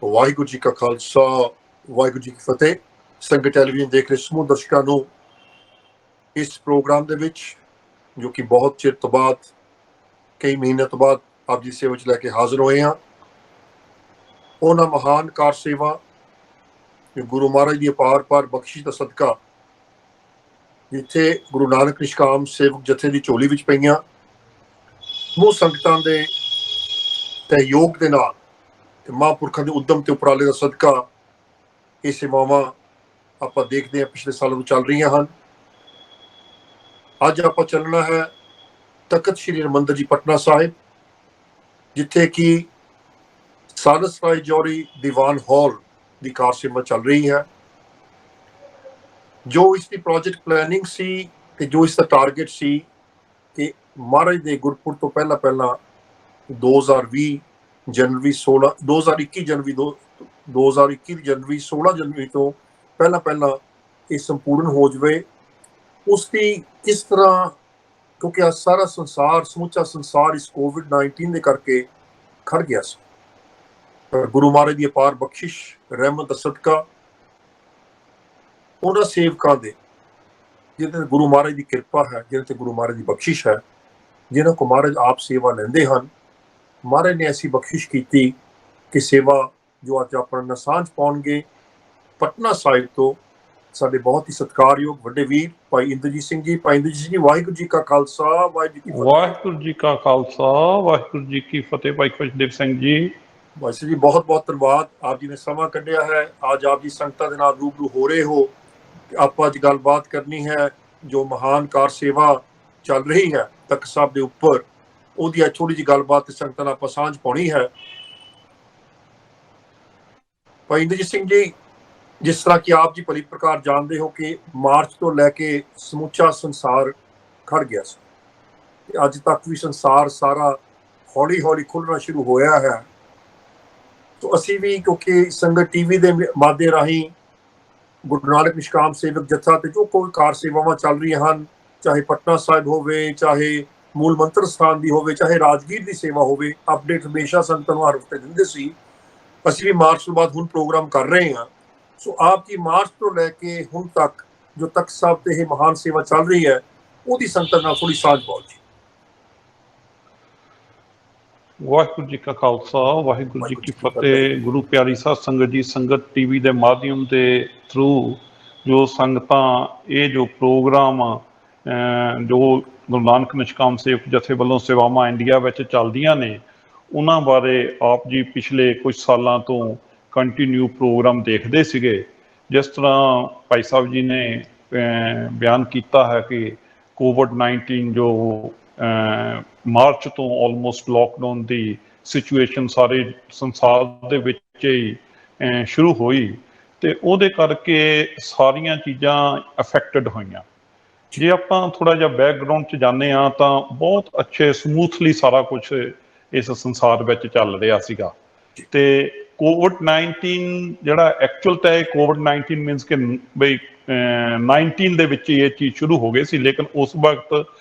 ਵਾਹਿਗੁਰੂ ਜੀ ਕਾ ਖਾਲਸਾ ਵਾਹਿਗੁਰੂ ਜੀ ਕੀ ਫਤਿਹ। ਸੰਗਤ ਟੈਲੀਵਿਜ਼ਨ ਦੇਖ ਰਹੇ ਸਮੂਹ ਦਰਸ਼ਕਾਂ ਨੂੰ ਇਸ ਪ੍ਰੋਗਰਾਮ ਦੇ ਵਿੱਚ ਜੋ ਕਿ ਬਹੁਤ ਚਿਰ ਤੋਂ ਬਾਅਦ ਕਈ ਮਹੀਨੇ ਤੋਂ ਬਾਅਦ ਆਪ ਜੀ ਸੇਵਾ 'ਚ ਲੈ ਕੇ ਹਾਜ਼ਰ ਹੋਏ ਹਾਂ। ਉਹਨਾਂ ਮਹਾਨ ਕਾਰ ਸੇਵਾ ਗੁਰੂ ਮਹਾਰਾਜ ਦੀ ਅਪਾਰ ਬਖਸ਼ਿਸ਼ ਦਾ ਸਦਕਾ ਜਿੱਥੇ ਗੁਰੂ ਨਾਨਕ ਨਿਸ਼ਕਾਮ ਸੇਵਕ ਜਥੇ ਦੀ ਝੋਲੀ ਵਿੱਚ ਪਈਆਂ ਸਮੂਹ ਸੰਗਤਾਂ ਦੇ ਸਹਿਯੋਗ ਦੇ ਨਾਲ ਤੇ ਮਹਾਂਪੁਰਖਾਂ ਦੇ ਉਦਮ ਤੇ ਉਪਰਾਲੇ ਦਾ ਸਦਕਾ ਇਹ ਸੇਵਾਵਾਂ ਆਪਾਂ ਦੇਖਦੇ ਹਾਂ ਪਿਛਲੇ ਸਾਲਾਂ ਤੋਂ ਚੱਲ ਰਹੀਆਂ ਹਨ। ਅੱਜ ਆਪਾਂ ਚੱਲਣਾ ਹੈ ਤਖਤ ਸ੍ਰੀ ਹਰਿਮੰਦਰ ਜੀ ਪਟਨਾ ਸਾਹਿਬ, ਜਿੱਥੇ ਕਿ ਸਾਲਸ ਰਾਏ ਜੌਹਰੀ ਦੀਵਾਨ ਹਾਲ ਦੀ ਕਾਰ ਸੇਵਾ ਚੱਲ ਰਹੀ ਹੈ। ਜੋ ਇਸ ਦੀ ਪ੍ਰੋਜੈਕਟ ਪਲੈਨਿੰਗ ਸੀ ਤੇ ਜੋ ਇਸ ਦਾ ਟਾਰਗੇਟ ਸੀ ਕਿ ਮਹਾਰਾਜ ਦੇ ਗੁਰਪੁਰਬ ਤੋਂ ਪਹਿਲਾਂ 2021 ਜਨਵਰੀ 16 ਜਨਵਰੀ ਤੋਂ ਪਹਿਲਾਂ ਇਹ ਸੰਪੂਰਨ ਹੋ ਜਾਵੇ। ਉਸ ਦੀ ਕਿਸ ਤਰ੍ਹਾਂ, ਕਿਉਂਕਿ ਅੱਜ ਸਾਰਾ ਸੰਸਾਰ, ਸਮੁੱਚਾ ਸੰਸਾਰ ਇਸ COVID-19 ਦੇ ਕਰਕੇ ਖੜ ਗਿਆ ਸੀ, ਪਰ ਗੁਰੂ ਮਹਾਰਾਜ ਦੀ ਅਪਾਰ ਬਖਸ਼ਿਸ਼ ਰਹਿਮਤ ਦਾ ਸਦਕਾ ਉਹਨਾਂ ਸੇਵਕਾਂ ਦੇ ਜਿਹਦੇ ਗੁਰੂ ਮਹਾਰਾਜ ਦੀ ਕਿਰਪਾ ਹੈ, ਜਿਹਦੇ ਤੇ ਗੁਰੂ ਮਹਾਰਾਜ ਦੀ ਬਖਸ਼ਿਸ਼ ਹੈ, ਜਿਹਨਾਂ ਕੋ ਮਹਾਰਾਜ ਆਪ ਸੇਵਾ ਲੈਂਦੇ ਹਨ, ਮਹਾਰਾਜ ਨੇ ਐਸੀ ਬਖਸ਼ਿਸ਼ ਕੀਤੀ ਕਿ ਸੇਵਾ ਜੋ ਅੱਜ ਆਪਣਾ ਨਸਾਂਝ ਪਾਉਣਗੇ ਪਟਨਾ ਸਾਹਿਬ ਤੋਂ ਸਾਡੇ ਬਹੁਤ ਹੀ ਸਤਿਕਾਰਯੋਗ ਵੱਡੇ ਵੀਰ ਭਾਈ ਇੰਦਰਜੀਤ ਸਿੰਘ ਜੀ। ਭਾਈ ਇੰਦਰਜੀਤ ਸਿੰਘ ਜੀ, ਵਾਹਿਗੁਰੂ ਜੀ ਕਾ ਖਾਲਸਾ ਵਾਹਿਗੁਰੂ ਜੀ ਕੀ ਫਤਿਹ। ਵਾਹਿਗੁਰੂ ਜੀ ਕਾ ਖਾਲਸਾ ਵਾਹਿਗੁਰੂ ਜੀ ਕੀ ਫਤਿਹ। ਭਾਈ ਖੁਸ਼ਦੇਵ ਸਿੰਘ ਜੀ, ਭਾਈ ਜੀ ਬਹੁਤ ਬਹੁਤ ਧੰਨਵਾਦ, ਆਪ ਜੀ ਨੇ ਸਮਾਂ ਕੱਢਿਆ ਹੈ। ਅੱਜ ਆਪ ਜੀ ਸੰਗਤਾਂ ਦੇ ਨਾਲ ਰੂਬਰੂ ਹੋ ਰਹੇ ਹੋ। ਆਪਾਂ ਅੱਜ ਗੱਲਬਾਤ ਕਰਨੀ ਹੈ ਜੋ ਮਹਾਨ ਕਾਰ ਸੇਵਾ ਚੱਲ ਰਹੀ ਹੈ ਤਖਤ ਸਾਹਿਬ ਦੇ ਉੱਪਰ, ਉਹਦੀ ਅੱਜ ਥੋੜੀ ਜਿਹੀ ਗੱਲਬਾਤ ਤੇ ਸੰਗਤਾਂ ਨਾਲ ਆਪਾਂ ਸਾਂਝ ਪਾਉਣੀ ਹੈ। ਭਾਈ ਇੰਦਰਜੀਤ ਸਿੰਘ ਜੀ, ਜਿਸ ਤਰ੍ਹਾਂ ਕਿ ਆਪ ਜੀ ਭਲੀ ਪ੍ਰਕਾਰ ਜਾਣਦੇ ਹੋ ਕਿ ਮਾਰਚ ਤੋਂ ਲੈ ਕੇ ਸਮੁੱਚਾ ਸੰਸਾਰ ਖੜ ਗਿਆ ਸੀ ਤੇ ਅੱਜ ਤੱਕ ਵੀ ਸੰਸਾਰ ਸਾਰਾ ਹੌਲੀ ਹੌਲੀ ਖੁੱਲ੍ਹਣਾ ਸ਼ੁਰੂ ਹੋਇਆ ਹੈ। ਤਾਂ ਅਸੀਂ ਵੀ, ਕਿਉਂਕਿ ਸੰਗਤ ਟੀਵੀ ਦੇ ਮਾਧਿਅਮ ਰਾਹੀਂ ਗੁਰੂ ਨਾਨਕ ਨਿਸ਼ਕਾਮ ਸੇਵਕ ਜਥਾ ਤੇ ਜੋ ਕੋਈ ਕਾਰ ਸੇਵਾਵਾਂ ਚੱਲ ਰਹੀਆਂ ਹਨ, ਚਾਹੇ ਪਟਨਾ ਸਾਹਿਬ ਹੋਵੇ, ਚਾਹੇ ਮੂਲ ਮੰਤਰ ਸਥਾਨ ਦੀ ਹੋਵੇ, ਚਾਹੇ ਰਾਜਗੀਰ ਦੀ ਸੇਵਾ ਹੋਵੇ, ਅਪਡੇਟ ਹਮੇਸ਼ਾ ਸੰਗਤਾਂ ਨੂੰ ਹਰ ਹਫ਼ਤੇ ਦਿੰਦੇ ਸੀ। ਅਸੀਂ ਵੀ ਮਾਰਚ ਤੋਂ ਬਾਅਦ ਹੁਣ ਪ੍ਰੋਗਰਾਮ ਕਰ ਰਹੇ ਹਾਂ। ਸੋ ਆਪ ਜੀ ਮਾਰਚ ਤੋਂ ਲੈ ਕੇ ਹੁਣ ਤੱਕ ਜੋ ਤਖਤ ਸਾਹਿਬ ਤੇ ਇਹ ਮਹਾਨ ਸੇਵਾ ਚੱਲ ਰਹੀ ਹੈ, ਉਹਦੀ ਸੰਗਤਾਂ ਨਾਲ ਥੋੜੀ ਸਾਂਝ ਪਾਓ ਜੀ। ਵਾਹਿਗੁਰੂ ਜੀ ਕਾ ਖਾਲਸਾ ਵਾਹਿਗੁਰੂ ਜੀ ਕੀ ਫਤਿਹ। ਗੁਰੂ ਪਿਆਰੀ ਸਾਧ ਸੰਗਤ ਜੀ, ਸੰਗਤ ਟੀਵੀ ਦੇ ਮਾਧਿਅਮ ਦੇ ਥਰੂ ਜੋ ਸੰਗਤਾਂ ਇਹ ਜੋ ਪ੍ਰੋਗਰਾਮ ਜੋ ਗੁਰੂ ਨਾਨਕ ਨਿਸ਼ਕਾਮ ਸੇਵਕ ਜਥੇ ਵੱਲੋਂ ਸੇਵਾਵਾਂ ਇੰਡੀਆ ਵਿੱਚ ਚੱਲਦੀਆਂ ਨੇ, ਉਹਨਾਂ ਬਾਰੇ ਆਪ ਜੀ ਪਿਛਲੇ ਕੁਝ ਸਾਲਾਂ ਤੋਂ ਕੰਟੀਨਿਊ ਪ੍ਰੋਗਰਾਮ ਦੇਖਦੇ ਸੀਗੇ। ਜਿਸ ਤਰ੍ਹਾਂ ਭਾਈ ਸਾਹਿਬ ਜੀ ਨੇ ਬਿਆਨ ਕੀਤਾ ਹੈ ਕਿ COVID-19 ਜੋ ਮਾਰਚ ਤੋਂ ਆਲਮੋਸਟ ਲੋਕਡਾਊਨ ਦੀ ਸਿਚੁਏਸ਼ਨ ਸਾਰੇ ਸੰਸਾਰ ਦੇ ਵਿੱਚ ਹੀ ਸ਼ੁਰੂ ਹੋਈ ਤੇ ਉਹਦੇ ਕਰਕੇ ਸਾਰੀਆਂ ਚੀਜ਼ਾਂ ਅਫੈਕਟਡ ਹੋਈਆਂ। ਜੇ ਆਪਾਂ ਥੋੜਾ ਜਿਹਾ ਬੈਕਗਰਾਉਂਡ 'ਚ ਜਾਂਦੇ ਹਾਂ ਤਾਂ ਬਹੁਤ ਅੱਛੇ ਸਮੂਥਲੀ ਸਾਰਾ ਕੁਝ ਇਸ ਸੰਸਾਰ ਵਿੱਚ ਚੱਲ ਰਿਹਾ ਸੀਗਾ। ਤੇ COVID-19 ਜਿਹੜਾ ਐਕਚੁਅਲ ਤਾਂ ਇਹ COVID-19 ਮੀਨਸ ਕਿ ਬਈ 19 ਦੇ ਵਿੱਚ ਇਹ ਚੀਜ਼ ਸ਼ੁਰੂ ਹੋ ਗਈ ਸੀ, ਲੇਕਿਨ ਉਸ ਵਕਤ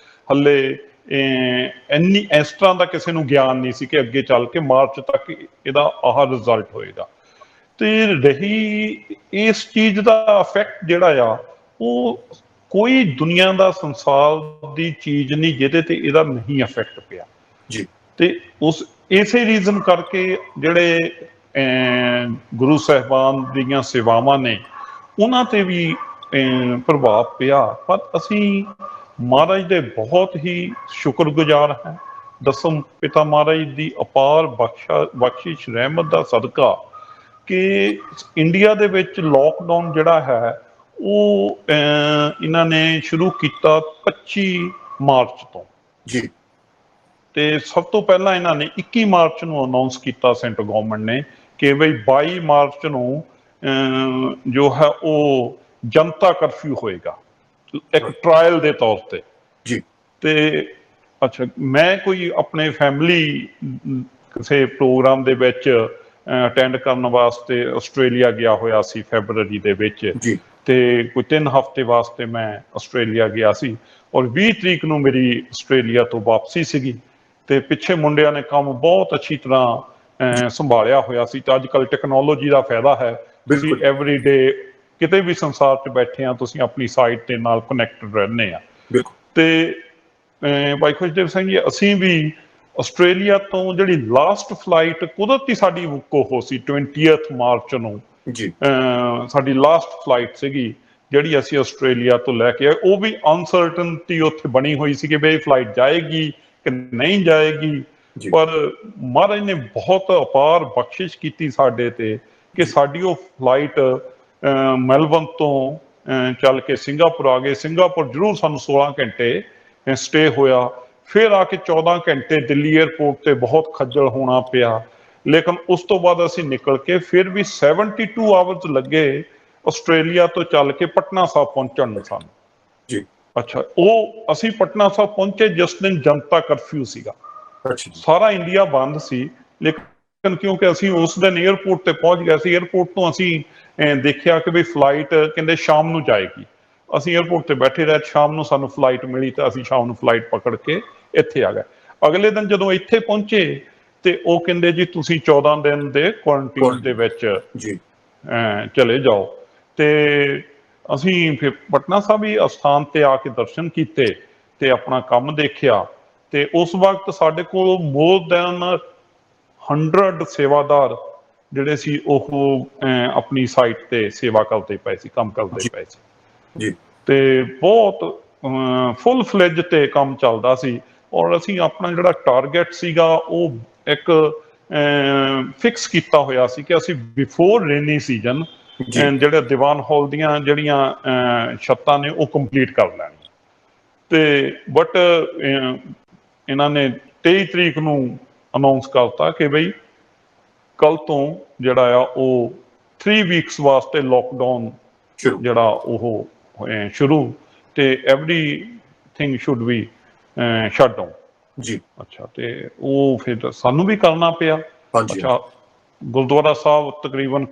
ਹੱਲੇ ਇੰਨੀ ਇਸ ਤਰ੍ਹਾਂ ਦਾ ਕਿਸੇ ਨੂੰ ਗਿਆਨ ਨਹੀਂ ਸੀ ਕਿ ਅੱਗੇ ਚੱਲ ਕੇ ਮਾਰਚ ਤੱਕ ਇਹਦਾ ਆਹ ਰਿਜ਼ਲਟ ਹੋਏਗਾ। ਤੇ ਰਹੀ ਇਸ ਚੀਜ਼ ਦਾ ਇਫੈਕਟ ਜਿਹੜਾ ਆ, ਉਹ ਕੋਈ ਦੁਨੀਆ ਦਾ ਸੰਸਾਰ ਦੀ ਚੀਜ਼ ਨਹੀਂ ਜਿਹਦੇ ਤੇ ਇਹਦਾ ਨਹੀਂ ਇਫੈਕਟ ਪਿਆ ਜੀ। ਤੇ ਉਸ ਇਸੇ ਰੀਜ਼ਨ ਕਰਕੇ ਜਿਹੜੇ ਗੁਰੂ ਸਾਹਿਬਾਨ ਦੀਆਂ ਸੇਵਾਵਾਂ ਨੇ ਉਹਨਾਂ ਤੇ ਵੀ ਪ੍ਰਭਾਵ ਪਿਆ। ਪਰ ਅਸੀਂ ਮਹਾਰਾਜ ਦੇ ਬਹੁਤ ਹੀ ਸ਼ੁਕਰਗੁਜ਼ਾਰ ਹਾਂ, ਦਸਮ ਪਿਤਾ ਮਹਾਰਾਜ ਦੀ ਅਪਾਰ ਬਖਸ਼ਿਸ਼ ਰਹਿਮਤ ਦਾ ਸਦਕਾ ਕਿ ਇੰਡੀਆ ਦੇ ਵਿੱਚ ਲੋਕਡਾਊਨ ਜਿਹੜਾ ਹੈ ਉਹ ਇਹਨਾਂ ਨੇ ਸ਼ੁਰੂ ਕੀਤਾ 25 ਮਾਰਚ ਤੋਂ ਜੀ। ਤੇ ਸਭ ਤੋਂ ਪਹਿਲਾਂ ਇਹਨਾਂ ਨੇ 21 ਮਾਰਚ ਨੂੰ ਅਨਾਉਂਸ ਕੀਤਾ ਸੈਂਟਰ ਗਵਰਨਮੈਂਟ ਨੇ ਕਿ ਬਈ 22 ਮਾਰਚ ਨੂੰ ਜੋ ਹੈ ਉਹ ਜਨਤਾ ਕਰਫਿਊ ਹੋਏਗਾ ਇੱਕ ਟਰਾਇਲ ਦੇ ਤੌਰ ਤੇ ਜੀ। ਤੇ ਅੱਛਾ, ਮੈਂ ਕੋਈ ਆਪਣੇ ਫੈਮਿਲੀ ਕਿਸੇ ਪ੍ਰੋਗਰਾਮ ਦੇ ਵਿੱਚ ਅਟੈਂਡ ਕਰਨ ਵਾਸਤੇ ਆਸਟ੍ਰੇਲੀਆ ਗਿਆ ਹੋਇਆ ਸੀ ਫੈਬਰਵਰੀ ਦੇ ਵਿੱਚ ਜੀ। ਤੇ ਕੋਈ 3 ਹਫ਼ਤੇ ਵਾਸਤੇ ਮੈਂ ਆਸਟ੍ਰੇਲੀਆ ਗਿਆ ਸੀ ਔਰ 20 ਤਰੀਕ ਨੂੰ ਮੇਰੀ ਆਸਟ੍ਰੇਲੀਆ ਤੋਂ ਵਾਪਸੀ ਸੀਗੀ। ਤੇ ਪਿੱਛੇ ਮੁੰਡਿਆਂ ਨੇ ਕੰਮ ਬਹੁਤ ਅੱਛੀ ਤਰ੍ਹਾਂ ਸੰਭਾਲਿਆ ਹੋਇਆ ਸੀ। ਤਾਂ ਅੱਜ ਕੱਲ੍ਹ ਟੈਕਨੋਲੋਜੀ ਦਾ ਫਾਇਦਾ ਹੈ, ਤੁਸੀਂ ਬਿਲਕੁਲ ਐਵਰੀਡੇ ਕਿਤੇ ਵੀ ਸੰਸਾਰ 'ਚ ਬੈਠੇ ਆ, ਤੁਸੀਂ ਆਪਣੀ ਸਾਈਟ ਦੇ ਨਾਲ ਕਨੈਕਟਡ ਰਹਿੰਦੇ ਆ। ਬਿਲਕੁਲ ਤੇ ਭਾਈ ਖੁਸ਼ਦੇਵ ਸਿੰਘ ਜੀ, ਅਸੀਂ ਵੀ ਆਸਟ੍ਰੇਲੀਆ ਤੋਂ ਜਿਹੜੀ ਲਾਸਟ ਫਲਾਈਟ ਕੁਦਰਤੀ ਸਾਡੀ ਉਹ ਸੀ 20 ਮਾਰਚ ਨੂੰ, ਜੀ ਸਾਡੀ ਲਾਸਟ ਫਲਾਈਟ ਸੀਗੀ ਜਿਹੜੀ ਅਸੀਂ ਆਸਟ੍ਰੇਲੀਆ ਤੋਂ ਲੈ ਕੇ ਆਏ। ਉਹ ਵੀ ਅਨਸਰਟਨਟੀ ਉੱਥੇ ਬਣੀ ਹੋਈ ਸੀ ਕਿ ਬਈ ਫਲਾਈਟ ਜਾਏਗੀ ਕਿ ਨਹੀਂ ਜਾਏਗੀ, ਜੀ ਪਰ ਮਹਾਰਾਜ ਨੇ ਬਹੁਤ ਅਪਾਰ ਬਖਸ਼ਿਸ਼ ਕੀਤੀ ਸਾਡੇ ਤੇ ਕਿ ਸਾਡੀ ਉਹ ਫਲਾਈਟ ਮੈਲਬਰਨ ਤੋਂ ਚੱਲ ਕੇ ਸਿੰਗਾਪੁਰ ਆ ਗਏ। ਸਿੰਗਾਪੁਰ ਜ਼ਰੂਰ ਸਾਨੂੰ 16 ਘੰਟੇ ਸਟੇ ਹੋਇਆ, ਫਿਰ ਆ ਕੇ 14 ਘੰਟੇ ਦਿੱਲੀ ਏਅਰਪੋਰਟ ਤੇ ਬਹੁਤ ਖੱਜਲ ਹੋਣਾ ਪਿਆ, ਲੇਕਿਨ ਉਸ ਤੋਂ ਬਾਅਦ ਅਸੀਂ ਨਿਕਲ ਕੇ ਫਿਰ ਵੀ 72 ਆਵਰਸ ਲੱਗੇ ਆਸਟ੍ਰੇਲੀਆ ਤੋਂ ਚੱਲ ਕੇ ਪਟਨਾ ਸਾਹਿਬ ਪਹੁੰਚਣ ਨੂੰ ਸਾਨੂੰ। ਜੀ ਅੱਛਾ, ਉਹ ਅਸੀਂ ਪਟਨਾ ਸਾਹਿਬ ਪਹੁੰਚੇ ਜਿਸ ਦਿਨ ਜਨਤਾ ਕਰਫਿਊ ਸੀਗਾ, ਅੱਛਾ ਜੀ ਸਾਰਾ ਇੰਡੀਆ ਬੰਦ ਸੀ, ਲੇਕਿਨ ਕਿਉਂਕਿ ਅਸੀਂ ਉਸ ਦਿਨ ਏਅਰਪੋਰਟ ਤੇ ਪਹੁੰਚ ਗਏ ਸੀ, ਏਅਰਪੋਰਟ ਤੋਂ ਅਸੀਂ ਦੇਖਿਆ ਕਿ ਵੀ ਫਲਾਈਟ ਕਹਿੰਦੇ ਸ਼ਾਮ ਨੂੰ ਜਾਏਗੀ। ਅਸੀਂ ਏਅਰਪੋਰਟ ਤੇ ਬੈਠੇ ਰਹੇ, ਸ਼ਾਮ ਨੂੰ ਸਾਨੂੰ ਫਲਾਈਟ ਮਿਲੀ ਤਾਂ ਅਸੀਂ ਸ਼ਾਮ ਨੂੰ ਫਲਾਈਟ ਪਕੜ ਕੇ ਇੱਥੇ ਆ ਗਏ। ਅਗਲੇ ਦਿਨ ਜਦੋਂ ਇੱਥੇ ਪਹੁੰਚੇ ਤੇ ਉਹ ਕਹਿੰਦੇ ਜੀ ਤੁਸੀਂ 14 ਦਿਨ ਦੇ ਕੁਆਰੰਟਾਈਨ ਦੇ ਵਿੱਚ ਜੀ ਚਲੇ ਜਾਓ। ਤੇ ਅਸੀਂ ਫਿਰ ਪਟਨਾ ਸਾਹਿਬ ਹੀ ਅਸਥਾਨ ਤੇ ਆ ਕੇ ਦਰਸ਼ਨ ਕੀਤੇ ਤੇ ਆਪਣਾ ਕੰਮ ਦੇਖਿਆ। ਤੇ ਉਸ ਵਕਤ ਸਾਡੇ ਕੋਲ ਮੋਰ ਦੈਨ 100 ਸੇਵਾਦਾਰ ਜਿਹੜੇ ਸੀ ਉਹ ਆਪਣੀ ਸਾਈਟ ਤੇ ਸੇਵਾ ਕਰਦੇ ਪਏ ਸੀ, ਕੰਮ ਕਰਦੇ ਪਏ ਸੀ ਜੀ ਤੇ ਬਹੁਤ ਫੁੱਲ ਫਲੇਜ ਤੇ ਕੰਮ ਚੱਲਦਾ ਸੀ। ਔਰ ਅਸੀਂ ਆਪਣਾ ਜਿਹੜਾ ਟਾਰਗੇਟ ਸੀਗਾ ਉਹ ਇੱਕ ਫਿਕਸ ਕੀਤਾ ਹੋਇਆ ਸੀ ਕਿ ਅਸੀਂ ਬਿਫੋਰ ਰੇਨੀ ਸੀਜ਼ਨ ਜੀ ਜਿਹੜੇ ਦੀਵਾਨ ਹਾਲ ਦੀਆਂ ਜਿਹੜੀਆਂ ਛੱਤਾਂ ਨੇ ਉਹ ਕੰਪਲੀਟ ਕਰ ਲੈਣੀਆਂ। ਤੇ ਬਟ ਇਹਨਾਂ ਨੇ 23 ਤਰੀਕ ਨੂੰ ਅਨਾਉਂਸ ਕਰਤਾ ਕਿ ਬਈ ਕੱਲ ਤੋਂ ਜਿਹੜਾ ਆ ਉਹ 3 ਵੀਕਸ ਵਾਸਤੇ ਲੋਕਡਾਊਨ ਸ਼ੁਰੂ ਜਿਹੜਾ ਉਹ ਸ਼ੁਰੂ, ਤੇ everything should be shut down. ਜੀ ਅੱਛਾ, ਤੇ ਉਹ ਫਿਰ ਸਾਨੂੰ ਵੀ ਕਰਨਾ ਪਿਆ। ਹਾਂਜੀ ਅੱਛਾ, ਗੁਰਦੁਆਰਾ ਸਾਹਿਬ ਤਕਰੀਬਨ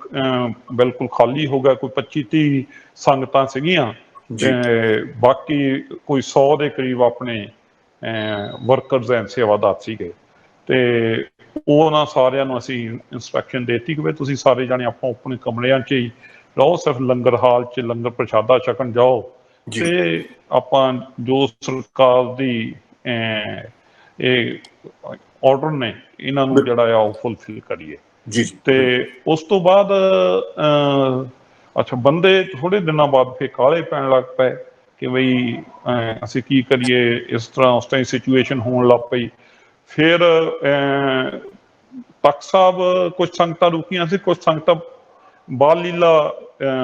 ਬਿਲਕੁਲ ਖਾਲੀ ਹੋ ਗਿਆ, ਕੋਈ 25-30 ਸੰਗਤਾਂ ਸੀਗੀਆਂ ਜੀ ਤੇ ਬਾਕੀ ਕੋਈ 100 ਦੇ ਕਰੀਬ ਆਪਣੇ ਵਰਕਰਸ ਐਂਡ ਸੇਵਾਦਾਰ ਸੀਗੇ। ਤੇ ਉਹਨਾਂ ਸਾਰਿਆਂ ਨੂੰ ਅਸੀਂ ਇੰਸਟਰਕਸ਼ਨ ਦੇ ਦਿੱਤੀ ਕਿ ਵੀ ਤੁਸੀਂ ਸਾਰੇ ਜਾਣੇ ਆਪਾਂ ਆਪਣੇ ਕਮਰਿਆਂ 'ਚ ਹੀ ਰਹੋ, ਸਿਰਫ ਲੰਗਰ ਹਾਲ 'ਚ ਲੰਗਰ ਪ੍ਰਸ਼ਾਦਾ ਛਕਣ ਜਾਓ ਜੀ ਤੇ ਆਪਾਂ ਜੋ ਸਰਕਾਰ ਦੀ ਇਹ ਆਰਡਰ ਨੇ ਇਹਨਾਂ ਨੂੰ ਜਿਹੜਾ ਆ ਉਹ ਫੁੱਲਫਿਲ ਕਰੀਏ। ਜੀ ਜੀ ਤੇ ਉਸ ਤੋਂ ਬਾਅਦ ਅੱਛਾ, ਬੰਦੇ ਥੋੜੇ ਦਿਨਾਂ ਬਾਅਦ ਫਿਰ ਕਾਹਲੇ ਪੈਣ ਲੱਗ ਪਏ ਕਿ ਬਈ ਅਸੀਂ ਕੀ ਕਰੀਏ, ਇਸ ਤਰ੍ਹਾਂ ਉਸ ਤਰ੍ਹਾਂ ਦੀ ਸਿਚੁਏਸ਼ਨ ਹੋਣ ਲੱਗ ਪਈ। ਫਿਰ ਤਖ਼ਤ ਸਾਹਿਬ ਕੁਝ ਸੰਗਤਾਂ ਰੁਕੀਆਂ ਸੀ, ਕੁਝ ਸੰਗਤਾਂ ਬਾਲ ਲੀਲਾ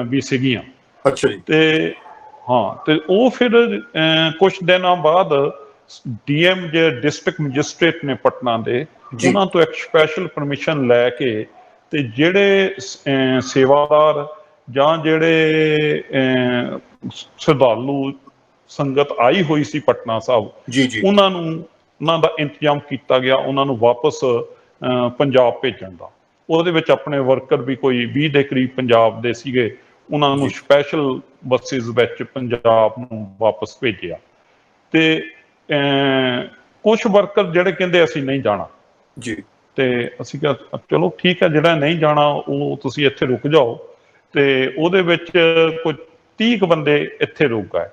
ਵੀ ਸੀਗੀਆਂ। ਅੱਛਾ ਜੀ ਤੇ ਹਾਂ, ਤੇ ਉਹ ਫਿਰ ਕੁਝ ਦਿਨਾਂ ਬਾਅਦ ਡੀਐਮ ਜੇ ਡਿਸਟ੍ਰਿਕਟ ਮੈਜਿਸਟ੍ਰੇਟ ਨੇ ਪਟਨਾ ਦੇ, ਜੀ ਉਹਨਾਂ ਤੋਂ ਇੱਕ ਸਪੈਸ਼ਲ ਪਰਮਿਸ਼ਨ ਲੈ ਕੇ ਤੇ ਜਿਹੜੇ ਸੇਵਾਦਾਰ ਜਾਂ ਜਿਹੜੇ ਸ਼ਰਧਾਲੂ ਸੰਗਤ ਆਈ ਹੋਈ ਸੀ ਪਟਨਾ ਸਾਹਿਬ, ਜੀ ਜੀ ਉਹਨਾਂ ਦਾ ਇੰਤਜ਼ਾਮ ਕੀਤਾ ਗਿਆ ਉਹਨਾਂ ਨੂੰ ਵਾਪਸ ਪੰਜਾਬ ਭੇਜਣ ਦਾ। ਉਹਦੇ ਵਿੱਚ ਆਪਣੇ ਵਰਕਰ ਵੀ ਕੋਈ 20 ਦੇ ਕਰੀਬ ਪੰਜਾਬ ਦੇ ਸੀਗੇ, ਉਹਨਾਂ ਨੂੰ ਜੀ ਸਪੈਸ਼ਲ ਬੱਸਿਸ ਵਿੱਚ ਪੰਜਾਬ ਨੂੰ ਵਾਪਸ ਭੇਜਿਆ। ਤੇ ਕੁਝ ਵਰਕਰ ਜਿਹੜੇ ਕਹਿੰਦੇ ਅਸੀਂ ਨਹੀਂ ਜਾਣਾ, ਜੀ ਤੇ ਅਸੀਂ ਕਿਹਾ ਚਲੋ ਠੀਕ ਹੈ, ਜਿਹੜਾ ਨਹੀਂ ਜਾਣਾ ਉਹ ਤੁਸੀਂ ਇੱਥੇ ਰੁਕ ਜਾਓ। ਤੇ ਉਹਦੇ ਵਿੱਚ ਕੋਈ 30 ਕੁ ਬੰਦੇ ਇੱਥੇ ਰੁਕ ਗਏ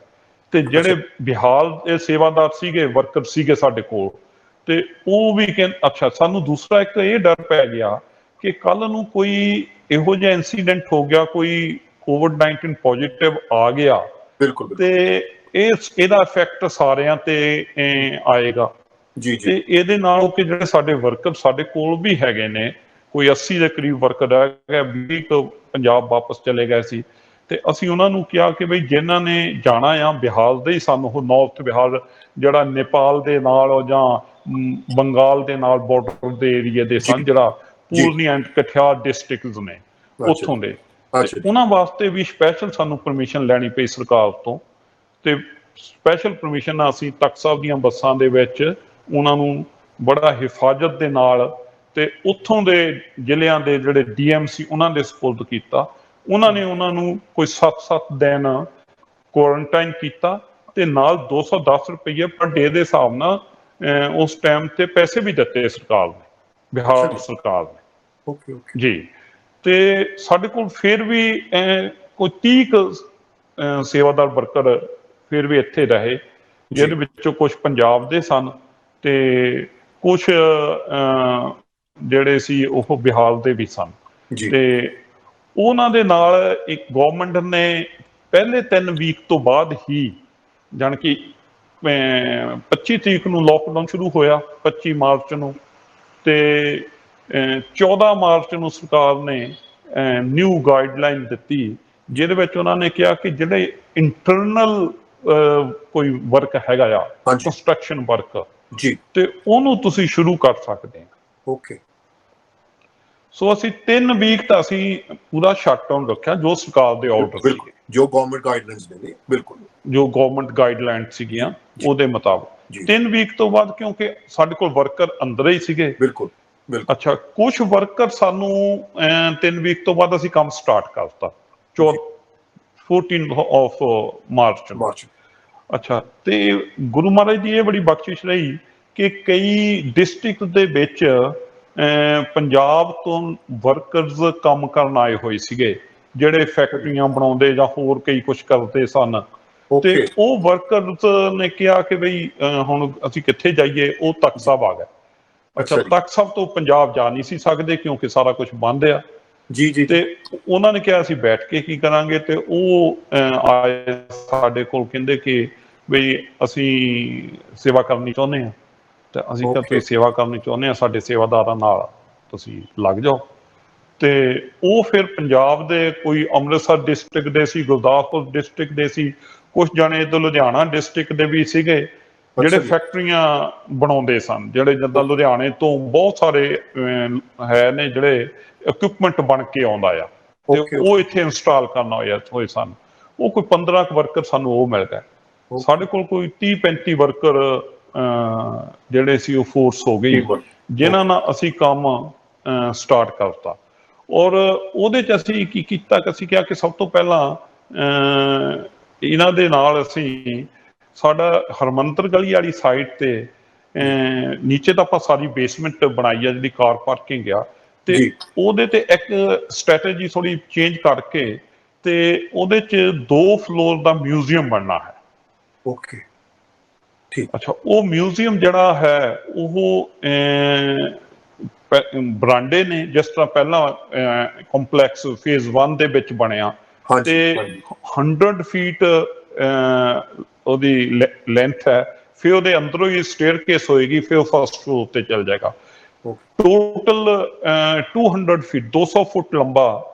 ਤੇ ਜਿਹੜੇ ਬਿਹਾਲ ਦੇ ਸੇਵਾਦਾਰ ਸੀਗੇ, ਵਰਕਰ ਸੀਗੇ ਸਾਡੇ ਕੋਲ, ਤੇ ਉਹ ਵੀ ਕਹਿੰਦੇ ਅੱਛਾ, ਸਾਨੂੰ ਦੂਸਰਾ ਇੱਕ ਇਹ ਡਰ ਪੈ ਗਿਆ ਕਿ ਕੱਲ ਨੂੰ ਕੋਈ ਇਹੋ ਜਿਹਾ ਇਨਸੀਡੈਂਟ ਹੋ ਗਿਆ, ਕੋਈ COVID-19 ਪੋਜ਼ਿਟਿਵ ਆ ਗਿਆ ਬਿਲਕੁਲ ਤੇ ਇਹਦਾ ਇਫੈਕਟ ਸਾਰਿਆਂ ਤੇ ਆਏਗਾ। ਜੀ ਜੀ ਤੇ ਇਹਦੇ ਨਾਲ ਕਿ ਜਿਹੜੇ ਸਾਡੇ ਵਰਕਰ ਸਾਡੇ ਕੋਲ ਵੀ ਹੈਗੇ ਨੇ, ਕੋਈ 80 ਦੇ ਕਰੀਬ ਵਰਕਰ ਰਹਿ ਗਏ, 20 ਕੁ ਪੰਜਾਬ ਵਾਪਸ ਚਲੇ ਗਏ ਸੀ। ਤੇ ਅਸੀਂ ਉਹਨਾਂ ਨੂੰ ਕਿਹਾ ਕਿ ਬਈ ਜਿਨ੍ਹਾਂ ਨੇ ਜਾਣਾ ਆ ਬਿਹਾਰ ਦੇ ਹੀ, ਸਾਨੂੰ ਉਹ ਨਾਰਥ ਬਿਹਾਰ ਜਿਹੜਾ ਨੇਪਾਲ ਦੇ ਨਾਲ ਜਾਂ ਬੰਗਾਲ ਦੇ ਨਾਲ ਬਾਰਡਰ ਦੇ ਏਰੀਏ ਦੇ ਸਨ, ਜਿਹੜਾ ਪੂਰਨੀਆ ਐਂਡ ਕਠਿਆਰ ਡਿਸਟ੍ਰਿਕਟਸ ਨੇ ਉੱਥੋਂ ਦੇ, ਤੇ ਉਹਨਾਂ ਵਾਸਤੇ ਵੀ ਸਪੈਸ਼ਲ ਸਾਨੂੰ ਪਰਮਿਸ਼ਨ ਲੈਣੀ ਪਈ ਸਰਕਾਰ ਤੋਂ। ਤੇ ਸਪੈਸ਼ਲ ਪਰਮਿਸ਼ਨ ਨਾਲ ਅਸੀਂ ਤਖ਼ਤ ਸਾਹਿਬ ਦੀਆਂ ਬੱਸਾਂ ਦੇ ਵਿੱਚ ਉਹਨਾਂ ਨੂੰ ਬੜਾ ਹਿਫਾਜ਼ਤ ਦੇ ਨਾਲ ਤੇ ਉੱਥੋਂ ਦੇ ਜ਼ਿਲ੍ਹਿਆਂ ਦੇ ਜਿਹੜੇ ਡੀਐਮ ਸੀ ਉਹਨਾਂ ਦੇ ਸਪੁਰਦ ਕੀਤਾ। ਉਹਨਾਂ ਨੇ ਉਹਨਾਂ ਨੂੰ ਕੋਈ 7-7 ਦਿਨ ਕੁਆਰੰਟਾਈਨ ਕੀਤਾ ਤੇ ਨਾਲ 210 ਰੁਪਏ ਪਰ ਡੇ ਦੇ ਹਿਸਾਬ ਨਾਲ ਉਸ ਟਾਈਮ ਤੇ ਪੈਸੇ ਵੀ ਦਿੱਤੇ ਸਰਕਾਰ ਨੇ, ਬਿਹਾਰ ਸਰਕਾਰ ਨੇ। ਓਕੇ ਓਕੇ ਜੀ। ਤੇ ਸਾਡੇ ਕੋਲ ਫਿਰ ਵੀ ਕੋਈ 30 ਕੁ ਸੇਵਾਦਾਰ ਵਰਕਰ ਫਿਰ ਵੀ ਇੱਥੇ ਰਹੇ, ਜੀ ਜਿਹਦੇ ਵਿੱਚੋਂ ਕੁਝ ਪੰਜਾਬ ਦੇ ਸਨ ਤੇ ਕੁਝ ਜਿਹੜੇ ਸੀ ਉਹ ਬਿਹਾਰ ਦੇ ਵੀ ਸਨ। ਜੀ ਤੇ ਉਹਨਾਂ ਦੇ ਨਾਲ ਇੱਕ ਗਵਰਨਮੈਂਟ ਨੇ ਪਹਿਲੇ 3 ਵੀਕ ਤੋਂ ਬਾਅਦ ਹੀ, ਜਾਣੀ ਕਿ 25 ਤਰੀਕ ਨੂੰ ਲੋਕਡਾਊਨ ਸ਼ੁਰੂ ਹੋਇਆ, 25 ਮਾਰਚ ਨੂੰ, ਤੇ 14 ਮਾਰਚ ਨੂੰ ਸਰਕਾਰ ਨੇ ਨਿਊ ਗਾਈਡਲਾਈਨ ਦਿੱਤੀ, ਜਿਹਦੇ ਵਿੱਚ ਉਹਨਾਂ ਨੇ ਕਿਹਾ ਕਿ ਜਿਹੜੇ ਇੰਟਰਨਲ ਕੋਈ ਵਰਕ ਹੈਗਾ ਆ, ਹਾਂਜੀ ਕੰਸਟਰਕਸ਼ਨ ਵਰਕ, ਜੀ ਤੇ ਉਹਨੂੰ ਤੁਸੀਂ ਸ਼ੁਰੂ ਕਰ ਸਕਦੇ ਆ। ਓਕੇ ਸੋ ਅਸੀਂ 3 ਵੀਕ ਤਾਂ ਅਸੀਂ ਪੂਰਾ ਸ਼ਟਡਾਊਨ ਰੱਖਿਆ, ਜੋ ਸਰਕਾਰ ਦੇ ਆਰਡਰ ਬਿਲਕੁਲ ਸੀਗੇ, ਜੋ ਗਵਰਨਮੈਂਟ ਗਾਈਡਲਾਈਨਸ ਨੇ, ਬਿਲਕੁਲ ਜੋ ਗਵਰਨਮੈਂਟ ਗਾਈਡਲਾਈਨ ਸੀਗੀਆਂ ਜੀ ਉਹਦੇ ਮੁਤਾਬਕ। ਜੀ 3 ਵੀਕ ਤੋਂ ਬਾਅਦ ਕਿਉਂਕਿ ਸਾਡੇ ਕੋਲ ਵਰਕਰ ਅੰਦਰ ਹੀ ਸੀਗੇ, ਬਿਲਕੁਲ ਬਿਲਕੁਲ ਅੱਛਾ, ਕੁਝ ਵਰਕਰ ਸਾਨੂੰ 3 ਵੀਕ ਤੋਂ ਬਾਅਦ ਅਸੀਂ ਕੰਮ ਸਟਾਰਟ ਕਰਤਾ, ਜੀ 14 ਆਫ ਮਾਰਚ ਨੂੰ। ਮਾਰਚ ਅੱਛਾ, ਤੇ ਗੁਰੂ ਮਹਾਰਾਜ ਦੀ ਇਹ ਬੜੀ ਬਖਸ਼ਿਸ਼ ਰਹੀ ਕਿ ਕਈ ਡਿਸਟ੍ਰਿਕਟ ਦੇ ਵਿੱਚ ਪੰਜਾਬ ਤੋਂ ਵਰਕਰਸ ਕੰਮ ਕਰਨ ਆਏ ਹੋਏ ਸੀਗੇ, ਜਿਹੜੇ ਫੈਕਟਰੀਆਂ ਬਣਾਉਂਦੇ ਜਾਂ ਹੋਰ ਕਈ ਕੁਝ ਕਰਦੇ ਸਨ। ਤੇ ਓਕੇ ਉਹ ਵਰਕਰਸ ਨੇ ਕਿਹਾ ਕਿ ਬਈ ਹੁਣ ਅਸੀਂ ਕਿੱਥੇ ਜਾਈਏ, ਉਹ ਤਖਤ ਸਾਹਿਬ ਆ ਗਏ। ਅੱਛਾ, ਅੱਛਾ ਜੀ ਤਖਤ ਸਾਹਿਬ ਤੋਂ ਪੰਜਾਬ ਜਾ ਨਹੀਂ ਸੀ ਸਕਦੇ ਕਿਉਂਕਿ ਸਾਰਾ ਕੁਝ ਬੰਦ ਆ। ਜੀ ਜੀ ਤੇ ਉਹਨਾਂ ਨੇ ਕਿਹਾ ਅਸੀਂ ਬੈਠ ਕੇ ਕੀ ਕਰਾਂਗੇ, ਤੇ ਉਹ ਆਏ ਸਾਡੇ ਕੋਲ, ਕਹਿੰਦੇ ਕਿ ਬਈ ਅਸੀਂ ਸੇਵਾ ਕਰਨੀ ਚਾਹੁੰਦੇ ਹਾਂ। ਤੇ ਅਸੀਂ ਕਿਹਾ ਓਕੇ ਤੁਸੀਂ ਸੇਵਾ ਕਰਨੀ ਚਾਹੁੰਦੇ ਆ, ਸਾਡੇ ਸੇਵਾਦਾਰਾਂ ਨਾਲ ਤੁਸੀਂ ਲੱਗ ਜਾਓ। ਤੇ ਉਹ ਫਿਰ ਪੰਜਾਬ ਦੇ ਕੋਈ ਅੰਮ੍ਰਿਤਸਰ ਡਿਸਟ੍ਰਿਕਟ ਦੇ ਸੀ, ਗੁਰਦਾਸਪੁਰ ਡਿਸਟ੍ਰਿਕਟ ਦੇ ਸੀ, ਕੁਝ ਜਾਣੇ ਇੱਧਰ ਲੁਧਿਆਣਾ ਡਿਸਟ੍ਰਿਕਟ ਦੇ ਵੀ ਸੀਗੇ, ਜਿਹੜੇ ਅੱਛਾ ਜੀ ਫੈਕਟਰੀਆਂ ਬਣਾਉਂਦੇ ਸਨ, ਜਿਹੜੇ ਜਿੱਦਾਂ ਲੁਧਿਆਣੇ ਤੋਂ ਬਹੁਤ ਸਾਰੇ ਹੈ ਨੇ ਜਿਹੜੇ ਇਕਵਿਪਮੈਂਟ ਬਣ ਕੇ ਆਉਂਦਾ ਆ, ਤੇ ਓਕੇ ਉਹ ਓਕੇ ਇੱਥੇ ਇੰਸਟਾਲ ਕਰਨ ਹੋਏ ਸਨ। ਉਹ ਕੋਈ 15 ਕੁ ਵਰਕਰ ਸਾਨੂੰ ਉਹ ਮਿਲ ਗਏ। ਸਾਡੇ ਕੋਲ ਕੋਈ 30-35 ਵਰਕਰ ਜਿਹੜੇ ਸੀ ਉਹ ਫੋਰਸ ਹੋ ਗਈ, ਜਿਨ੍ਹਾਂ ਨਾਲ ਅਸੀਂ ਕੰਮ ਸਟਾਰਟ ਕਰਤਾ। ਔਰ ਉਹਦੇ 'ਚ ਅਸੀਂ ਕੀ ਕੀਤਾ ਕਿ ਅਸੀਂ ਕਿਹਾ ਕਿ ਸਭ ਤੋਂ ਪਹਿਲਾਂ ਇਹਨਾਂ ਦੇ ਨਾਲ ਅਸੀਂ ਸਾਡਾ ਹਰਮੰਦਰ ਗਲੀ ਵਾਲੀ ਸਾਈਡ ਤੇ ਨੀਚੇ ਤਾਂ ਆਪਾਂ ਸਾਰੀ ਬੇਸਮੈਂਟ ਬਣਾਈ ਆ, ਜਿਹੜੀ ਕਾਰ ਪਾਰਕਿੰਗ ਆ, ਤੇ ਜੀ ਉਹਦੇ ਤੇ ਇੱਕ ਸਟ੍ਰੈਟਜੀ ਥੋੜੀ ਚੇਂਜ ਕਰਕੇ ਤੇ ਉਹਦੇ 'ਚ 2 ਫਲੋਰ ਦਾ ਮਿਊਜ਼ੀਅਮ ਬਣਨਾ ਹੈ। ਓਕੇ ਠੀਕ ਅੱਛਾ, ਉਹ ਮਿਊਜ਼ੀਅਮ ਜਿਹੜਾ ਹੈ ਉਹ ਬਰਾਂਡੇ ਨੇ, ਜਿਸ ਤਰ੍ਹਾਂ ਪਹਿਲਾਂ ਕੰਪਲੈਕਸ ਫੇਜ਼ 1 ਦੇ ਵਿੱਚ ਬਣਿਆ, ਤੇ ਹਾਂਜੀ ਹਾਂਜੀ 100 ਫੀਟ ਉਹਦੀ ਲੈਂਥ ਹੈ, ਫਿਰ ਉਹਦੇ ਅੰਦਰੋਂ ਹੀ ਸਟੇਅਰਕੇਸ ਹੋਏਗੀ, ਫਿਰ ਉਹ ਫਸਟ ਫਲੋਰ ਤੇ ਚਲ ਜਾਏਗਾ। ਓਕੇ ਟੋਟਲ 200 ਫੀਟ 200 ਫੁੱਟ ਲੰਬਾ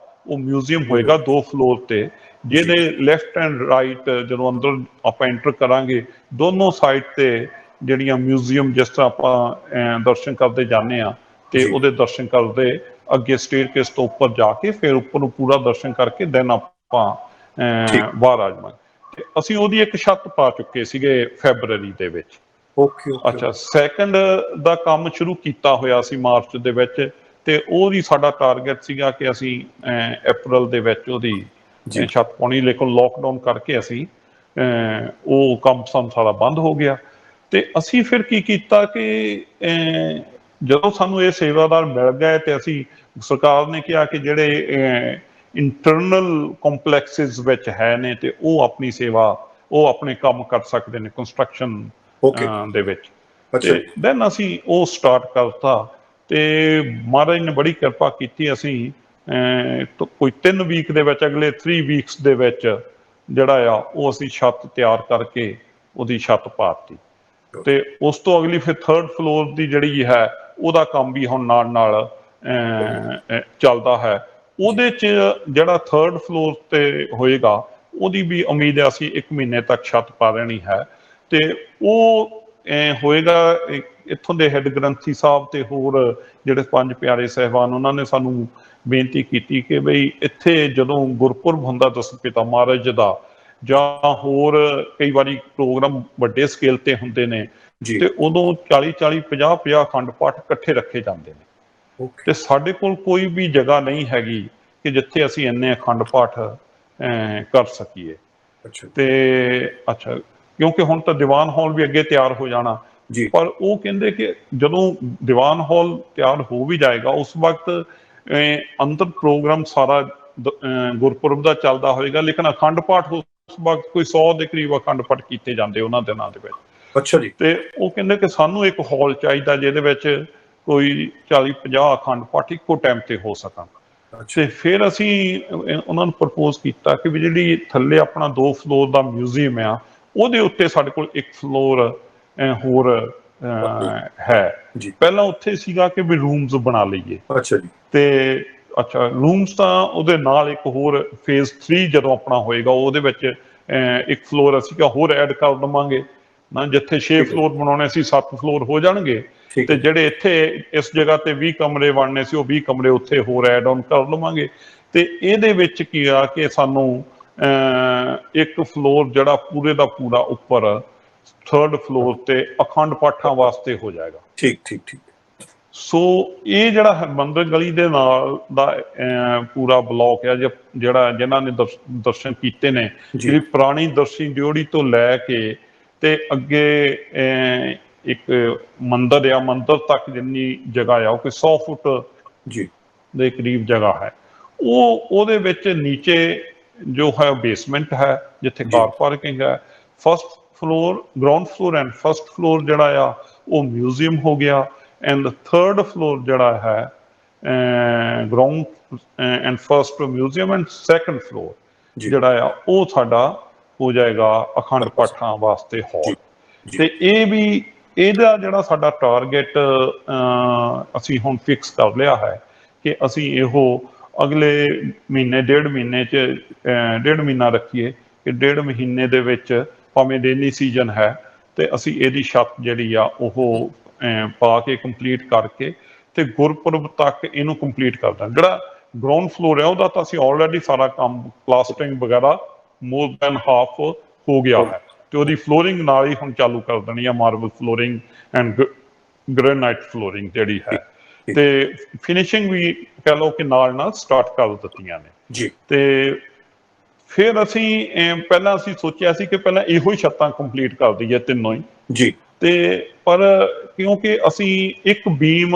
ਉਹ ਮਿਊਜ਼ੀਅਮ ਹੋਏਗਾ 2 ਫਲੋਰ ਤੇ, ਜੀ ਜਿਹਦੇ ਲੈਫਟ ਐਂਡ ਰਾਈਟ ਜਦੋਂ ਅੰਦਰ ਆਪਾਂ ਐਂਟਰ ਕਰਾਂਗੇ, ਦੋਨੋਂ ਸਾਈਡ ਤੇ ਜਿਹੜੀਆਂ ਮਿਊਜ਼ੀਅਮ, ਜਿਸ ਤਰ੍ਹਾਂ ਆਪਾਂ ਦਰਸ਼ਨ ਕਰਦੇ ਜਾਂਦੇ ਆ, ਤੇ ਜੀ ਉਹਦੇ ਦਰਸ਼ਨ ਕਰਦੇ ਅੱਗੇ ਸਟੇਅਰਕੇਸ ਤੋਂ ਉੱਪਰ ਜਾ ਕੇ ਫਿਰ ਉੱਪਰ ਨੂੰ ਪੂਰਾ ਦਰਸ਼ਨ ਕਰਕੇ ਦੈਨ ਆਪਾਂ ਠੀਕ ਬਾਹਰ ਆ ਜਾਵਾਂਗੇ। ਤੇ ਅਸੀਂ ਉਹਦੀ ਇੱਕ ਛੱਤ ਪਾ ਚੁੱਕੇ ਸੀਗੇ ਫੈਬਰਵਰੀ ਦੇ ਵਿੱਚ। ਓਕੇ ਓਕੇ ਅੱਛਾ, ਸੈਕੰਡ ਦਾ ਕੰਮ ਸ਼ੁਰੂ ਕੀਤਾ ਹੋਇਆ ਸੀ ਮਾਰਚ ਦੇ ਵਿੱਚ, ਤੇ ਉਹਦੀ ਸਾਡਾ ਟਾਰਗੇਟ ਸੀਗਾ ਕਿ ਅਸੀਂ ਅਪ੍ਰੈਲ ਦੇ ਵਿੱਚ ਉਹਦੀ ਜੀ ਛੱਤ ਪਾਉਣੀ, ਲੇਕਿਨ ਲੋਕਡਾਊਨ ਕਰਕੇ ਅਸੀਂ ਉਹ ਕੰਮ ਸਾਨੂੰ ਸਾਰਾ ਬੰਦ ਹੋ ਗਿਆ। ਤੇ ਅਸੀਂ ਫਿਰ ਕੀ ਕੀਤਾ ਕਿ ਜਦੋਂ ਸਾਨੂੰ ਇਹ ਸੇਵਾਦਾਰ ਮਿਲ ਗਏ, ਤੇ ਅਸੀਂ ਸਰਕਾਰ ਨੇ ਕਿਹਾ ਕਿ ਜਿਹੜੇ ਇੰਟਰਨਲ ਕੰਪਲੈਕਸਿਸ ਵਿੱਚ ਹੈ ਨੇ, ਤੇ ਉਹ ਆਪਣੀ ਸੇਵਾ, ਉਹ ਆਪਣੇ ਕੰਮ ਕਰ ਸਕਦੇ ਨੇ ਕੰਸਟਰਕਸ਼ਨ ਓਕੇ ਦੇ ਵਿੱਚ। ਅੱਛਾ ਤੇ ਜੀ ਦੈਨ ਅਸੀਂ ਉਹ ਸਟਾਰਟ ਕਰਤਾ, ਤੇ ਮਹਾਰਾਜ ਨੇ ਬੜੀ ਕਿਰਪਾ ਕੀਤੀ। ਅਸੀਂ ਕੋਈ 3 ਵੀਕ ਦੇ ਵਿੱਚ, ਅਗਲੇ 3 ਵੀਕਸ ਦੇ ਵਿੱਚ ਜਿਹੜਾ ਆ ਉਹ ਅਸੀਂ ਛੱਤ ਤਿਆਰ ਕਰਕੇ ਉਹਦੀ ਛੱਤ ਪਾਤੀ। ਤੇ ਉਸ ਤੋਂ ਅਗਲੀ ਫਿਰ 3rd ਫਲੋਰ ਦੀ ਜਿਹੜੀ ਹੈ, ਉਹਦਾ ਕੰਮ ਵੀ ਹੁਣ ਨਾਲ ਚੱਲਦਾ ਹੈ। ਜੀ ਉਹਦੇ 'ਚ ਜਿਹੜਾ 3rd ਫਲੋਰ ਤੇ ਹੋਏਗਾ, ਉਹਦੀ ਵੀ ਉਮੀਦ ਹੈ ਅਸੀਂ 1 ਮਹੀਨੇ ਤੱਕ ਛੱਤ ਪਾ ਦੇਣੀ ਹੈ। ਤੇ ਉਹ ਹੋਏਗਾ, ਇੱਥੋਂ ਦੇ ਹੈੱਡ ਗ੍ਰੰਥੀ ਸਾਹਿਬ ਤੇ ਹੋਰ ਜਿਹੜੇ 5 ਪਿਆਰੇ ਸਾਹਿਬਾਨ, ਉਹਨਾਂ ਨੇ ਸਾਨੂੰ ਬੇਨਤੀ ਕੀਤੀ ਕਿ ਬਈ ਇੱਥੇ ਜਦੋਂ ਗੁਰਪੁਰਬ ਹੁੰਦਾ ਦਸਮ ਪਿਤਾ ਮਹਾਰਾਜ ਦਾ, ਜਾਂ ਹੋਰ ਕਈ ਵਾਰੀ ਪ੍ਰੋਗਰਾਮ ਵੱਡੇ ਸਕੇਲ ਤੇ ਹੁੰਦੇ ਨੇ, ਜੀ ਤੇ ਉਦੋਂ 40-40, 50-50 ਅਖੰਡ ਪਾਠ ਇਕੱਠੇ ਰੱਖੇ ਜਾਂਦੇ ਨੇ। ਓਕੇ ਤੇ ਸਾਡੇ ਕੋਲ ਕੋਈ ਵੀ ਜਗ੍ਹਾ ਨਹੀਂ ਹੈਗੀ ਕਿ ਜਿੱਥੇ ਅਸੀਂ ਇੰਨੇ ਅਖੰਡ ਪਾਠ ਕਰ ਸਕੀਏ। ਅੱਛਾ ਤੇ ਅੱਛਾ, ਕਿਉਂਕਿ ਹੁਣ ਤਾਂ ਦੀਵਾਨ ਹਾਲ ਵੀ ਅੱਗੇ ਤਿਆਰ ਹੋ ਜਾਣਾ, ਜੀ ਪਰ ਉਹ ਕਹਿੰਦੇ ਕਿ ਜਦੋਂ ਦੀਵਾਨ ਹਾਲ ਤਿਆਰ ਹੋ ਵੀ ਜਾਏਗਾ, ਉਸ ਵਕਤ ਅੰਦਰ ਪ੍ਰੋਗਰਾਮ ਸਾਰਾ ਗੁਰਪੁਰਬ ਦਾ ਚੱਲਦਾ ਹੋਏਗਾ, ਲੇਕਿਨ ਅਖੰਡ ਪਾਠ ਉਸ ਵਕਤ ਕੋਈ 100 ਦੇ ਕਰੀਬ ਅਖੰਡ ਪਾਠ ਕੀਤੇ ਜਾਂਦੇ ਉਹਨਾਂ ਦਿਨਾਂ ਦੇ ਵਿੱਚ। ਅੱਛਾ ਜੀ। ਤੇ ਉਹ ਕਹਿੰਦੇ ਕਿ ਸਾਨੂੰ ਇੱਕ ਹਾਲ ਚਾਹੀਦਾ ਜਿਹਦੇ ਵਿੱਚ ਕੋਈ 40-50 ਅਖੰਡ ਪਾਠ ਇੱਕੋ ਟਾਈਮ ਤੇ ਹੋ ਸਕਣ। ਤੇ ਫਿਰ ਅਸੀਂ ਉਹਨਾਂ ਨੂੰ ਪ੍ਰਪੋਜ਼ ਕੀਤਾ ਕਿ ਵੀ ਜਿਹੜੀ ਥੱਲੇ ਆਪਣਾ 2 ਫਲੋਰ ਦਾ ਮਿਊਜ਼ੀਅਮ ਆ, ਉਹਦੇ ਉੱਤੇ ਸਾਡੇ ਕੋਲ 1 ਫਲੋਰ ਹੋਰ ਹੈ। ਪਹਿਲਾਂ ਉੱਥੇ ਸੀਗਾ ਕਿ ਵੀ ਰੂਮਸ ਬਣਾ ਲਈਏ। ਅੱਛਾ ਜੀ। ਤੇ ਅੱਛਾ, ਰੂਮਸ ਤਾਂ ਉਹਦੇ ਨਾਲ ਇੱਕ ਹੋਰ ਫੇਜ਼ 3 ਜਦੋਂ ਆਪਣਾ ਹੋਏਗਾ ਉਹਦੇ ਵਿੱਚ 1 ਫਲੋਰ ਅਸੀਂ ਹੋਰ ਐਡ ਕਰ ਦੇਵਾਂਗੇ ਨਾ, ਜਿੱਥੇ 6 ਫਲੋਰ ਬਣਾਉਣੇ ਸੀ 7 ਫਲੋਰ ਹੋ ਜਾਣਗੇ। ਤੇ ਜਿਹੜੇ ਇੱਥੇ ਇਸ ਜਗ੍ਹਾ ਤੇ 20 ਕਮਰੇ ਬਣਨੇ ਸੀ ਉਹ 20 ਕਮਰੇ ਉੱਥੇ ਹੋਰ ਐਡ ਆਨ ਕਰ ਲਵਾਂਗੇ। ਤੇ ਇਹਦੇ ਵਿੱਚ ਕੀ ਆ ਕਿ ਸਾਨੂੰ 1 ਫਲੋਰ ਜਿਹੜਾ ਪੂਰੇ ਦਾ ਪੂਰਾ ਉੱਪਰ 3rd ਫਲੋਰ ਤੇ ਅਖੰਡ ਪਾਠਾਂ ਵਾਸਤੇ ਹੋ ਜਾਏਗਾ। ਠੀਕ। ਸੋ ਇਹ ਜਿਹੜਾ ਹਰਮੰਦਰ ਗਲੀ ਦੇ ਨਾਲ ਦਾ ਪੂਰਾ ਬਲਾਕ ਹੈ, ਜਿਹੜਾ ਜਿਨ੍ਹਾਂ ਨੇ ਦਰਸ਼ਨ ਕੀਤੇ ਨੇ, ਜਿਹੜੀ ਪੁਰਾਣੀ ਦਰਸ਼ਨੀ ਡਿਓੜੀ ਤੋਂ ਲੈ ਕੇ ਤੇ ਅੱਗੇ ਇੱਕ ਮੰਦਿਰ ਆ, ਮੰਦਿਰ ਤੱਕ ਜਿੰਨੀ ਜਗ੍ਹਾ ਆ ਉਹ ਕੋਈ 100 ਫੁੱਟ ਦੇ ਕਰੀਬ ਜਗ੍ਹਾ ਹੈ। ਉਹਦੇ ਵਿੱਚ ਨੀਚੇ ਜੋ ਹੈ ਬੇਸਮੈਂਟ ਹੈ ਜਿੱਥੇ ਕਾਰ ਪਾਰਕਿੰਗ ਹੈ। 1st floor, ground floor and 1st floor ਜਿਹੜਾ ਆ ਉਹ ਮਿਊਜ਼ੀਅਮ ਹੋ ਗਿਆ, ਐਂਡ 3rd ਫਲੋਰ ਜਿਹੜਾ ਹੈ ground and 1st museum and 2nd floor ਜਿਹੜਾ ਆ ਉਹ ਸਾਡਾ ਹੋ ਜਾਏਗਾ ਅਖੰਡ ਪਾਠਾਂ ਵਾਸਤੇ ਹਾਲ। ਤੇ ਇਹ ਵੀ ਇਹਦਾ ਜਿਹੜਾ ਸਾਡਾ ਟਾਰਗੇਟ ਅਸੀਂ ਹੁਣ ਫਿਕਸ ਕਰ ਲਿਆ ਹੈ ਕਿ ਅਸੀਂ ਇਹੋ ਅਗਲੇ ਮਹੀਨੇ 1.5 ਮਹੀਨੇ 'ਚ 1.5 ਮਹੀਨਾ ਰੱਖੀਏ ਕਿ 1.5 ਮਹੀਨੇ ਦੇ ਵਿੱਚ ਭਾਵੇਂ ਰੇਨੀ ਸੀਜ਼ਨ ਹੈ ਤੇ ਅਸੀਂ ਇਹਦੀ ਛੱਤ ਜਿਹੜੀ ਆ ਉਹ ਪਾ ਕੇ ਕੰਪਲੀਟ ਕਰਕੇ ਤੇ ਗੁਰਪੁਰਬ ਤੱਕ ਇਹਨੂੰ ਕੰਪਲੀਟ ਕਰ ਦਾਂ। ਜਿਹੜਾ ਗਰਾਊਂਡ ਫਲੋਰ ਹੈ ਉਹਦਾ ਤਾਂ ਅਸੀਂ ਆਲਰੇਡੀ ਸਾਰਾ ਕੰਮ ਪਲਾਸਟਰਿੰਗ ਵਗੈਰਾ ਮੋਰ ਦੈਨ ਹਾਫ ਹੋ ਗਿਆ ਹੈ ਤੇ ਉਹਦੀ ਫਲੋਰਿੰਗ ਨਾਲ ਹੀ ਹੁਣ ਚਾਲੂ ਕਰ ਦੇਣੀ ਆ, marble flooring and granite flooring ਜਿਹੜੀ ਹੈ। ਤੇ ਫਿਨਿਸ਼ਿੰਗ ਵੀ ਕਹਿ ਲਓ ਕਿ ਨਾਲ ਸਟਾਰਟ ਕਰ ਦਿੱਤੀਆਂ ਨੇ। ਤੇ ਫਿਰ ਅਸੀਂ ਪਹਿਲਾਂ ਅਸੀਂ ਸੋਚਿਆ ਸੀ ਕਿ ਪਹਿਲਾਂ ਇਹੋ ਹੀ ਛੱਤਾਂ ਕੰਪਲੀਟ ਕਰ ਦਈਏ ਤਿੰਨੋਂ ਹੀ ਤੇ ਪਰ ਕਿਉਂਕਿ ਅਸੀਂ ਇੱਕ ਬੀਮ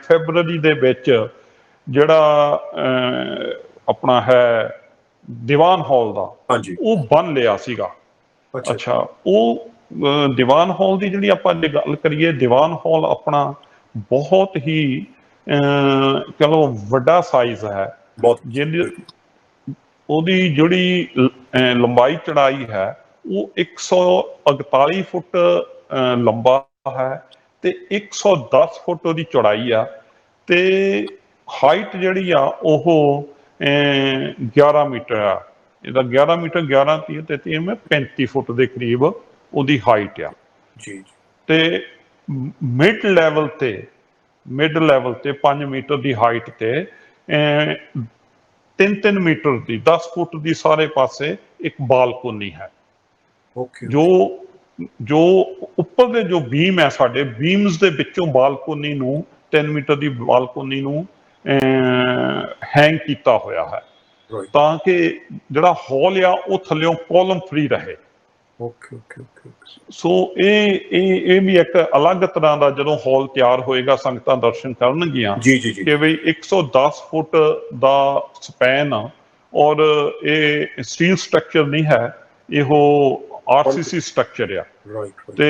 ਫੈਬਰਵਰੀ ਦੇ ਵਿੱਚ ਜਿਹੜਾ ਆਪਣਾ ਹੈ ਦੀਵਾਨ ਹਾਲ ਦਾ ਉਹ ਬਣ ਲਿਆ ਸੀਗਾ। ਅੱਛਾ, ਉਹ ਦੀਵਾਨ ਹਾਲ ਦੀ ਜਿਹੜੀ ਆਪਾਂ ਜੇ ਗੱਲ ਕਰੀਏ, ਦੀਵਾਨ ਹਾਲ ਆਪਣਾ ਬਹੁਤ ਹੀ ਚਲੋ ਵੱਡਾ ਸਾਈਜ਼ ਹੈ। ਉਹਦੀ ਜਿਹੜੀ ਲੰਬਾਈ ਚੜਾਈ ਹੈ ਉਹ 141 ਫੁੱਟ ਲੰਬਾ ਹੈ ਤੇ 110 ਫੁੱਟ ਉਹਦੀ ਚੌੜਾਈ ਆ ਤੇ ਹਾਈਟ ਜਿਹੜੀ ਆ ਉਹ 11 ਮੀਟਰ ਆ। ਇਹਦਾ 11 ਮੀਟਰ 11 30 33 35 ਫੁੱਟ ਦੇ ਕਰੀਬ ਉਹਦੀ ਹਾਈਟ ਆ। ਤੇ ਮਿਡ ਲੈਵਲ ਤੇ 5 ਮੀਟਰ ਦੀ ਹਾਈਟ ਤੇ 3 ਮੀਟਰ ਦੀ 10 ਫੁੱਟ ਦੀ ਸਾਰੇ ਪਾਸੇ ਇੱਕ ਬਾਲਕੋਨੀ ਹੈ। ਜੋ ਉੱਪਰ ਦੇ ਜੋ ਬੀਮ ਹੈ, ਸਾਡੇ ਬੀਮਸ ਦੇ ਵਿੱਚੋਂ ਬਾਲਕੋਨੀ ਨੂੰ 3 ਮੀਟਰ ਦੀ ਬਾਲਕੋਨੀ ਨੂੰ ਹੈਂਗ ਕੀਤਾ ਹੋਇਆ ਹੈ ਤਾਂ ਕਿ ਜਿਹੜਾ ਹਾਲ ਆ ਉਹ ਥੱਲਿਓਂ ਕਾਲਮ ਫ੍ਰੀ ਰਹੇ। ਸੋ ਇਹ ਵੀ ਇੱਕ ਅਲੱਗ ਤਰ੍ਹਾਂ ਦਾ ਜਦੋਂ ਹਾਲ ਤਿਆਰ ਹੋਏਗਾ ਸੰਗਤਾਂ ਦਰਸ਼ਨ ਕਰਨਗੀਆਂ ਕਿ ਬਈ 110 ਫੁੱਟ ਦਾ ਸਪੈਨ ਔਰ ਇਹ ਸਟੀਲ ਸਟਰਕਚਰ ਨਹੀਂ ਹੈ, ਇਹੋ RCC ਸਟਰਕਚਰ ਆ। ਤੇ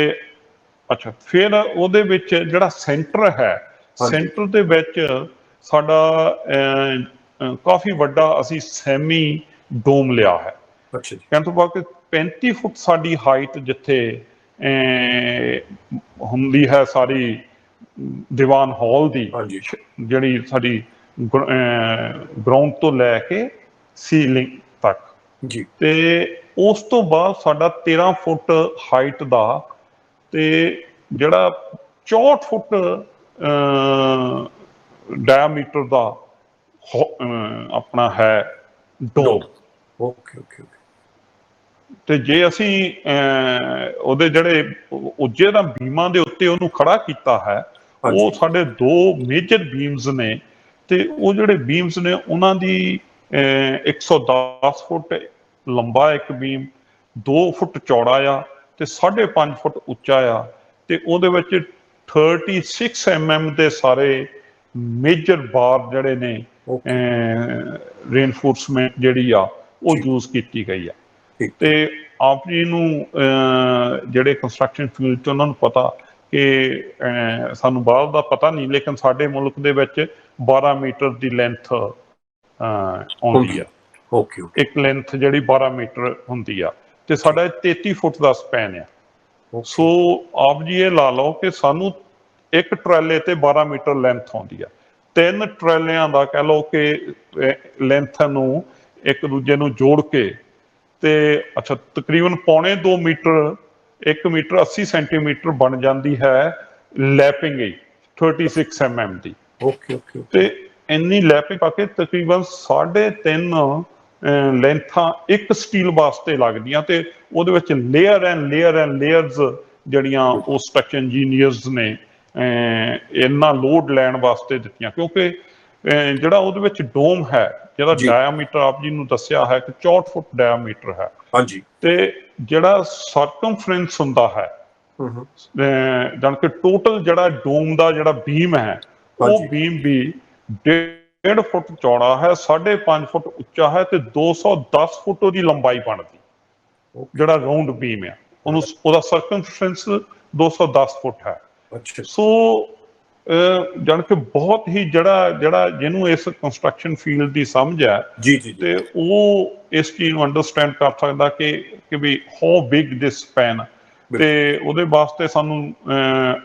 ਅੱਛਾ, ਫਿਰ ਉਹਦੇ ਵਿੱਚ ਜਿਹੜਾ ਸੈਂਟਰ ਹੈ, ਸੈਂਟਰ ਦੇ ਵਿੱਚ ਸਾਡਾ ਕਾਫੀ ਵੱਡਾ ਅਸੀਂ ਸੈਮੀ ਡੋਮ ਲਿਆ ਹੈ। ਕਹਿਣ ਤੋਂ ਬਾਅਦ 35 ਫੁੱਟ ਸਾਡੀ ਹਾਈਟ ਜਿੱਥੇ ਹੁੰਦੀ ਹੈ ਸਾਰੀ ਦੀਵਾਨ ਹਾਲ ਦੀ, ਜਿਹੜੀ ਸਾਡੀ ਗਰਾਊਂਡ ਤੋਂ ਲੈ ਕੇ ਸੀਲਿੰਗ ਤੱਕ, ਤੇ ਉਸ ਤੋਂ ਬਾਅਦ ਸਾਡਾ 13 ਫੁੱਟ ਹਾਈਟ ਦਾ ਤੇ ਜਿਹੜਾ 64 ਫੁੱਟ ਡਾਇਆਮੀਟਰ ਦਾ ਆਪਣਾ ਹੈ ਡੋਮ। ਤੇ ਜੇ ਅਸੀਂ ਉਹਦੇ ਜਿਹੜੇ ਉੱਜੇ ਦਾ ਬੀਮਾਂ ਦੇ ਉੱਤੇ ਉਹਨੂੰ ਖੜਾ ਕੀਤਾ ਹੈ, ਉਹ ਸਾਡੇ 2 ਮੇਜਰ ਬੀਮਸ ਨੇ ਤੇ ਉਹ ਜਿਹੜੇ ਬੀਮਸ ਨੇ ਉਹਨਾਂ ਦੀ 110 ਫੁੱਟ ਲੰਬਾ ਇੱਕ ਬੀਮ, 2 ਫੁੱਟ ਚੌੜਾ ਆ ਤੇ 5.5 ਫੁੱਟ ਉੱਚਾ ਆ ਤੇ ਉਹਦੇ ਵਿੱਚ 36 mm ਦੇ ਸਾਰੇ ਮੇਜਰ ਬਾਰ ਜਿਹੜੇ ਨੇ ਰੇਨਫੋਰਸਮੈਂਟ ਜਿਹੜੀ ਆ ਉਹ ਯੂਜ਼ ਕੀਤੀ ਗਈ ਆ। ਤੇ ਆਪ ਜੀ ਨੂੰ ਜਿਹੜੇ ਕੰਸਟਰਕਸ਼ਨ ਫੀਲਡ 'ਚ ਉਹਨਾਂ ਨੂੰ ਪਤਾ ਕਿ ਸਾਨੂੰ ਬਾਹਰ ਦਾ ਪਤਾ ਨਹੀਂ, ਲੇਕਿਨ ਸਾਡੇ ਮੁਲਕ ਦੇ ਵਿੱਚ 12 ਮੀਟਰ ਦੀ ਲੈਂਥ ਆਉਂਦੀ ਆ। ਇੱਕ ਲੈਂਥ ਜਿਹੜੀ 12 ਮੀਟਰ ਹੁੰਦੀ ਆ ਤੇ ਸਾਡਾ 33 ਫੁੱਟ ਦਾ ਸਪੈਨ ਆ। ਸੋ ਆਪ ਜੀ ਇਹ ਲਾ ਲਓ ਕਿ ਸਾਨੂੰ ਇੱਕ ਟਰਾਲੇ ਤੇ 12 ਮੀਟਰ ਲੈਂਥ ਆਉਂਦੀ ਆ। 3 ਟਰਾਲਿਆਂ ਦਾ ਕਹਿ ਲਓ ਕਿ ਲੈਂਥ ਨੂੰ ਇੱਕ ਦੂਜੇ ਨੂੰ ਜੋੜ ਕੇ ਤੇ ਅੱਛਾ ਤਕਰੀਬਨ ਪੌਣੇ 2 ਮੀਟਰ, 1 ਮੀਟਰ 80 ਸੈਂਟੀਮੀਟਰ ਬਣ ਜਾਂਦੀ ਹੈ ਲੈਪਿੰਗ ਹੀ 36 mm ਦੀ। ਤੇ ਇੰਨੀ ਲੈਪਿੰਗ ਪਾ ਕੇ ਤਕਰੀਬਨ 3.5 ਲੈਂਥਾਂ ਇੱਕ ਸਟੀਲ ਵਾਸਤੇ ਲੱਗਦੀਆਂ ਤੇ ਉਹਦੇ ਵਿੱਚ ਲੇਅਰਸ ਜਿਹੜੀਆਂ ਉਹ ਸਟਰਕਚਰ ਇੰਜੀਨੀਅਰਸ ਨੇ ਇੰਨਾ ਲੋਡ ਲੈਣ ਵਾਸਤੇ ਦਿੱਤੀਆਂ, ਕਿਉਂਕਿ ਜਿਹੜਾ ਉਹਦੇ ਵਿੱਚ ਡੋਮ ਹੈ ਜਿਹਦਾ ਡਾਇਆਮੀਟਰ ਆਪ ਜੀ ਨੂੰ ਦੱਸਿਆ ਹੈ ਕਿ 64 ਫੁੱਟ ਡਾਇਆਮੀਟਰ ਹੈ। ਹਾਂਜੀ। ਤੇ ਜਿਹੜਾ ਸਰਕਮਫਰੈਂਸ ਹੁੰਦਾ ਹੈ ਜਾਣੀ ਕਿ ਟੋਟਲ ਜਿਹੜਾ ਡੋਮ ਦਾ ਜਿਹੜਾ ਬੀਮ ਹੈ ਉਹ ਬੀਮ ਵੀ 1.5 ਫੁੱਟ ਚੌੜਾ ਹੈ, 5.5 ਫੁੱਟ ਉੱਚਾ ਹੈ ਤੇ 210 ਫੁੱਟ ਉਹਦੀ ਲੰਬਾਈ ਬਣਦੀ। ਜਿਹੜਾ ਰਾਉਂਡ ਬੀਮ ਆ ਉਹਦਾ ਸਰਕਮਫਰੈਂਸ 210 ਫੁੱਟ ਹੈ। ਸੋ ਜਾਣੀ ਕਿ ਬਹੁਤ ਹੀ ਜਿਹੜਾ ਜਿਹਨੂੰ ਇਸ ਕੰਸਟਰਕਸ਼ਨ ਫੀਲਡ ਦੀ ਸਮਝ ਹੈ ਤੇ ਉਹ ਇਸ ਚੀਜ਼ ਨੂੰ ਅੰਡਰਸਟੈਂਡ ਕਰ ਸਕਦਾ ਕਿ ਵੀ ਹਾਊ ਬਿਗ ਦਿਸ ਸਪੈਨ। ਤੇ ਉਹਦੇ ਵਾਸਤੇ ਸਾਨੂੰ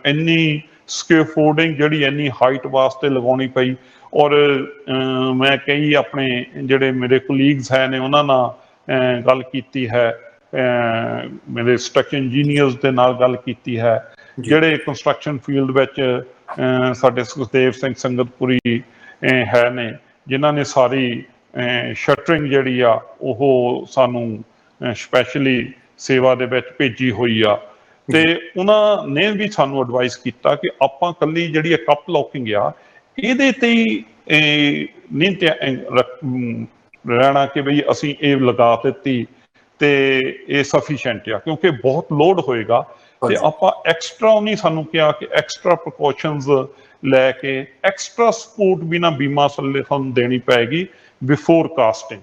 ਇੰਨੀ ਸਕੈਫੋਲਡਿੰਗ ਜਿਹੜੀ ਇੰਨੀ ਹਾਈਟ ਵਾਸਤੇ ਲਗਾਉਣੀ ਪਈ। ਔਰ ਮੈਂ ਕਈ ਆਪਣੇ ਜਿਹੜੇ ਮੇਰੇ ਕੋਲੀਗਸ ਹੈ ਨੇ ਉਹਨਾਂ ਨਾਲ ਗੱਲ ਕੀਤੀ ਹੈ, ਮੇਰੇ ਸਟਰਕਚਰ ਇੰਜੀਨੀਅਰਸ ਦੇ ਨਾਲ ਗੱਲ ਕੀਤੀ ਹੈ ਜਿਹੜੇ ਕੰਸਟਰਕਸ਼ਨ ਫੀਲਡ ਵਿੱਚ ਸਾਡੇ ਸੁਖਦੇਵ ਸਿੰਘ ਸੰਗਤਪੁਰੀ ਹੈ ਨੇ ਜਿਨ੍ਹਾਂ ਨੇ ਸਾਰੀ ਸ਼ਟਰਿੰਗ ਜਿਹੜੀ ਆ ਉਹ ਸਾਨੂੰ ਸਪੈਸ਼ਲੀ ਸੇਵਾ ਦੇ ਵਿੱਚ ਭੇਜੀ ਹੋਈ ਆ। ਤੇ ਉਹਨਾਂ ਨੇ ਵੀ ਸਾਨੂੰ ਐਡਵਾਈਸ ਕੀਤਾ ਕਿ ਆਪਾਂ ਕੱਲੀ ਜਿਹੜੀ ਕੱਪ ਲੌਕਿੰਗ ਆ ਇਹਦੇ ਤੇ ਹੀ ਨਹੀਂ ਰਹਿਣਾ ਕਿ ਬਈ ਅਸੀਂ ਇਹ ਲਗਾ ਦਿੱਤੀ ਤੇ ਇਹ ਸਫੀਸ਼ੀਐਂਟ ਆ, ਕਿਉਂਕਿ ਬਹੁਤ ਲੋਡ ਹੋਏਗਾ। ਤੇ ਆਪਾਂ ਐਕਸਟਰਾ ਨਹੀਂ ਸਾਨੂੰ ਕਿਹਾ ਕਿ ਐਕਸਟਰਾ ਪ੍ਰੀਕਾਸ਼ਨਸ ਲੈ ਕੇ ਐਕਸਟਰਾ ਸਪੋਰਟ ਵੀ ਨਾ ਬੀਮਾ ਥੱਲੇ ਸਾਨੂੰ ਦੇਣੀ ਪਏਗੀ ਬਿਫੋਰ ਕਾਸਟਿੰਗ।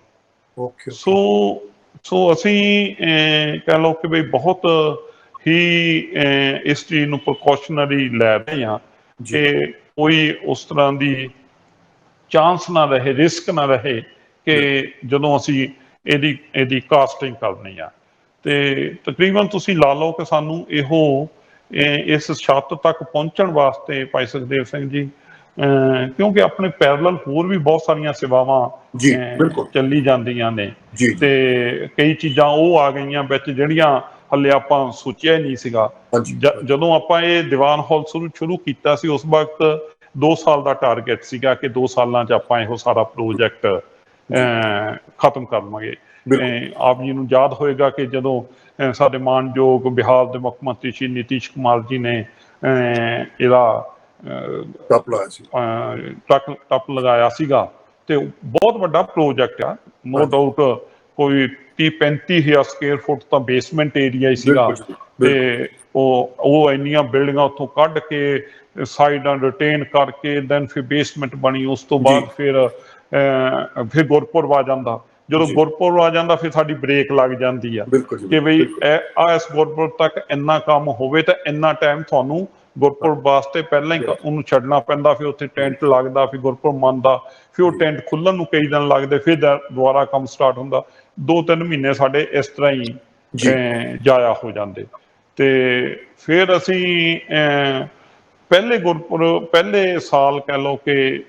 ਸੋ ਅਸੀਂ ਕਹਿ ਲਓ ਕਿ ਬਈ ਬਹੁਤ ਹੀ ਇਸ ਚੀਜ਼ ਨੂੰ ਪ੍ਰੀਕਾਸ਼ਨਰੀ ਲੈ ਰਹੇ ਹਾਂ ਕਿ ਕੋਈ ਉਸ ਤਰ੍ਹਾਂ ਦੀ ਚਾਂਸ ਨਾ ਰਹੇ, ਰਿਸਕ ਨਾ ਰਹੇ ਕਿ ਜਦੋਂ ਅਸੀਂ ਇਹਦੀ ਕਾਸਟਿੰਗ ਕਰਨੀ ਆ। ਤੇ ਤਕਰੀਬਨ ਤੁਸੀਂ ਲਾ ਲਓ ਕਿ ਸਾਨੂੰ ਇਸ ਛੱਤ ਤੱਕ ਪਹੁੰਚਣ ਵਾਸਤੇ ਭਾਈ ਸੁਖਦੇਵ ਸਿੰਘ ਜੀ ਕਿਉਂਕਿ ਆਪਣੇ ਪੈਰਲਲ ਹੋਰ ਵੀ ਬਹੁਤ ਸਾਰੀਆਂ ਸੇਵਾਵਾਂ ਚੱਲੀ ਜਾਂਦੀਆਂ ਨੇ ਤੇ ਕਈ ਚੀਜ਼ਾਂ ਉਹ ਆ ਗਈਆਂ ਵਿੱਚ ਜਿਹੜੀਆਂ ਹਲੇ ਆਪਾਂ ਸੋਚਿਆ ਹੀ ਨਹੀਂ ਸੀਗਾ। ਜਦੋਂ ਆਪਾਂ ਇਹ ਦੀਵਾਨ ਹਾਲ ਸ਼ੁਰੂ ਕੀਤਾ ਸੀ ਉਸ ਵਕਤ 2 ਸਾਲ ਦਾ ਟਾਰਗੇਟ ਸੀਗਾ ਕਿ 2 ਸਾਲਾਂ 'ਚ ਆਪਾਂ ਇਹੋ ਸਾਰਾ ਪ੍ਰੋਜੈਕਟ ਖਤਮ ਕਰ ਲਵਾਂਗੇ। ਆਪ ਜੀ ਨੂੰ ਯਾਦ ਹੋਏਗਾ ਕਿ ਜਦੋਂ ਸਾਡੇ ਮਾਨਯੋਗ ਬਿਹਾਰ ਦੇ ਮੁੱਖ ਮੰਤਰੀ ਸ਼੍ਰੀ ਨਿਤੀਸ਼ ਕੁਮਾਰ ਜੀ ਨੇ ਇਹਦਾ ਟੱਪ ਲਗਾਇਆ ਸੀਗਾ ਤੇ ਬਹੁਤ ਵੱਡਾ ਪ੍ਰੋਜੈਕਟ ਆ, ਨੋ ਡਾਊਟ ਕੋਈ 30-35,000 ਸਕੁਅਰ ਫੁੱਟ ਤਾਂ ਬੇਸਮੈਂਟ ਏਰੀਆ ਹੀ ਸੀਗਾ। ਤੇ ਉਹ ਇੰਨੀਆਂ ਬਿਲਡਿੰਗਾਂ ਉੱਥੋਂ ਕੱਢ ਕੇ ਸਾਈਡਾਂ ਰਿਟੇਨ ਕਰਕੇ ਦੈਨ ਫਿਰ ਬੇਸਮੈਂਟ ਬਣੀ। ਉਸ ਤੋਂ ਬਾਅਦ ਫਿਰ ਗੁਰਪੁਰਬ ਆ ਜਾਂਦਾ। ਜਦੋਂ ਗੁਰਪੁਰਬ ਆ ਜਾਂਦਾ ਫਿਰ ਸਾਡੀ ਬ੍ਰੇਕ ਲੱਗ ਜਾਂਦੀ ਆ ਕਿ ਬਈ ਇਸ ਗੁਰਪੁਰਬ ਤੱਕ ਇੰਨਾ ਕੰਮ ਹੋਵੇ ਤਾਂ ਇੰਨਾ ਟਾਈਮ ਤੁਹਾਨੂੰ ਗੁਰਪੁਰਬ ਵਾਸਤੇ ਪਹਿਲਾਂ ਹੀ ਉਹਨੂੰ ਛੱਡਣਾ ਪੈਂਦਾ। ਫਿਰ ਉੱਥੇ ਟੈਂਟ ਲੱਗਦਾ, ਫਿਰ ਗੁਰਪੁਰਬ ਮੰਨਦਾ, ਫਿਰ ਉਹ ਟੈਂਟ ਖੁੱਲ੍ਹਣ ਨੂੰ ਕਈ ਦਿਨ ਲੱਗਦੇ, ਫਿਰ ਦੁਬਾਰਾ ਕੰਮ ਸਟਾਰਟ ਹੁੰਦਾ। 2-3 ਮਹੀਨੇ ਸਾਡੇ ਇਸ ਤਰ੍ਹਾਂ ਹੀ ਜਾਇਆ ਹੋ ਜਾਂਦੇ। ਤੇ ਫਿਰ ਅਸੀਂ ਪਹਿਲੇ ਸਾਲ ਕਹਿ ਲਓ ਕਿ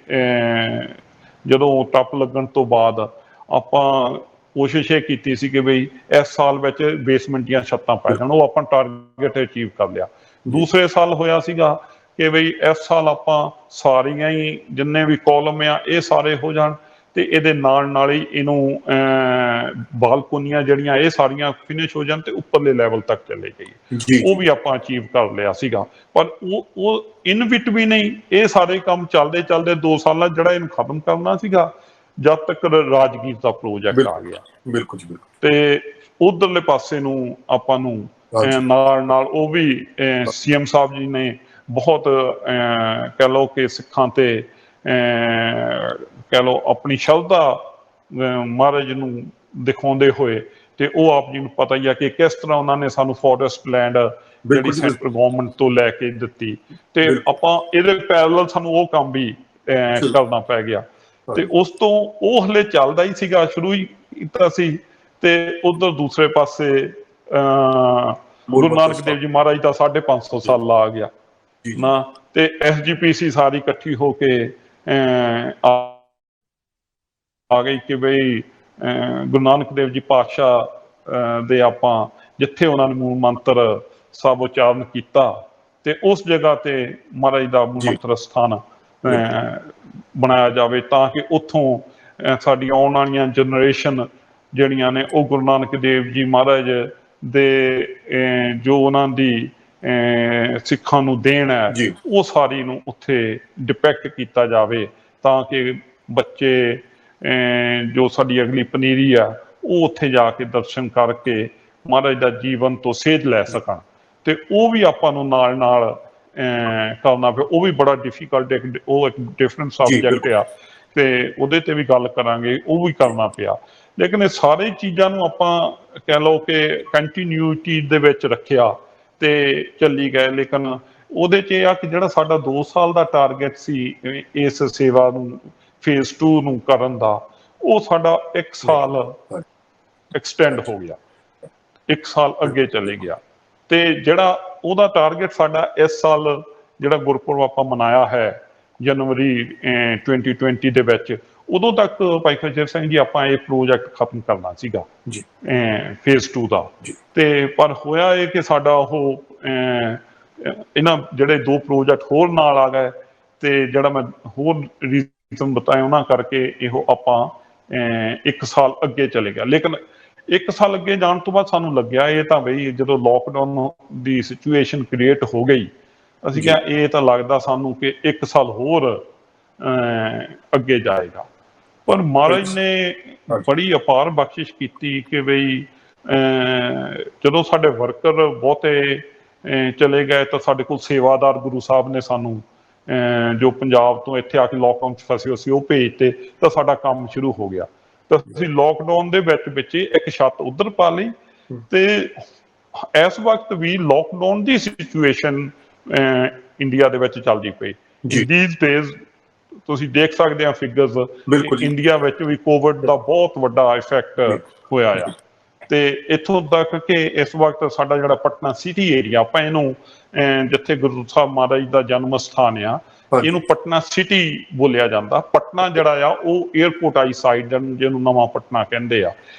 ਜਦੋਂ ਟੱਪ ਲੱਗਣ ਤੋਂ ਬਾਅਦ ਆਪਾਂ ਕੋਸ਼ਿਸ਼ ਇਹ ਕੀਤੀ ਸੀ ਕਿ ਬਈ ਇਸ ਸਾਲ ਵਿੱਚ ਬੇਸਮੈਂਟ ਦੀਆਂ ਛੱਤਾਂ ਪੈ ਜਾਣ। ਉਹ ਆਪਾਂ ਟਾਰਗੇਟ ਅਚੀਵ ਕਰ ਲਿਆ। ਦੂਸਰੇ ਸਾਲ ਹੋਇਆ ਸੀਗਾ ਕਿ ਬਈ ਇਸ ਸਾਲ ਆਪਾਂ ਸਾਰੀਆਂ ਹੀ ਜਿੰਨੇ ਵੀ ਕਾਲਮ ਆ ਇਹ ਸਾਰੇ ਹੋ ਜਾਣ ਤੇ ਇਹਦੇ ਨਾਲ ਹੀ ਇਹਨੂੰ ਬਾਲਕੋਨੀਆਂ ਜਿਹੜੀਆਂ ਇਹ ਸਾਰੀਆਂ ਫਿਨਿਸ਼ ਹੋ ਜਾਣ ਤੇ ਉੱਪਰਲੇ ਲੈਵਲ ਤੱਕ ਚਲੇ ਜਾਈਏ। ਉਹ ਵੀ ਆਪਾਂ ਅਚੀਵ ਕਰ ਲਿਆ ਸੀਗਾ। ਪਰ ਉਹ ਇਨ ਬਿਟ ਵੀ ਨਹੀਂ, ਇਹ ਸਾਰੇ ਕੰਮ ਚੱਲਦੇ 2 ਸਾਲਾਂ ਜਿਹੜਾ ਇਹਨੂੰ ਖਤਮ ਕਰਨਾ ਸੀਗਾ ਜਦ ਤੱਕ ਰਾਜਗੀਰ ਦਾ ਪ੍ਰੋਜੈਕਟ ਆ ਗਿਆ। ਬਿਲਕੁਲ ਜੀ ਬਿਲਕੁਲ। ਤੇ ਉਧਰਲੇ ਪਾਸੇ ਨੂੰ ਆਪਾਂ ਨੂੰ ਨਾਲ ਉਹ ਵੀ CM ਸਾਹਿਬ ਜੀ ਨੇ ਬਹੁਤ ਕਹਿ ਲਓ ਕਿ ਸਿੱਖਾਂ ਤੇ ਕਹਿ ਲਓ ਆਪਣੀ ਸ਼ਰਧਾ ਮਹਾਰਾਜ ਨੂੰ ਦਿਖਾਉਂਦੇ ਹੋਏ, ਤੇ ਉਹ ਆਪ ਜੀ ਨੂੰ ਪਤਾ ਹੀ ਆ ਕਿ ਕਿਸ ਤਰ੍ਹਾਂ ਉਹਨਾਂ ਨੇ ਸਾਨੂੰ ਫੋਰੈਸਟ ਲੈਂਡ ਜਿਹੜੀ ਬਿਲਕੁਲ ਜੀ, ਸੈਂਟਰ ਗਵਰਨਮੈਂਟ ਤੋਂ ਲੈ ਕੇ ਦਿੱਤੀ, ਤੇ ਬਿਲਕੁਲ ਆਪਾਂ ਇਹਦੇ ਪੈਰਲਲ ਸਾਨੂੰ ਉਹ ਕੰਮ ਵੀ ਕਰਨਾ ਪੈ ਗਿਆ। ਤੇ ਉਸ ਤੋਂ ਉਹ ਹਲੇ ਚੱਲਦਾ ਹੀ ਸੀਗਾ, ਸ਼ੁਰੂ ਹੀ ਕੀਤਾ ਸੀ। ਤੇ ਉਧਰ ਦੂਸਰੇ ਪਾਸੇ ਗੁਰੂ ਨਾਨਕ ਦੇਵ ਜੀ ਮਹਾਰਾਜ ਦਾ 550 ਸਾਲਾ ਆ ਗਿਆ ਜੀ ਜੀ ਨਾ, ਤੇ SGPC ਸਾਰੀ ਇਕੱਠੀ ਹੋ ਕੇ ਆ ਗਈ ਕਿ ਬਈ ਗੁਰੂ ਨਾਨਕ ਦੇਵ ਜੀ ਪਾਤਸ਼ਾਹ ਦੇ ਆਪਾਂ ਜਿੱਥੇ ਉਹਨਾਂ ਨੇ ਮੂਲ ਮੰਤਰ ਸਭ ਉਚਾਰਨ ਕੀਤਾ, ਤੇ ਉਸ ਜਗ੍ਹਾ ਤੇ ਮਹਾਰਾਜ ਦਾ ਮੂਲ ਮੰਤਰ ਸਥਾਨ ਬਣਾਇਆ ਜਾਵੇ, ਤਾਂ ਕਿ ਉੱਥੋਂ ਸਾਡੀ ਆਉਣ ਵਾਲੀਆਂ ਜਨਰੇਸ਼ਨ ਜਿਹੜੀਆਂ ਨੇ ਉਹ ਗੁਰੂ ਨਾਨਕ ਦੇਵ ਜੀ ਮਹਾਰਾਜ ਦੇ ਜੋ ਉਹਨਾਂ ਦੀ ਸਿੱਖਾਂ ਨੂੰ ਦੇਣ ਹੈ ਉਹ ਸਾਰੀ ਨੂੰ ਉੱਥੇ ਡਿਪੈਕਟ ਕੀਤਾ ਜਾਵੇ, ਤਾਂ ਕਿ ਬੱਚੇ ਜੋ ਸਾਡੀ ਅਗਲੀ ਪਨੀਰੀ ਆ ਉਹ ਉੱਥੇ ਜਾ ਕੇ ਦਰਸ਼ਨ ਕਰਕੇ ਮਹਾਰਾਜ ਦਾ ਜੀਵਨ ਤੋਂ ਸੇਧ ਲੈ ਸਕਣ। ਤੇ ਉਹ ਵੀ ਆਪਾਂ ਨੂੰ ਨਾਲ ਨਾਲ ਕਰਨਾ ਪਿਆ, ਉਹ ਵੀ ਬੜਾ ਡਿਫੀਕਲਟ, ਉਹ ਇੱਕ ਡਿਫਰੈਂਟ ਸਬਜੈਕਟ ਆ, ਤੇ ਉਹਦੇ ਤੇ ਵੀ ਗੱਲ ਕਰਾਂਗੇ, ਉਹ ਵੀ ਕਰਨਾ ਪਿਆ। ਲੇਕਿਨ ਇਹ ਸਾਰੇ ਚੀਜ਼ਾਂ ਨੂੰ ਆਪਾਂ ਕਹਿ ਲਓ ਕਿ ਕੰਟੀਨਿਊਟੀ ਦੇ ਵਿੱਚ ਰੱਖਿਆ ਤੇ ਚੱਲੀ ਗਏ। ਲੇਕਿਨ ਉਹਦੇ 'ਚ ਇਹ ਆ ਕਿ ਜਿਹੜਾ ਸਾਡਾ 2 ਸਾਲ ਦਾ ਟਾਰਗੇਟ ਸੀ ਇਸ ਸੇਵਾ ਨੂੰ ਫੇਜ਼ 2 ਨੂੰ ਕਰਨ ਦਾ, ਉਹ ਸਾਡਾ 1 ਸਾਲ ਐਕਸਟੈਂਡ ਹੋ ਗਿਆ, 1 ਸਾਲ ਅੱਗੇ ਚਲੇ ਗਿਆ। ਤੇ ਜਿਹੜਾ ਉਹਦਾ ਟਾਰਗੇਟ ਸਾਡਾ ਇਸ ਸਾਲ ਜਿਹੜਾ ਗੁਰਪੁਰਬ ਆਪਾਂ ਮਨਾਇਆ ਹੈ ਜਨਵਰੀ 2020 ਦੇ ਵਿੱਚ, ਉਦੋਂ ਤੱਕ ਭਾਈ ਖੁਸ਼ਰ ਸਿੰਘ ਜੀ ਆਪਾਂ ਇਹ ਪ੍ਰੋਜੈਕਟ ਖਤਮ ਕਰਨਾ ਸੀਗਾ ਫੇਜ਼ 2 ਦਾ। ਤੇ ਪਰ ਹੋਇਆ ਇਹ ਕਿ ਸਾਡਾ ਉਹ ਇਹਨਾਂ ਜਿਹੜੇ 2 ਪ੍ਰੋਜੈਕਟ ਹੋਰ ਨਾਲ ਆ ਗਏ, ਤੇ ਜਿਹੜਾ ਮੈਂ ਹੋਰ ਰੀਜ਼ਨ ਬਤਾਇਆ ਉਹਨਾਂ ਕਰਕੇ ਇਹੋ ਆਪਾਂ 1 ਸਾਲ ਅੱਗੇ ਚਲੇ ਗਿਆ। ਲੇਕਿਨ 1 ਸਾਲ ਅੱਗੇ ਜਾਣ ਤੋਂ ਬਾਅਦ ਸਾਨੂੰ ਲੱਗਿਆ ਇਹ ਤਾਂ ਬਈ ਜਦੋਂ ਲੋਕਡਾਊਨ ਦੀ ਸਿਚੁਏਸ਼ਨ ਕ੍ਰੀਏਟ ਹੋ ਗਈ, ਅਸੀਂ ਕਿਹਾ ਇਹ ਤਾਂ ਲੱਗਦਾ ਸਾਨੂੰ ਕਿ 1 ਸਾਲ ਹੋਰ ਅੱਗੇ ਜਾਏਗਾ। ਪਰ ਮਹਾਰਾਜ ਨੇ ਬੜੀ ਅਪਾਰ ਬਖਸ਼ਿਸ਼ ਕੀਤੀ ਕਿ ਬਈ ਜਦੋਂ ਸਾਡੇ ਵਰਕਰ ਬਹੁਤੇ ਚਲੇ ਗਏ ਤਾਂ ਸਾਡੇ ਕੋਲ ਸੇਵਾਦਾਰ ਗੁਰੂ ਸਾਹਿਬ ਨੇ ਸਾਨੂੰ ਜੋ ਪੰਜਾਬ ਤੋਂ ਇੱਥੇ ਆ ਕੇ ਲੋਕਡਾਊਨ 'ਚ ਫਸੇ ਸੀ ਉਹ ਭੇਜਤੇ, ਤਾਂ ਸਾਡਾ ਕੰਮ ਸ਼ੁਰੂ ਹੋ ਗਿਆ। ਤਾਂ ਅਸੀਂ ਲੋਕਡਾਊਨ ਦੇ ਵਿੱਚ ਇੱਕ ਛੱਤ ਉੱਧਰ ਪਾ ਲਈ, ਤੇ ਇਸ ਵਕਤ ਵੀ ਲੋਕਡਾਊਨ ਦੀ ਸਿਚੁਏਸ਼ਨ ਇੰਡੀਆ ਦੇ ਵਿੱਚ ਚੱਲਦੀ ਪਈ। ਥੀਸ ਡੇਜ਼ ਤੁਸੀਂ ਦੇਖ ਸਕਦੇ ਆ ਫਿਗਰਸ, ਇੰਡੀਆ ਵਿੱਚ ਵੀ ਕੋਵਿਡ ਦਾ ਬਹੁਤ ਵੱਡਾ ਇਫੈਕਟ ਹੋਇਆ ਆ। ਤੇ ਇੱਥੋਂ ਤੱਕ ਕਿ ਇਸ ਵਕਤ ਸਾਡਾ ਜਿਹੜਾ ਪਟਨਾ ਸਿਟੀ ਏਰੀਆ, ਆਪਾਂ ਇਹਨੂੰ ਜਿੱਥੇ ਗੁਰੂ ਸਾਹਿਬ ਮਹਾਰਾਜ ਦਾ ਜਨਮ ਸਥਾਨ ਆ, ਇਹਨੂੰ ਪਟਨਾ ਸਿਟੀ ਬੋਲਿਆ ਜਾਂਦਾ। ਪਟਨਾ ਜਿਹੜਾ ਆ ਉਹ ਏਅਰਪੋਰਟ ਵਾਲੀ ਸਾਈਡ ਜਿਹਨੂੰ ਨਵਾਂ ਪਟਨਾ ਕਹਿੰਦੇ ਆ।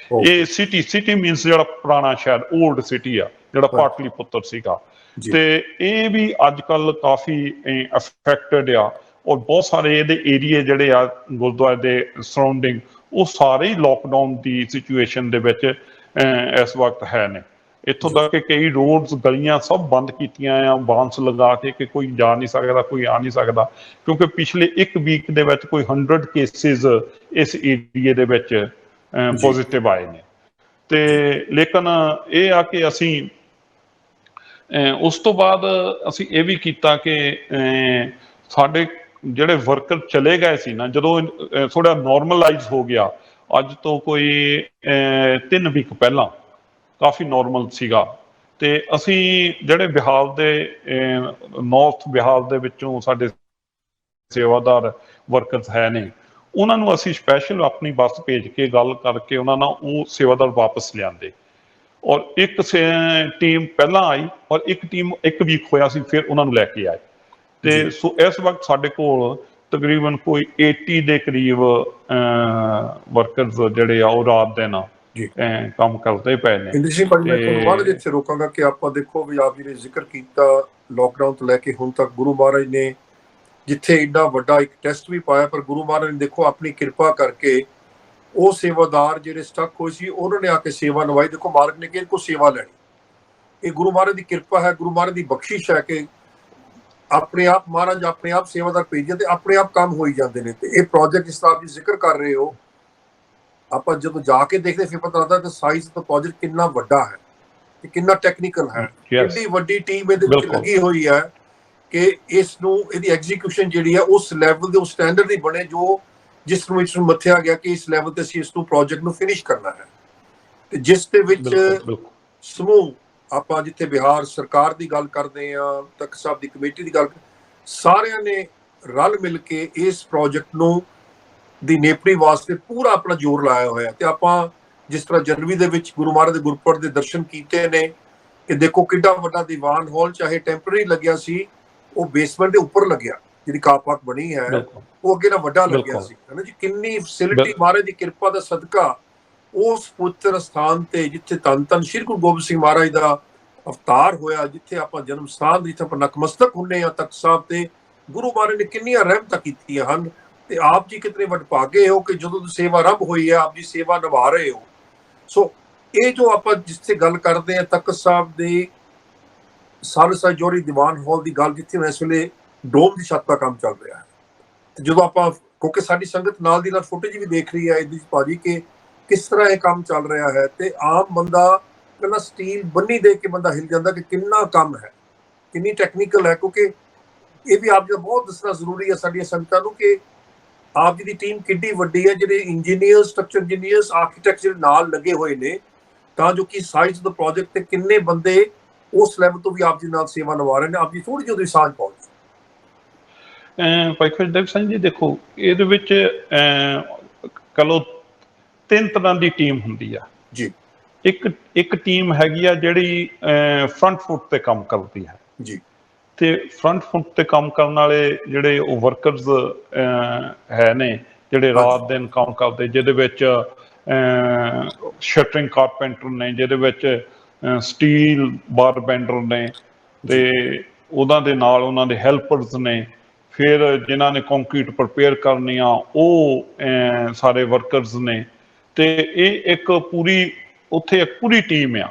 ਇਹ ਸਿਟੀ ਮੀਨਸ ਜਿਹੜਾ ਪੁਰਾਣਾ ਸ਼ਹਿਰ, ਓਲਡ ਸਿਟੀ ਆ, ਜਿਹੜਾ ਪਾਟਲੀ ਪੁੱਤਰ ਸੀਗਾ। ਤੇ ਇਹ ਵੀ ਅੱਜ ਕੱਲ ਕਾਫੀ ਅਫੈਕਟਡ ਆ, ਔਰ ਬਹੁਤ ਸਾਰੇ ਇਹਦੇ ਏਰੀਏ ਜਿਹੜੇ ਆ ਗੁਰਦੁਆਰੇ ਦੇ ਸਰਾਊਂਡਿੰਗ, ਉਹ ਸਾਰੇ ਹੀ ਲੋਕਡਾਊਨ ਦੀ ਸਿਚੁਏਸ਼ਨ ਦੇ ਵਿੱਚ ਇਸ ਵਕਤ ਹੈ ਨੇ। ਇੱਥੋਂ ਤੱਕ ਕਿ ਕਈ ਰੋਡਸ ਗਲੀਆਂ ਸਭ ਬੰਦ ਕੀਤੀਆਂ ਆ ਬਾਂਸ ਲਗਾ ਕੇ ਕਿ ਕੋਈ ਜਾ ਨਹੀਂ ਸਕਦਾ, ਕੋਈ ਆ ਨਹੀਂ ਸਕਦਾ, ਕਿਉਂਕਿ ਪਿਛਲੇ 1 ਵੀਕ ਦੇ ਵਿੱਚ ਕੋਈ 100 ਕੇਸਿਸ ਇਸ ਏਰੀਏ ਦੇ ਵਿੱਚ ਪੋਜ਼ਿਟਿਵ ਆਏ ਨੇ। ਤੇ ਲੇਕਿਨ ਇਹ ਆ ਕਿ ਅਸੀਂ ਉਸ ਤੋਂ ਬਾਅਦ ਅਸੀਂ ਇਹ ਵੀ ਕੀਤਾ ਕਿ ਸਾਡੇ ਜਿਹੜੇ ਵਰਕਰ ਚਲੇ ਗਏ ਸੀ ਨਾ, ਜਦੋਂ ਥੋੜਾ ਨੋਰਮਲਾਈਜ਼ ਹੋ ਗਿਆ, ਅੱਜ ਤੋਂ ਕੋਈ 3 ਵੀਕ ਪਹਿਲਾਂ ਕਾਫੀ ਨੋਰਮਲ ਸੀਗਾ, ਤੇ ਅਸੀਂ ਜਿਹੜੇ ਬਿਹਾਰ ਦੇ ਨਾਰਥ ਬਿਹਾਰ ਦੇ ਵਿੱਚੋਂ ਸਾਡੇ ਸੇਵਾਦਾਰ ਵਰਕਰਸ ਹੈ ਨੇ, ਉਹਨਾਂ ਨੂੰ ਅਸੀਂ ਸਪੈਸ਼ਲ ਆਪਣੀ ਬੱਸ ਭੇਜ ਕੇ ਗੱਲ ਕਰਕੇ ਉਹਨਾਂ ਨਾਲ ਉਹ ਸੇਵਾਦਾਰ ਵਾਪਸ ਲਿਆਂਦੇ। ਔਰ ਇੱਕ ਟੀਮ ਪਹਿਲਾਂ ਆਈ ਔਰ ਇੱਕ ਟੀਮ 1 ਵੀਕ ਹੋਇਆ ਸੀ ਫਿਰ ਉਹਨਾਂ ਨੂੰ ਲੈ ਕੇ ਆਏ। ਤੇ ਸੋ ਇਸ ਵਕਤ ਸਾਡੇ ਕੋਲ ਤਕਰੀਬਨ ਕੋਈ 80 ਦੇ ਕਰੀਬ ਵਰਕਰਸ ਜਿਹੜੇ ਆ ਉਹ ਰਾਤ ਦਿਨ ਕੰਮ ਕਰਦੇ ਪਏ ਨੇ। ਇੰਦਰ ਸਿੰਘ ਭਾਜੀ, ਮੈਂ ਤੁਹਾਨੂੰ ਬਾਅਦ ਵਿੱਚ ਰੋਕਾਂਗਾ ਕਿ ਆਪਾਂ ਦੇਖੋ ਵੀ ਆਪ ਜੀ ਨੇ ਜ਼ਿਕਰ ਕੀਤਾ ਲੋਕਡਾਊਨ ਤੋਂ ਲੈ ਕੇ ਹੁਣ ਤੱਕ ਗੁਰੂ ਮਹਾਰਾਜ ਨੇ ਜਿੱਥੇ ਏਡਾ ਵੱਡਾ ਇੱਕ ਟੈਸਟ ਵੀ ਪਾਇਆ, ਪਰ ਗੁਰੂ ਮਹਾਰਾਜ ਨੇ ਦੇਖੋ ਆਪਣੀ ਕਿਰਪਾ ਕਰਕੇ ਉਹ ਸੇਵਾਦਾਰ ਜਿਹੜੇ ਸਟਕ ਹੋਏ ਸੀ ਉਹਨਾਂ ਨੇ ਆ ਕੇ ਸੇਵਾ ਨਿਭਾਈ। ਦੇਖੋ ਮਾਲਕ ਨੇ ਕਿਹਨ ਕੋ ਸੇਵਾ ਲੈਣੀ, ਇਹ ਗੁਰੂ ਮਹਾਰਾਜ ਦੀ ਕਿਰਪਾ ਹੈ, ਗੁਰੂ ਮਹਾਰਾਜ ਦੀ ਬਖਸ਼ਿਸ਼ ਹੈ ਕਿ ਆਪਣੇ ਆਪ ਮਹਾਰਾਜ ਆਪਣੇ ਆਪ ਸੇਵਾਦਾਰ ਭੇਜਦੇ ਤੇ ਆਪਣੇ ਆਪ ਕੰਮ ਹੋਈ ਜਾਂਦੇ ਨੇ। ਤੇ ਇਹ ਪ੍ਰੋਜੈਕਟ ਜਿਸ ਤਰ੍ਹਾਂ ਆਪ ਜੀ ਜ਼ਿਕਰ ਕਰ ਰਹੇ ਹੋ, ਆਪਾਂ ਜਦੋਂ ਜਾ ਕੇ ਦੇਖਦੇ ਫਿਰ ਪਤਾ ਲੱਗਦਾ ਕਿ ਸਾਈਜ਼ ਦਾ ਪ੍ਰੋਜੈਕਟ ਕਿੰਨਾ ਵੱਡਾ ਹੈ ਤੇ ਕਿੰਨਾ ਟੈਕਨੀਕਲ ਹੈ, ਕਿੰਨੀ ਵੱਡੀ ਟੀਮ ਇਹਦੇ ਵਿੱਚ ਲੱਗੀ ਹੋਈ ਹੈ। ਕਿ ਇਸ ਨੂੰ ਇਹਦੀ ਐਗਜ਼ੀਕਿਊਸ਼ਨ ਜਿਹੜੀ ਹੈ ਉਸ ਲੈਵਲ ਦੇ ਉਸ ਸਟੈਂਡਰਡ ਦੀ ਬਣੇ ਜੋ ਜਿਸ ਨੂੰ ਇਸ ਨੂੰ ਮੱਥਿਆ ਗਿਆ ਕਿ ਇਸ ਲੈਵਲ ਤੇ ਅਸੀਂ ਇਸ ਨੂੰ ਪ੍ਰੋਜੈਕਟ ਨੂੰ ਫਿਨਿਸ਼ ਕਰਨਾ ਹੈ। ਤੇ ਜਿਸ ਦੇ ਵਿੱਚ ਸਮੂਹ ਆਪਾਂ ਜਿੱਥੇ ਬਿਹਾਰ ਸਰਕਾਰ ਦੀ ਗੱਲ ਕਰਦੇ ਹਾਂ, ਤਖਤ ਸਾਹਿਬ ਦੀ ਕਮੇਟੀ ਦੀ ਗੱਲ, ਸਾਰਿਆਂ ਨੇ ਰਲ ਮਿਲ ਕੇ ਇਸ ਪ੍ਰੋਜੈਕਟ ਨੂੰ ਦੀ ਨੇਪੜੀ ਵਾਸਤੇ ਪੂਰਾ ਆਪਣਾ ਜ਼ੋਰ ਲਾਇਆ ਹੋਇਆ। ਤੇ ਆਪਾਂ ਜਿਸ ਤਰ੍ਹਾਂ ਜਨਵਰੀ ਦੇ ਵਿੱਚ ਗੁਰੂ ਮਹਾਰਾਜ ਦੇ ਗੁਰਪੁਰਬ ਦੇ ਦਰਸ਼ਨ ਕੀਤੇ ਨੇ ਕਿ ਦੇਖੋ ਕਿੰਨਾ ਵੱਡਾ ਦੀਵਾਨ ਹਾਲ, ਚਾਹੇ ਟੈਂਪਰੇਰੀ ਲੱਗਿਆ ਸੀ, ਉਹ ਬੇਸਮੈਂਟ ਦੇ ਉੱਪਰ ਲੱਗਿਆ, ਜਿਹੜੀ ਕਾਰ ਪਾਰਕ ਬਣੀ ਹੈ ਉਹ ਅੱਗੇ ਨਾ ਵੱਡਾ ਲੱਗਿਆ ਸੀ, ਹੈ ਨਾ ਜੀ। ਕਿੰਨੀ ਫੈਸਿਲਿਟੀ ਮਹਾਰਾਜ ਦੀ ਕਿਰਪਾ ਦਾ ਸਦਕਾ ਉਸ ਪੁੱਤਰ ਸਥਾਨ ਤੇ ਜਿੱਥੇ ਧੰਨ ਧੰਨ ਸ਼੍ਰੀ ਗੁਰੂ ਗੋਬਿੰਦ ਸਿੰਘ ਮਹਾਰਾਜ ਦਾ ਅਵਤਾਰ ਹੋਇਆ, ਜਿੱਥੇ ਆਪਾਂ ਜਨਮ ਸਥਾਨ, ਜਿੱਥੇ ਆਪਾਂ ਨਤਮਸਤਕ ਹੁੰਦੇ ਹਾਂ ਤਖਤ ਸਾਹਿਬ ਤੇ, ਗੁਰੂ ਮਹਾਰਾਜ ਨੇ ਕਿੰਨੀਆਂ ਰਹਿਮਤਾਂ ਕੀਤੀਆਂ ਹਨ। ਤੇ ਆਪ ਜੀ ਕਿਤਨੇ ਵਡਭਾਗੇ ਹੋ ਕਿ ਜਦੋਂ ਸੇਵਾ ਆਰੰਭ ਹੋਈ ਹੈ ਆਪ ਜੀ ਸੇਵਾ ਨਿਭਾ ਰਹੇ ਹੋ। ਸੋ ਇਹ ਜੋ ਆਪਾਂ ਜਿੱਥੇ ਗੱਲ ਕਰਦੇ ਹਾਂ ਤਖਤ ਸਾਹਿਬ ਦੇ ਸਾਲਸਾ ਜੋਰੀ ਦੀਵਾਨ ਹਾਲ ਦੀ ਗੱਲ, ਜਿੱਥੇ ਇਸ ਵੇਲੇ ਡੋਮ ਦੀ ਛੱਤ ਦਾ ਕੰਮ ਚੱਲ ਰਿਹਾ ਹੈ। ਤੇ ਜਦੋਂ ਆਪਾਂ, ਕਿਉਂਕਿ ਸਾਡੀ ਸੰਗਤ ਨਾਲ ਦੀ ਨਾਲ ਫੁਟੇਜ ਵੀ ਦੇਖ ਰਹੀ ਹੈ ਇਹਦੀ ਭਾਜੀ ਕਿ ਕਿਸ ਤਰ੍ਹਾਂ ਇਹ ਕੰਮ ਚੱਲ ਰਿਹਾ ਹੈ, ਤੇ ਆਮ ਬੰਦਾ ਕਹਿੰਦਾ ਸਟੀਲ ਬੰਨੀ ਦੇਖ ਕੇ ਬੰਦਾ ਹਿਲ ਜਾਂਦਾ ਕਿ ਕਿੰਨਾ ਕੰਮ ਹੈ, ਕਿੰਨੀ ਟੈਕਨੀਕਲ ਹੈ। ਕਿਉਂਕਿ ਇਹ ਵੀ ਆਪ ਜੀ ਦਾ ਬਹੁਤ ਦੱਸਣਾ ਜ਼ਰੂਰੀ ਹੈ ਸਾਡੀਆਂ ਸੰਗਤਾਂ ਨੂੰ ਕਿ ਆਪ ਜੀ ਦੀ ਟੀਮ ਕਿੱਡੀ ਵੱਡੀ ਹੈ, ਜਿਹੜੇ ਇੰਜੀਨੀਅਰ, ਸਟਰਕਚਰ ਇੰਜੀਨੀਅਰਸ, ਆਰਕੀਟੈਕਚਰ ਨਾਲ ਲੱਗੇ ਹੋਏ ਨੇ, ਤਾਂ ਜੋ ਕਿ ਸਾਈਜ਼ ਦਾ ਪ੍ਰੋਜੈਕਟ ਤੇ ਕਿੰਨੇ ਬੰਦੇ ਉਸ ਲੈਵਲ ਤੋਂ ਵੀ ਆਪ ਜੀ ਨਾਲ ਸੇਵਾ ਨਿਭਾ ਰਹੇ ਨੇ। ਆਪ ਜੀ ਥੋੜੀ ਜਿਹੀ ਸਾਂਝ ਪਾਓ। ਭਾਈ ਖੁਸ਼ਦੇਵ ਸਿੰਘ ਜੀ, ਦੇਖੋ ਇਹਦੇ ਵਿੱਚ ਕਹ ਲਓ 3 ਤਰ੍ਹਾਂ ਦੀ ਟੀਮ ਹੁੰਦੀ ਆ ਜੀ। ਇੱਕ ਟੀਮ ਹੈਗੀ ਆ ਜਿਹੜੀ ਫਰੰਟ ਫੁੱਟ ਤੇ ਕੰਮ ਕਰਦੀ ਹੈ ਜੀ, ਤੇ ਫਰੰਟ ਫੁੱਟ ਤੇ ਕੰਮ ਕਰਨ ਵਾਲੇ ਜਿਹੜੇ ਉਹ ਵਰਕਰਸ ਹੈ ਨੇ, ਜਿਹੜੇ ਰਾਤ ਦਿਨ ਕੰਮ ਕਰਦੇ, ਜਿਹਦੇ ਵਿੱਚ ਸ਼ਟਰਿੰਗ ਕਾਰਪੈਂਟਰ ਨੇ, ਜਿਹਦੇ ਵਿੱਚ ਸਟੀਲ ਬਾਰ ਬੈਂਡਰ ਨੇ, ਤੇ ਉਹਨਾਂ ਦੇ ਨਾਲ ਉਹਨਾਂ ਦੇ ਹੈਲਪਰਸ ਨੇ, ਫਿਰ ਜਿਨ੍ਹਾਂ ਨੇ ਕੰਕਰੀਟ ਪ੍ਰਪੇਅਰ ਕਰਨੀ ਆ ਉਹ ਸਾਰੇ ਵਰਕਰਸ ਨੇ। ਤੇ ਇਹ ਇੱਕ ਪੂਰੀ ਉੱਥੇ ਇੱਕ ਪੂਰੀ ਟੀਮ ਆ,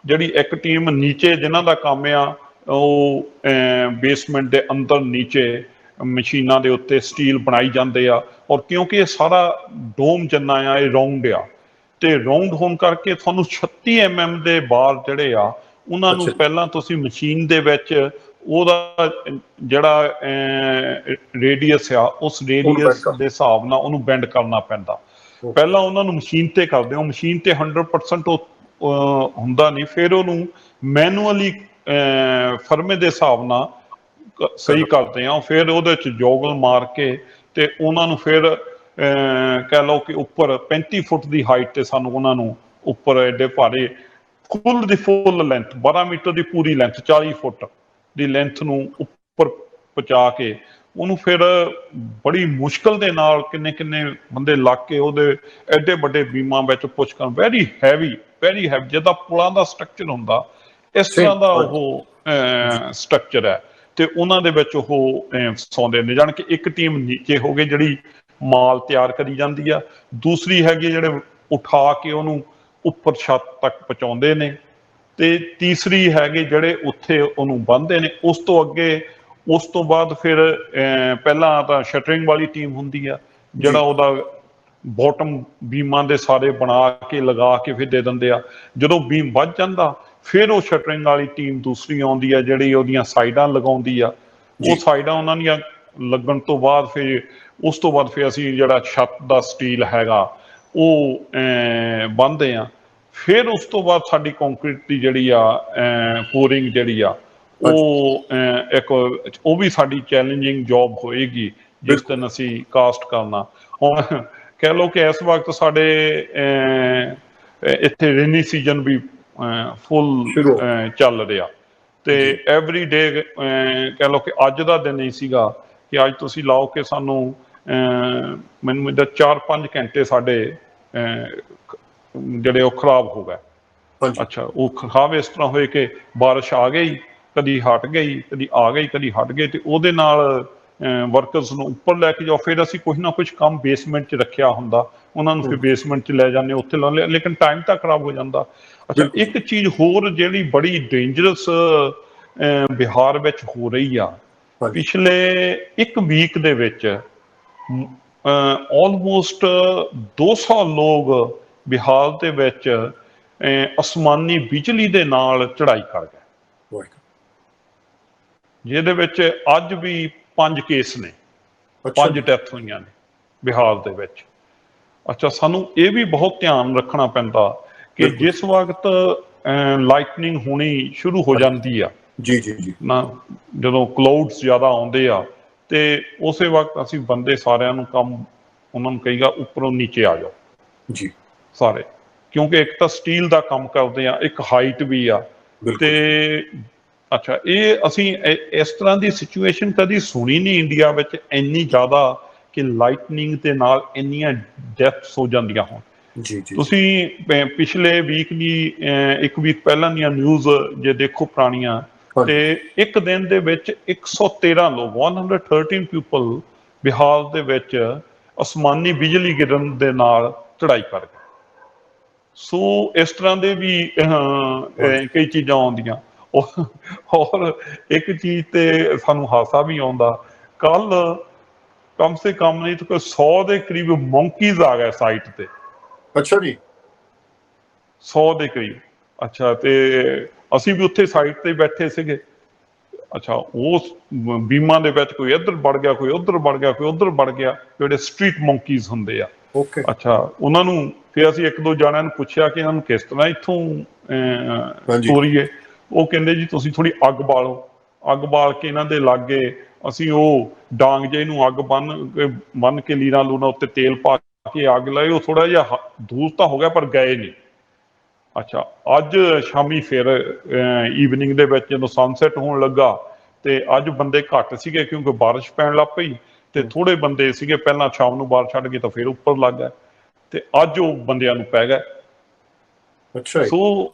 ਜਿਹੜੀ ਇੱਕ ਟੀਮ ਨੀਚੇ ਜਿਨ੍ਹਾਂ ਦਾ ਕੰਮ ਆ ਉਹ ਬੇਸਮੈਂਟ ਦੇ ਅੰਦਰ ਨੀਚੇ ਮਸ਼ੀਨਾਂ ਦੇ ਉੱਤੇ ਸਟੀਲ ਬਣਾਈ ਜਾਂਦੇ ਆ। ਔਰ ਕਿਉਂਕਿ ਇਹ ਸਾਰਾ ਡੋਮ ਜਿੰਨਾ ਆ ਇਹ ਰਾਊਂਡ ਆ, ਤੇ ਰਾਊਂਡ ਹੋਣ ਕਰਕੇ ਤੁਹਾਨੂੰ 36 mm ਦੇ ਬਾਰ ਜਿਹੜੇ ਆ ਉਹਨਾਂ ਨੂੰ ਪਹਿਲਾਂ ਤੁਸੀਂ ਮਸ਼ੀਨ ਦੇ ਵਿੱਚ ਉਹਦਾ ਜਿਹੜਾ ਰੇਡੀਅਸ ਆ ਉਸ ਰੇਡੀਅਸ ਦੇ ਹਿਸਾਬ ਨਾਲ ਉਹਨੂੰ ਬੈਂਡ ਕਰਨਾ ਪੈਂਦਾ। ਪਹਿਲਾਂ ਉਹਨਾਂ ਨੂੰ ਮਸ਼ੀਨ ਤੇ ਕਰਦੇ ਹੋ, ਮਸ਼ੀਨ ਤੇ 100% ਹੁੰਦਾ ਨਹੀਂ, ਫਿਰ ਉਹਨੂੰ ਮੈਨੂਅਲੀ ਫਰਮੇ ਦੇ ਹਿਸਾਬ ਨਾਲ ਸਹੀ ਕਰਦੇ ਆ। ਫਿਰ ਉਹਦੇ ਚ ਜੋਗਲ ਮਾਰ ਕੇ ਤੇ ਉਹਨਾਂ ਨੂੰ ਫਿਰ ਕਹਿ ਲਓ ਕਿ ਉੱਪਰ 35 ਫੁੱਟ ਦੀ ਹਾਈਟ ਤੇ ਸਾਨੂੰ ਉਹਨਾਂ ਨੂੰ ਉੱਪਰ ਐਡੇ ਭਾਰੇ ਫੁੱਲ ਦੀ ਫੁੱਲ ਲੈਂਥ 12 ਮੀਟਰ ਦੀ ਪੂਰੀ ਲੈਂਥ 40 ਫੁੱਟ ਦੀ ਲੈਂਥ ਨੂੰ ਉੱਪਰ ਪਹੁੰਚਾ ਕੇ ਉਹਨੂੰ ਫਿਰ ਬੜੀ ਮੁਸ਼ਕਲ ਦੇ ਨਾਲ ਕਿੰਨੇ ਬੰਦੇ ਲੱਗ ਕੇ ਉਹਦੇ ਐਡੇ ਵੱਡੇ ਬੀਮਾਂ ਵਿੱਚ ਪੁਸ਼ ਕਰਨ। ਵੈਰੀ ਹੈਵੀ ਜਿੱਦਾਂ ਪੁਲਾਂ ਦਾ ਸਟਰਕਚਰ ਹੁੰਦਾ ਇਸ ਤਰ੍ਹਾਂ ਦਾ ਉਹ ਸਟਰਕਚਰ ਹੈ। ਤੇ ਉਹਨਾਂ ਦੇ ਵਿੱਚ ਉਹ ਫਸਾਉਂਦੇ ਨੇ, ਜਾਣੀ ਕਿ ਇੱਕ ਟੀਮ ਨੀਚੇ ਹੋ ਗਈ ਜਿਹੜੀ ਮਾਲ ਤਿਆਰ ਕਰੀ ਜਾਂਦੀ ਆ, ਦੂਸਰੀ ਹੈਗੀ ਜਿਹੜੇ ਉਠਾ ਕੇ ਉਹਨੂੰ ਉੱਪਰ ਛੱਤ ਤੱਕ ਪਹੁੰਚਾਉਂਦੇ ਨੇ, ਤੇ ਤੀਸਰੀ ਹੈਗੇ ਜਿਹੜੇ ਉੱਥੇ ਉਹਨੂੰ ਬੰਨ੍ਹਦੇ ਨੇ। ਉਸ ਤੋਂ ਅੱਗੇ ਉਸ ਤੋਂ ਬਾਅਦ ਫਿਰ ਪਹਿਲਾਂ ਤਾਂ ਸ਼ਟਰਿੰਗ ਵਾਲੀ ਟੀਮ ਹੁੰਦੀ ਆ, ਜਿਹੜਾ ਉਹਦਾ ਬੋਟਮ ਬੀਮਾਂ ਦੇ ਸਾਰੇ ਬਣਾ ਕੇ ਲਗਾ ਕੇ ਫਿਰ ਦੇ ਦਿੰਦੇ ਆ। ਜਦੋਂ ਬੀਮ ਵੱਧ ਜਾਂਦਾ ਫਿਰ ਉਹ ਸ਼ਟਰਿੰਗ ਵਾਲੀ ਟੀਮ ਦੂਸਰੀ ਆਉਂਦੀ ਆ ਜਿਹੜੀ ਉਹਦੀਆਂ ਸਾਈਡਾਂ ਲਗਾਉਂਦੀ ਆ। ਉਹ ਸਾਈਡਾਂ ਉਹਨਾਂ ਦੀਆਂ ਲੱਗਣ ਤੋਂ ਬਾਅਦ ਫਿਰ ਉਸ ਤੋਂ ਬਾਅਦ ਫਿਰ ਅਸੀਂ ਜਿਹੜਾ ਛੱਤ ਦਾ ਸਟੀਲ ਹੈਗਾ ਉਹ ਬੰਨ੍ਹਦੇ ਆ। ਫਿਰ ਉਸ ਤੋਂ ਬਾਅਦ ਸਾਡੀ ਕੰਕਰੀਟ ਦੀ ਜਿਹੜੀ ਆ ਪੋਰਿੰਗ ਜਿਹੜੀ ਆ ਉਹ ਇੱਕ ਉਹ ਵੀ ਸਾਡੀ ਚੈਲੰਜਿੰਗ ਜੌਬ ਹੋਏਗੀ ਜਿਸ ਦਿਨ ਅਸੀਂ ਕਾਸਟ ਕਰਨਾ। ਹੁਣ ਕਹਿ ਲਓ ਕਿ ਇਸ ਵਕਤ ਸਾਡੇ ਇੱਥੇ ਰੇਨੀ ਸੀਜ਼ਨ ਵੀ ਫੁੱਲ ਚੱਲ ਰਿਹਾ, ਤੇ ਐਵਰੀ ਡੇ ਕਹਿ ਲਓ ਕਿ ਅੱਜ ਦਾ ਦਿਨ ਹੀ ਸੀਗਾ ਕਿ ਅੱਜ ਤੁਸੀਂ ਲਾਓ ਕਿ ਸਾਨੂੰ ਮੈਨੂੰ 4-5 ਘੰਟੇ ਸਾਡੇ ਜਿਹੜੇ ਉਹ ਖਰਾਬ ਹੋ ਗਏ। ਅੱਛਾ, ਉਹ ਖਰਾਬ ਇਸ ਤਰ੍ਹਾਂ ਹੋਏ ਕਿ ਬਾਰਿਸ਼ ਆ ਗਈ, ਕਦੀ ਹਟ ਗਈ, ਕਦੀ ਆ ਗਈ, ਕਦੀ ਹਟ ਗਈ, ਤੇ ਉਹਦੇ ਨਾਲ ਵਰਕਰਸ ਨੂੰ ਉੱਪਰ ਲੈ ਕੇ ਜਾਓ। ਫਿਰ ਅਸੀਂ ਕੁਛ ਨਾ ਕੁਛ ਕੰਮ ਬੇਸਮੈਂਟ 'ਚ ਰੱਖਿਆ ਹੁੰਦਾ, ਉਹਨਾਂ ਨੂੰ ਫਿਰ ਬੇਸਮੈਂਟ 'ਚ ਲੈ ਜਾਂਦੇ, ਉੱਥੇ ਲਾ ਲਿਆ, ਲੇਕਿਨ ਟਾਈਮ ਤਾਂ ਖਰਾਬ ਹੋ ਜਾਂਦਾ। ਅੱਛਾ, ਇੱਕ ਚੀਜ਼ ਹੋਰ ਜਿਹੜੀ ਬੜੀ ਡੇਂਜਰਸ ਬਿਹਾਰ ਵਿੱਚ ਹੋ ਰਹੀ ਆ, ਪਿਛਲੇ 1 ਵੀਕ ਦੇ ਵਿੱਚ ਆਲਮੋਸਟ 200 ਲੋਕ ਬਿਹਾਰ ਦੇ ਵਿੱਚ ਅਸਮਾਨੀ ਬਿਜਲੀ ਦੇ ਨਾਲ ਚੜ੍ਹਾਈ ਕਰ ਗਏ। ਜਿਹਦੇ ਵਿੱਚ ਅੱਜ ਵੀ 5 ਕੇਸ ਨੇ, ਅੱਛਾ 5 ਡੈਥ ਹੋਈਆਂ ਨੇ ਬਿਹਾਰ ਦੇ ਵਿੱਚ। ਅੱਛਾ, ਸਾਨੂੰ ਇਹ ਵੀ ਬਹੁਤ ਧਿਆਨ ਰੱਖਣਾ ਪੈਂਦਾ ਕਿ ਬਿਲਕੁਲ ਜਿਸ ਵਕਤ ਲਾਈਟਨਿੰਗ ਹੋਣੀ ਸ਼ੁਰੂ ਹੋ ਜਾਂਦੀ ਆ ਜੀ ਜੀ ਜੀ ਨਾ, ਜਦੋਂ ਕਲਾਊਡਸ ਜ਼ਿਆਦਾ ਆਉਂਦੇ ਆ, ਤੇ ਉਸੇ ਵਕਤ ਅਸੀਂ ਬੰਦੇ ਸਾਰਿਆਂ ਨੂੰ ਉਹਨਾਂ ਨੂੰ ਕਹੀਦਾ ਉੱਪਰੋਂ ਨੀਚੇ ਆ ਜਾਓ ਜੀ ਸਾਰੇ, ਕਿਉਂਕਿ ਇੱਕ ਤਾਂ ਸਟੀਲ ਦਾ ਕੰਮ ਕਰਦੇ ਆ, ਇੱਕ ਹਾਈਟ ਵੀ ਆ। ਤੇ ਬਿਲਕੁਲ ਅੱਛਾ, ਇਹ ਅਸੀਂ ਇਸ ਤਰ੍ਹਾਂ ਦੀ ਸਿਚੁਏਸ਼ਨ ਕਦੀ ਸੁਣੀ ਨਹੀਂ ਇੰਡੀਆ ਵਿੱਚ ਇੰਨੀ ਜ਼ਿਆਦਾ, ਕਿ ਲਾਈਟਨਿੰਗ ਦੇ ਨਾਲ ਇੰਨੀਆਂ ਡੈਥਸ ਹੋ ਜਾਂਦੀਆਂ ਹੋਣ। ਜੀ ਜੀ ਜੀ ਤੁਸੀਂ ਪਿਛਲੇ ਵੀਕ ਦੀ 1 ਵੀਕ ਪਹਿਲਾਂ ਦੀਆਂ ਨਿਊਜ਼ ਜੇ ਦੇਖੋ ਪੁਰਾਣੀਆਂ, ਤੇ ਹਾਂਜੀ ਇੱਕ ਦਿਨ ਦੇ ਵਿੱਚ 113 ਲੋਕ 113 ਪੀਪਲ ਬਿਹਾਰ ਦੇ ਵਿੱਚ ਅਸਮਾਨੀ ਬਿਜਲੀ ਗਿਰਨ ਦੇ ਨਾਲ ਚੜ੍ਹਾਈ ਕਰ ਗਏ। ਸੋ ਇਸ ਤਰ੍ਹਾਂ ਦੇ ਵੀ ਹਾਂਜੀ ਕਈ ਚੀਜ਼ਾਂ ਆਉਂਦੀਆਂ। ਔਰ ਇੱਕ ਚੀਜ਼ ਤੇ ਸਾਨੂੰ ਹਾਸਾ ਵੀ ਆਉਂਦਾ, ਕੱਲ ਕਮ ਸੇ ਕਮ ਨਹੀਂ ਤਾਂ ਕੋਈ 100 ਦੇ ਕਰੀਬ ਮੌਂਕੀਜ਼ ਆ ਗਏ ਸਾਈਟ ਤੇ। ਅੱਛਾ ਜੀ 100 ਦੇ ਕਰੀਬ। ਅੱਛਾ, ਤੇ ਅਸੀਂ ਵੀ ਉੱਥੇ ਸਾਈਟ ਤੇ ਬੈਠੇ ਸੀਗੇ। ਅੱਛਾ, ਉਸ ਬੀਮਾਂ ਦੇ ਵਿੱਚ ਕੋਈ ਇੱਧਰ ਵੜ ਗਿਆ, ਕੋਈ ਉੱਧਰ ਵੜ ਗਿਆ, ਕੋਈ ਉੱਧਰ ਵੜ ਗਿਆ, ਜਿਹੜੇ ਸਟਰੀਟ ਮੌਂਕੀਜ਼ ਹੁੰਦੇ ਆ। ਓਕੇ ਅੱਛਾ, ਉਹਨਾਂ ਨੂੰ ਫਿਰ ਅਸੀਂ 1-2 ਜਣਿਆਂ ਨੂੰ ਪੁੱਛਿਆ ਕਿ ਇਹਨਾਂ ਨੂੰ ਕਿਸ ਤਰ੍ਹਾਂ ਇੱਥੋਂ ਹਾਂਜੀ ਤੋਰੀਏ। ਉਹ ਕਹਿੰਦੇ ਜੀ ਤੁਸੀਂ ਥੋੜੀ ਅੱਗ ਬਾਲੋ। ਅੱਗ ਬਾਲ ਕੇ ਇਹਨਾਂ ਦੇ ਲਾਗੇ ਅਸੀਂ ਉਹ ਡਾਂਗ ਜੇ ਨੂੰ ਅੱਗ ਬੰਨ ਕੇ ਲੀਰਾਂ ਲੂਰਾਂ ਉੱਤੇ ਤੇਲ ਪਾ ਕੇ ਅੱਗ ਲਾਈ। ਉਹ ਥੋੜਾ ਜਿਹਾ ਦੂਰ ਤਾਂ ਹੋ ਗਿਆ ਪਰ ਗਏ ਨਹੀਂ। ਅੱਛਾ, ਅੱਜ ਸ਼ਾਮੀ ਫਿਰ ਈਵਨਿੰਗ ਦੇ ਵਿੱਚ ਜਦੋਂ ਸਨਸੈਟ ਹੋਣ ਲੱਗਾ, ਤੇ ਅੱਜ ਬੰਦੇ ਘੱਟ ਸੀਗੇ ਕਿਉਂਕਿ ਬਾਰਿਸ਼ ਪੈਣ ਲੱਗ ਪਈ, ਤੇ ਥੋੜੇ ਬੰਦੇ ਸੀਗੇ। ਪਹਿਲਾਂ ਸ਼ਾਮ ਨੂੰ ਬਾਹਰ ਛੱਡ ਗਏ ਤਾਂ ਫਿਰ ਉੱਪਰ ਲੱਗ ਗਏ, ਤੇ ਅੱਜ ਉਹ ਬੰਦਿਆਂ ਨੂੰ ਪੈ ਗਏ। ਅੱਛਾ ਸੋ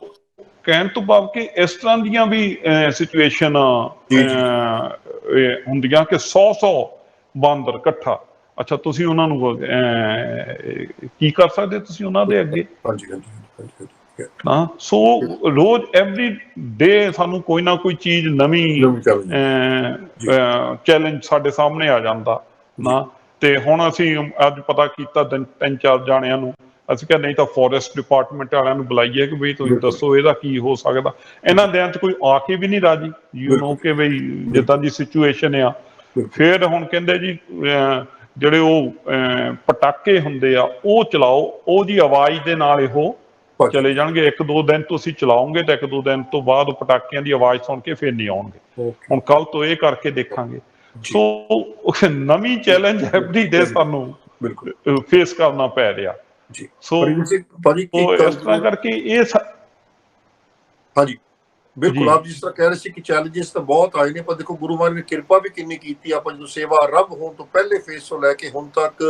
ਕਹਿਣ ਤੋਂ ਭਾਵ ਕਿ ਇਸ ਤਰ੍ਹਾਂ ਦੀਆਂ ਵੀ ਸਿਚੁਏਸ਼ਨ ਜੀ ਜੀ ਹੁੰਦੀਆਂ ਕਿ 100 ਬਾਂਦਰ ਇਕੱਠਾ। ਅੱਛਾ, ਤੁਸੀਂ ਉਹਨਾਂ ਨੂੰ ਕੀ ਕਰ ਸਕਦੇ ਤੁਸੀਂ ਉਹਨਾਂ ਦੇ ਅੱਗੇ? ਹਾਂਜੀ ਹਾਂਜੀ ਹਾਂਜੀ ਹਾਂ, ਸੋ ਰੋਜ਼ ਐਵਰੀ ਡੇ ਸਾਨੂੰ ਕੋਈ ਨਾ ਕੋਈ ਚੀਜ਼ ਨਵੀਂ ਨਵੀਂ ਚੱਲ ਜੀ ਚੈਲੰਜ ਸਾਡੇ ਸਾਹਮਣੇ ਆ ਜਾਂਦਾ ਜੀ ਨਾ। ਤੇ ਹੁਣ ਅਸੀਂ ਅੱਜ ਪਤਾ ਕੀਤਾ 3-4 ਜਾਣਿਆਂ ਨੂੰ, ਅਸੀਂ ਕਿਹਾ ਨਹੀਂ ਤਾਂ ਫੋਰੈਸਟ ਡਿਪਾਰਟਮੈਂਟ ਵਾਲਿਆਂ ਨੂੰ ਬੁਲਾਈਏ ਕਿ ਬਈ ਤੁਸੀਂ ਬਿਲਕੁਲ ਦੱਸੋ ਇਹਦਾ ਕੀ ਹੋ ਸਕਦਾ। ਇਹਨਾਂ ਦਿਨਾਂ 'ਚ ਕੋਈ ਆ ਕੇ ਵੀ ਨਹੀਂ ਰਾਜੀ, ਬਿਲਕੁਲ ਕਿ ਬਈ ਜਿੱਦਾਂ ਬਿਲਕੁਲ ਦੀ ਸਿਚੁਏਸ਼ਨ ਆ। ਬਿਲਕੁਲ ਫਿਰ ਹੁਣ ਕਹਿੰਦੇ ਜੀ ਜਿਹੜੇ ਉਹ ਪਟਾਕੇ ਹੁੰਦੇ ਆ ਉਹ ਚਲਾਓ, ਉਹਦੀ ਆਵਾਜ਼ ਦੇ ਨਾਲ ਇਹੋ ਭਾਜੀ ਚਲੇ ਜਾਣਗੇ। 1-2 ਦਿਨ ਤੁਸੀਂ ਚਲਾਓਗੇ ਤਾਂ 1-2 ਦਿਨ ਤੋਂ ਬਾਅਦ ਪਟਾਕਿਆਂ ਦੀ ਆਵਾਜ਼ ਸੁਣ ਕੇ ਫਿਰ ਨਹੀਂ ਆਉਣਗੇ। ਓਕੇ ਹੁਣ ਕੱਲ ਤੋਂ ਇਹ ਕਰਕੇ ਦੇਖਾਂਗੇ। ਜੀ ਸੋ ਨਵੀਂ ਚੈਲੰਜ ਐਵਰੀ ਡੇ ਸਾਨੂੰ ਬਿਲਕੁਲ ਫੇਸ ਕਰਨਾ ਪੈ ਰਿਹਾ। ਜੀ ਸੋ ਪਰ ਜੀ ਭਾਜੀ ਇੱਕ ਗੱਲ ਇਸ ਤਰ੍ਹਾਂ ਕਰਕੇ ਇਹ ਹਾਂਜੀ ਬਿਲਕੁਲ, ਜੀ ਆਪ ਜਿਸ ਤਰ੍ਹਾਂ ਕਹਿ ਰਹੇ ਸੀ ਕਿ ਚੈਲੰਜਸ ਤਾਂ ਬਹੁਤ ਆਏ ਨੇ, ਪਰ ਦੇਖੋ ਗੁਰੂ ਮਹਾਰਾਜ ਨੇ ਕਿਰਪਾ ਵੀ ਕਿੰਨੀ ਕੀਤੀ। ਆਪਾਂ ਜਦੋਂ ਸੇਵਾ ਆਰੰਭ ਹੋਣ ਤੋਂ ਪਹਿਲੇ ਫੇਸ ਤੋਂ ਲੈ ਕੇ ਹੁਣ ਤੱਕ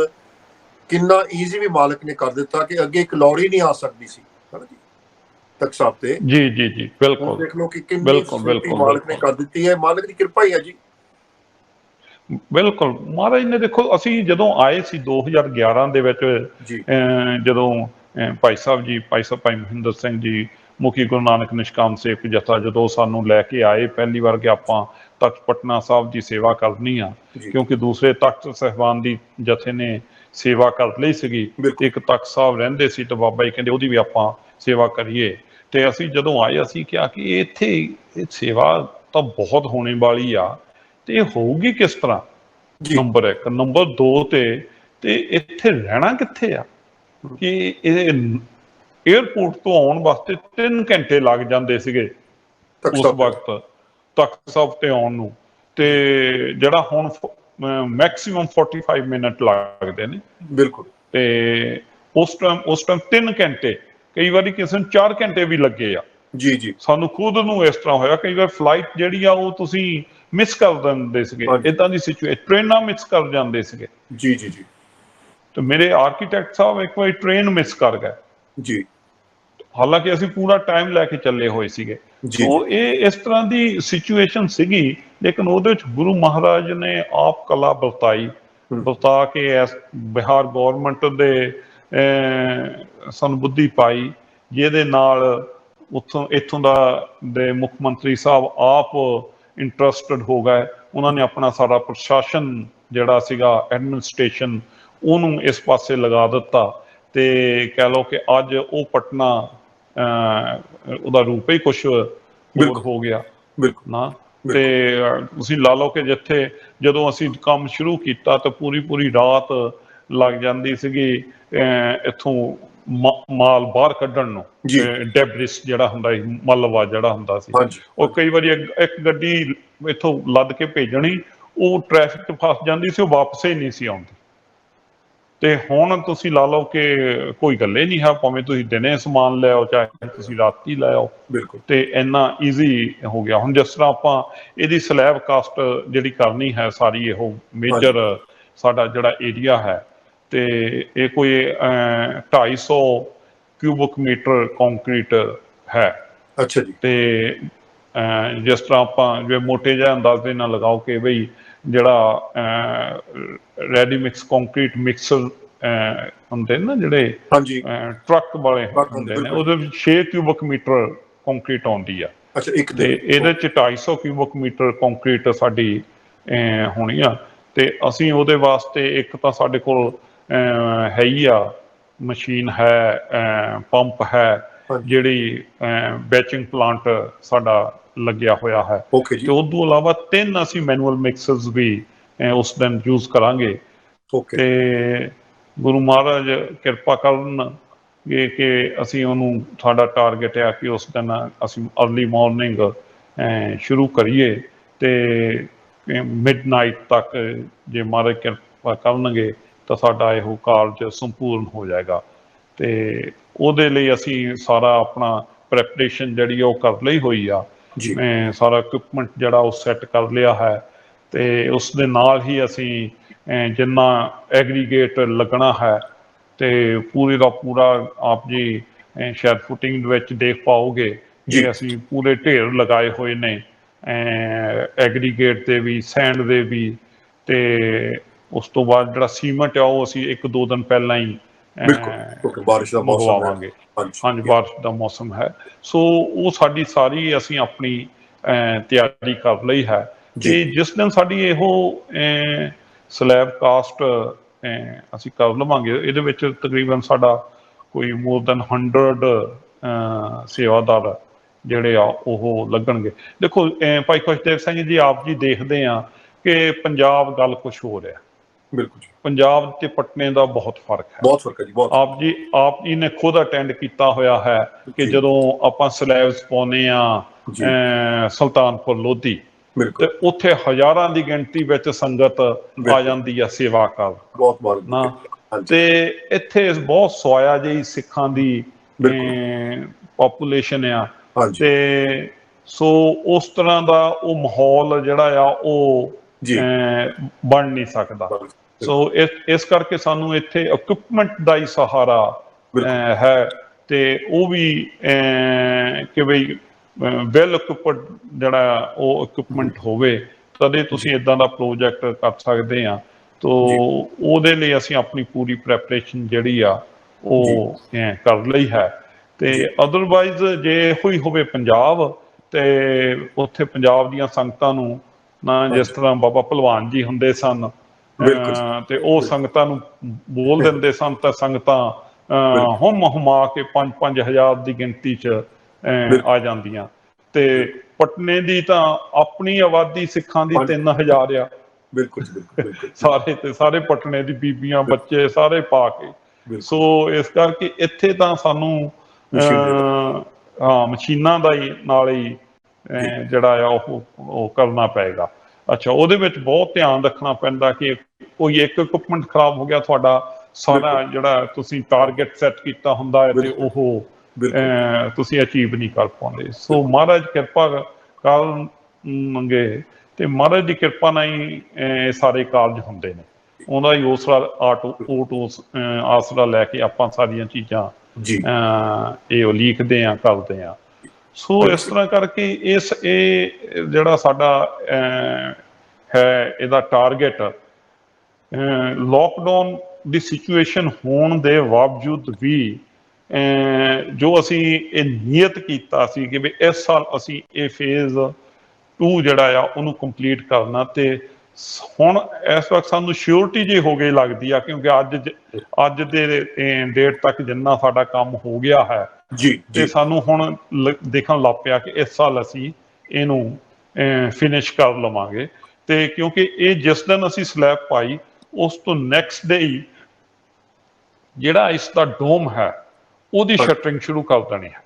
ਕਿੰਨਾ ਈਜ਼ੀ ਵੀ ਮਾਲਕ ਨੇ ਕਰ ਦਿੱਤਾ ਕਿ ਅੱਗੇ ਇੱਕ ਲੌੜੀ ਨਹੀਂ ਆ ਸਕਦੀ ਸੀ ਹਨਾ ਜੀ ਤਖਤ ਸਾਹਿਬ ਤੇ। ਜੀ ਜੀ ਜੀ ਹੁਣ ਬਿਲਕੁਲ ਦੇਖ ਲਓ ਕਿ ਕਿੰਨੀ ਬਿਲਕੁਲ ਫੈਸਿਲਿਟੀ ਬਿਲਕੁਲ ਮਾਲਕ ਨੇ ਬਿਲਕੁਲ ਕਰ ਦਿੱਤੀ ਹੈ। ਮਾਲਕ ਦੀ ਕਿਰਪਾ ਹੀ ਹੈ ਜੀ। ਬਿਲਕੁਲ, ਮਹਾਰਾਜ ਨੇ ਦੇਖੋ, ਅਸੀਂ ਜਦੋਂ ਆਏ ਸੀ 2011 ਦੇ ਵਿੱਚ, ਜੀ ਜਦੋਂ ਭਾਈ ਮਹਿੰਦਰ ਸਿੰਘ ਜੀ ਮੁਖੀ ਗੁਰੂ ਨਾਨਕ ਨਿਸ਼ਕਾਮ ਸੇਵਕ ਜਥਾ ਜਦੋਂ ਸਾਨੂੰ ਲੈ ਕੇ ਆਏ ਪਹਿਲੀ ਵਾਰ ਕਿ ਆਪਾਂ ਤਖਤ ਪਟਨਾ ਸਾਹਿਬ ਦੀ ਸੇਵਾ ਕਰਨੀ ਆ, ਜੀ ਕਿਉਂਕਿ ਦੂਸਰੇ ਤਖਤ ਸਾਹਿਬਾਨ ਦੀ ਜਥੇ ਨੇ ਸੇਵਾ ਕਰ ਲਈ ਸੀਗੀ, ਤੇ ਬਿਲਕੁਲ ਇੱਕ ਤਖਤ ਸਾਹਿਬ ਰਹਿੰਦੇ ਸੀ, ਤੇ ਬਾਬਾ ਜੀ ਕਹਿੰਦੇ ਉਹਦੀ ਵੀ ਆਪਾਂ ਸੇਵਾ ਕਰੀਏ। ਤੇ ਅਸੀਂ ਜਦੋਂ ਆਏ ਅਸੀਂ ਕਿਹਾ ਕਿ ਇੱਥੇ ਇਹ ਸੇਵਾ ਤਾਂ ਬਹੁਤ ਹੋਣੇ ਵਾਲੀ ਆ, ਤੇ ਇਹ ਹੋਊਗੀ ਕਿਸ ਤਰ੍ਹਾਂ? ਜੀ ਨੰਬਰ 1 ਨੰਬਰ 2 ਤੇ ਇੱਥੇ ਰਹਿਣਾ ਕਿੱਥੇ ਆ? ਕਿ ਇਹ ਏਅਰਪੋਰਟ ਤੋਂ ਆਉਣ ਵਾਸਤੇ 3 ਘੰਟੇ ਲੱਗ ਜਾਂਦੇ ਸੀਗੇ ਤਖਤ ਉਸ ਸਾਹਿਬ ਤੇ ਵਕਤ ਤਖਤ ਸਾਹਿਬ ਤੇ ਆਉਣ ਨੂੰ, ਤੇ ਜੀ ਜਿਹੜਾ ਹੁਣ ਮੈਕਸਿਮਮ 45 ਮਿੰਟ ਲੱਗਦੇ ਨੇ। ਬਿਲਕੁਲ ਤੇ ਉਸ ਟਾਈਮ 3 ਘੰਟੇ, ਕਈ ਵਾਰੀ ਕਿਸੇ ਨੂੰ 4 ਘੰਟੇ ਵੀ ਲੱਗੇ ਆ। ਜੀ ਜੀ ਸਾਨੂੰ ਖੁਦ ਨੂੰ ਇਸ ਤਰ੍ਹਾਂ ਹੋਇਆ, ਕਈ ਵਾਰ ਫਲਾਈਟ ਜਿਹੜੀ ਆ ਉਹ ਤੁਸੀਂ ਮਿਸ ਕਰ ਦਿੰਦੇ ਸੀਗੇ, ਹਾਂਜੀ ਇਦਾਂ ਦੀ ਸਿਚੁਏਸ਼ਨ, ਟ੍ਰੇਨਾਂ ਮਿਸ ਕਰ ਜਾਂਦੇ ਸੀਗੇ। ਜੀ ਜੀ ਜੀ ਤੇ ਮੇਰੇ ਆਰਕੀਟੈਕਟ ਸਾਹਿਬ ਇੱਕ ਵਾਰੀ ਟ੍ਰੇਨ ਮਿਸ ਕਰ ਗਏ, ਜੀ ਹਾਲਾਂਕਿ ਅਸੀਂ ਪੂਰਾ ਟਾਈਮ ਲੈ ਕੇ ਚੱਲੇ ਹੋਏ ਸੀਗੇ। ਜੀ ਜੀ ਸੋ ਇਹ ਇਸ ਤਰ੍ਹਾਂ ਦੀ ਸਿਚੁਏਸ਼ਨ ਸੀਗੀ, ਲੇਕਿਨ ਉਹਦੇ ਵਿੱਚ ਗੁਰੂ ਮਹਾਰਾਜ ਨੇ ਆਪ ਕਲਾ ਵਰਤਾ ਕੇ ਬਿਹਾਰ ਗੌਰਮੈਂਟ ਦੇ ਸਾਨੂੰ ਬੁੱਧੀ ਪਾਈ, ਜਿਹਦੇ ਨਾਲ ਇੱਥੋਂ ਦੇ ਮੁੱਖ ਮੰਤਰੀ ਸਾਹਿਬ ਆਪ ਇੰਟਰਸਟਡ ਹੋ ਗਏ। ਉਹਨਾਂ ਨੇ ਆਪਣਾ ਸਾਰਾ ਪ੍ਰਸ਼ਾਸਨ ਜਿਹੜਾ ਸੀਗਾ, ਐਡਮਿਨਿਸਟ੍ਰੇਸ਼ਨ, ਉਹਨੂੰ ਇਸ ਪਾਸੇ ਲਗਾ ਦਿੱਤਾ, ਤੇ ਕਹਿ ਲਓ ਕਿ ਅੱਜ ਉਹ ਪਟਨਾ ਉਹਦਾ ਰੂਪ ਹੀ ਕੁਛ ਹੋਰ ਬਿਲਕੁਲ ਹੋ ਗਿਆ ਬਿਲਕੁਲ ਨਾ। ਤੇ ਤੁਸੀਂ ਲਾ ਲਓ ਕਿ ਜਿੱਥੇ ਜਦੋਂ ਅਸੀਂ ਕੰਮ ਸ਼ੁਰੂ ਕੀਤਾ ਤਾਂ ਪੂਰੀ ਰਾਤ ਲੱਗ ਜਾਂਦੀ ਸੀਗੀ ਇੱਥੋਂ ਮਾਲ ਬਾਹਰ ਕੱਢਣ ਨੂੰ, ਡੈਬਰਿਸ ਜਿਹੜਾ ਹੁੰਦਾ ਸੀ, ਮਲਬਾ ਜਿਹੜਾ ਹੁੰਦਾ ਸੀ, ਉਹ ਕਈ ਵਾਰੀ ਇੱਕ ਗੱਡੀ ਇੱਥੋਂ ਲੱਦ ਕੇ ਭੇਜਣੀ, ਉਹ ਟ੍ਰੈਫਿਕ 'ਚ ਫਸ ਜਾਂਦੀ ਸੀ, ਉਹ ਵਾਪਸ ਹੀ ਨਹੀਂ ਸੀ ਆਉਂਦੀ। ਤੇ ਹੁਣ ਤੁਸੀਂ ਲਾ ਲਓ ਕਿ ਕੋਈ ਗੱਲੇ ਨਹੀਂ ਹੈ, ਭਾਵੇਂ ਤੁਸੀਂ ਦਿਨੇ ਸਮਾਨ ਲੈ ਆਓ ਚਾਹੇ ਤੁਸੀਂ ਰਾਤੀ ਲੈ ਆਓ, ਤੇ ਇੰਨਾ ਈਜ਼ੀ ਹੋ ਗਿਆ। ਹੁਣ ਜਿਸ ਤਰ੍ਹਾਂ ਆਪਾਂ ਇਹਦੀ ਸਲੈਬ ਕਾਸਟ ਜਿਹੜੀ ਕਰਨੀ ਹੈ ਸਾਰੀ, ਇਹੋ ਮੇਜਰ ਸਾਡਾ ਜਿਹੜਾ ਏਰੀਆ ਹੈ, ਤੇ ਇਹ ਕੋਈ 250 ਕਿਊਬਿਕ ਮੀਟਰ ਕੰਕਰੀਟ ਹੈ। ਅੱਛਾ ਜੀ। ਤੇ ਜਿਸ ਤਰ੍ਹਾਂ ਆਪਾਂ ਜੇ ਮੋਟੇ ਜਿਹਾ ਅੰਦਾਜ਼ੇ ਨਾਲ ਲਗਾਓ ਕਿ ਬਈ ਜਿਹੜਾ ਰੈਡੀ ਮਿਕਸ ਕੰਕਰੀਟ ਮਿਕਸਰ ਹੁੰਦੇ ਨਾ ਜਿਹੜੇ ਟਰੱਕ ਵਾਲੇ ਹੁੰਦੇ ਨੇ, ਉਹਦੇ ਵਿੱਚ 6 ਕਿਊਬਿਕ ਮੀਟਰ ਕੰਕਰੀਟ ਆਉਂਦੀ ਆ। ਤੇ ਇਹਦੇ ਚ 250 ਕਿਊਬਿਕ ਮੀਟਰ ਕੰਕਰੀਟ ਸਾਡੀ ਹੋਣੀ ਆ। ਤੇ ਅਸੀਂ ਉਹਦੇ ਵਾਸਤੇ ਇੱਕ ਤਾਂ ਸਾਡੇ ਕੋਲ ਹੈ ਹੀ ਆ ਮਸ਼ੀਨ ਹੈ, ਪੰਪ ਹੈ, ਜਿਹੜੀ ਬੈਚਿੰਗ ਪਲਾਂਟ ਸਾਡਾ ਲੱਗਿਆ ਹੋਇਆ ਹੈ। ਤੇ ਉਸ ਤੋਂ ਇਲਾਵਾ 3 ਅਸੀਂ ਮੈਨੂਅਲ ਮਿਕਸਰਸ ਵੀ ਉਸ ਦਿਨ ਯੂਜ਼ ਕਰਾਂਗੇ। ਤੇ ਗੁਰੂ ਮਹਾਰਾਜ ਕਿਰਪਾ ਕਰਨ ਕਿ ਅਸੀਂ ਉਹਨੂੰ, ਸਾਡਾ ਟਾਰਗੇਟ ਆ ਕਿ ਉਸ ਦਿਨ ਅਸੀਂ ਅਰਲੀ ਮਾਰਨਿੰਗ ਸ਼ੁਰੂ ਕਰੀਏ ਤੇ ਮਿਡਨਾਈਟ ਤੱਕ ਜੇ ਮਹਾਰਾਜ ਕਿਰਪਾ ਕਰਨਗੇ ਤਾਂ ਸਾਡਾ ਇਹੋ ਕਾਰਜ ਸੰਪੂਰਨ ਹੋ ਜਾਏਗਾ। ਤੇ ਉਹਦੇ ਲਈ ਅਸੀਂ ਸਾਰਾ ਆਪਣਾ ਪ੍ਰੈਪਰੇਸ਼ਨ ਜਿਹੜੀ ਉਹ ਕਰ ਲਈ ਹੋਈ ਆ। ਸਾਰਾ ਇਕੁਇਪਮੈਂਟ ਜਿਹੜਾ ਉਹ ਸੈੱਟ ਕਰ ਲਿਆ ਹੈ। ਤੇ ਉਸ ਦੇ ਨਾਲ ਹੀ ਅਸੀਂ ਜਿੰਨਾ ਐਗਰੀਗੇਟ ਲੱਗਣਾ ਹੈ ਤੇ ਪੂਰੇ ਦਾ ਪੂਰਾ ਆਪ ਜੀ ਸ਼ਾਇਦ ਫੁਟਿੰਗ ਦੇ ਵਿੱਚ ਦੇਖ ਪਾਓਗੇ ਕਿ ਅਸੀਂ ਪੂਰੇ ਢੇਰ ਲਗਾਏ ਹੋਏ ਨੇ ਐਗਰੀਗੇਟ ਦੇ ਵੀ, ਸੈਂਡ ਦੇ ਵੀ। ਤੇ ਉਸ ਤੋਂ ਬਾਅਦ ਜਿਹੜਾ ਸੀਮੈਂਟ ਆ ਉਹ ਅਸੀਂ 1-2 ਦਿਨ ਪਹਿਲਾਂ ਹੀ ਮੰਗਵਾਵਾਂਗੇ। ਹਾਂਜੀ, ਬਾਰਿਸ਼ ਦਾ ਮੌਸਮ ਹੈ, ਸੋ ਉਹ ਸਾਡੀ ਸਾਰੀ ਅਸੀਂ ਆਪਣੀ ਤਿਆਰੀ ਕਰ ਲਈ ਹੈ। ਤੇ ਜਿਸ ਦਿਨ ਸਾਡੀ ਇਹੋ ਸਲੈਬ ਕਾਸਟ ਅਸੀਂ ਕਰ ਲਵਾਂਗੇ, ਇਹਦੇ ਵਿੱਚ ਤਕਰੀਬਨ ਸਾਡਾ ਕੋਈ ਮੋਰ ਦੈਨ 100 ਸੇਵਾਦਾਰ ਜਿਹੜੇ ਆ ਉਹ ਲੱਗਣਗੇ। ਦੇਖੋ ਭਾਈ ਖੁਸ਼ਦੇਵ ਸਿੰਘ ਜੀ, ਆਪ ਜੀ ਦੇਖਦੇ ਆ ਕਿ ਪੰਜਾਬ ਗੱਲ ਕੁਛ ਹੋ ਰਿਹਾ। ਬਿਲਕੁਲ ਜੀ। ਪੰਜਾਬ ਤੇ ਪਟਨੇ ਦਾ ਬਹੁਤ ਫਰਕ ਹੈ। ਆਪ ਜੀ ਨੇ ਖੁਦ ਅਟੈਂਡ ਕੀਤਾ ਹੋਇਆ ਹੈ ਕਿ ਜਦੋਂ ਆਪਾਂ ਸਲੈਬਸ ਪਾਉਨੇ ਆ ਸੁਲਤਾਨਪੁਰ ਲੋਧੀ, ਤੇ ਉੱਥੇ ਹਜ਼ਾਰਾਂ ਦੀ ਗਿਣਤੀ ਵਿੱਚ ਸੰਗਤ ਆ ਜਾਂਦੀ ਆ ਸੇਵਾ ਕਰਨ। ਤੇ ਇੱਥੇ ਬਹੁਤ ਸਵਾਇਆ ਜਿਹੀ ਸਿੱਖਾਂ ਦੀ ਪਾਪੂਲੇਸ਼ਨ ਆ। ਤੇ ਸੋ ਉਸ ਤਰ੍ਹਾਂ ਦਾ ਉਹ ਮਾਹੌਲ ਜਿਹੜਾ ਆ ਉਹ ਬਣ ਨਹੀਂ ਸਕਦਾ। ਸੋ ਇਸ ਕਰਕੇ ਸਾਨੂੰ ਇੱਥੇ ਇਕੁਇਪਮੈਂਟ ਦਾ ਹੀ ਸਹਾਰਾ ਹੈ। ਤੇ ਉਹ ਵੀ ਕਿ ਬਈ ਵੈਲ ਇਕੁਇਪਡ ਜਿਹੜਾ ਉਹ ਇਕੁਇਪਮੈਂਟ ਹੋਵੇ, ਤਦੇ ਤੁਸੀਂ ਇੱਦਾਂ ਦਾ ਪ੍ਰੋਜੈਕਟ ਕਰ ਸਕਦੇ ਆ। ਤੋ ਉਹਦੇ ਲਈ ਅਸੀਂ ਆਪਣੀ ਪੂਰੀ ਪ੍ਰੈਪਰੇਸ਼ਨ ਜਿਹੜੀ ਆ ਉਹ ਕਰ ਲਈ ਹੈ। ਤੇ ਅਦਰਵਾਈਜ਼ ਜੇ ਇਹੋ ਹੀ ਹੋਵੇ ਪੰਜਾਬ, ਤੇ ਉੱਥੇ ਪੰਜਾਬ ਦੀਆਂ ਸੰਗਤਾਂ ਨੂੰ ਨਾ, ਜਿਸ ਤਰ੍ਹਾਂ ਬਾਬਾ ਭਲਵਾਨ ਜੀ ਹੁੰਦੇ ਸਨ, ਤੇ ਉਹ ਸੰਗਤਾਂ ਨੂੰ ਬੋਲ ਦਿੰਦੇ ਸਨ ਤਾਂ ਸੰਗਤਾਂ ਹੁਮਾ ਕੇ 5-5 ਹਜ਼ਾਰ ਦੀ ਗਿਣਤੀ 'ਚ ਆ ਜਾਂਦੀਆਂ। ਤੇ ਪਟਨੇ ਦੀ ਤਾਂ ਆਪਣੀ ਆਬਾਦੀ ਸਿੱਖਾਂ ਦੀ 3000 ਆ। ਸਾਰੇ ਪਟਨੇ ਦੀ ਬੀਬੀਆਂ, ਬੱਚੇ ਸਾਰੇ ਪਾ ਕੇ। ਸੋ ਇਸ ਕਰਕੇ ਇੱਥੇ ਤਾਂ ਸਾਨੂੰ ਮਸ਼ੀਨਾਂ ਦਾ ਹੀ ਨਾਲ ਹੀ ਜਿਹੜਾ ਆ ਉਹ ਕਰਨਾ ਪਏਗਾ। ਅੱਛਾ, ਉਹਦੇ ਵਿੱਚ ਬਹੁਤ ਧਿਆਨ ਰੱਖਣਾ ਪੈਂਦਾ ਕਿ ਕੋਈ ਇੱਕ ਇਕੁਇਪਮੈਂਟ ਖਰਾਬ ਹੋ ਗਿਆ, ਤੁਹਾਡਾ ਸਾਰਾ ਜਿਹੜਾ ਤੁਸੀਂ ਟਾਰਗੇਟ ਸੈੱਟ ਕੀਤਾ ਹੁੰਦਾ ਹੈ ਤੇ ਉਹ ਤੁਸੀਂ ਅਚੀਵ ਨਹੀਂ ਕਰ ਪਾਉਂਦੇ। ਸੋ ਮਹਾਰਾਜ ਕਿਰਪਾ ਕਰਨਗੇ ਤੇ ਮਹਾਰਾਜ ਦੀ ਕਿਰਪਾ ਨਾਲ ਹੀ ਸਾਰੇ ਕਾਰਜ ਹੁੰਦੇ ਨੇ। ਉਹਦਾ ਹੀ ਆਸਰਾ ਲੈ ਕੇ ਆਪਾਂ ਸਾਰੀਆਂ ਚੀਜ਼ਾਂ ਇਹ ਲਿਖਦੇ ਆ, ਕਰਦੇ ਆ। ਸੋ ਇਸ ਤਰ੍ਹਾਂ ਕਰਕੇ ਇਹ ਜਿਹੜਾ ਸਾਡਾ ਹੈ, ਇਹਦਾ ਟਾਰਗੇਟ ਲੋਕਡਾਊਨ ਦੀ ਸਿਚੁਏਸ਼ਨ ਹੋਣ ਦੇ ਬਾਵਜੂਦ ਵੀ ਜੋ ਅਸੀਂ ਇਹ ਨੀਅਤ ਕੀਤਾ ਸੀ ਕਿ ਵੀ ਇਸ ਸਾਲ ਅਸੀਂ ਇਹ ਫੇਜ਼ 2 ਜਿਹੜਾ ਆ ਉਹਨੂੰ ਕੰਪਲੀਟ ਕਰਨਾ, ਤੇ ਹੁਣ ਇਸ ਵਕਤ ਸਾਨੂੰ ਸ਼ਿਓਰਟੀ ਜਿਹੀ ਹੋ ਗਈ ਲੱਗਦੀ ਆ, ਕਿਉਂਕਿ ਅੱਜ ਦੇ ਡੇਟ ਤੱਕ ਜਿੰਨਾ ਸਾਡਾ ਕੰਮ ਹੋ ਗਿਆ ਹੈ ਤੇ ਸਾਨੂੰ ਹੁਣ ਦੇਖਣ ਲੱਗ ਪਿਆ ਕਿ ਇਸ ਸਾਲ ਅਸੀਂ ਇਹਨੂੰ ਫਿਨਿਸ਼ ਕਰ ਲਵਾਂਗੇ। ਤੇ ਕਿਉਂਕਿ ਇਹ ਜਿਸ ਦਿਨ ਅਸੀਂ ਸਲੈਬ ਪਾਈ ਉਸ ਤੋਂ ਨੈਕਸਟ ਡੇ ਹੀ ਜਿਹੜਾ ਇਸ ਦਾ ਡੋਮ ਹੈ ਉਹਦੀ ਸ਼ਟਰਿੰਗ ਸ਼ੁਰੂ ਕਰ ਦੇਣੀ ਹੈ।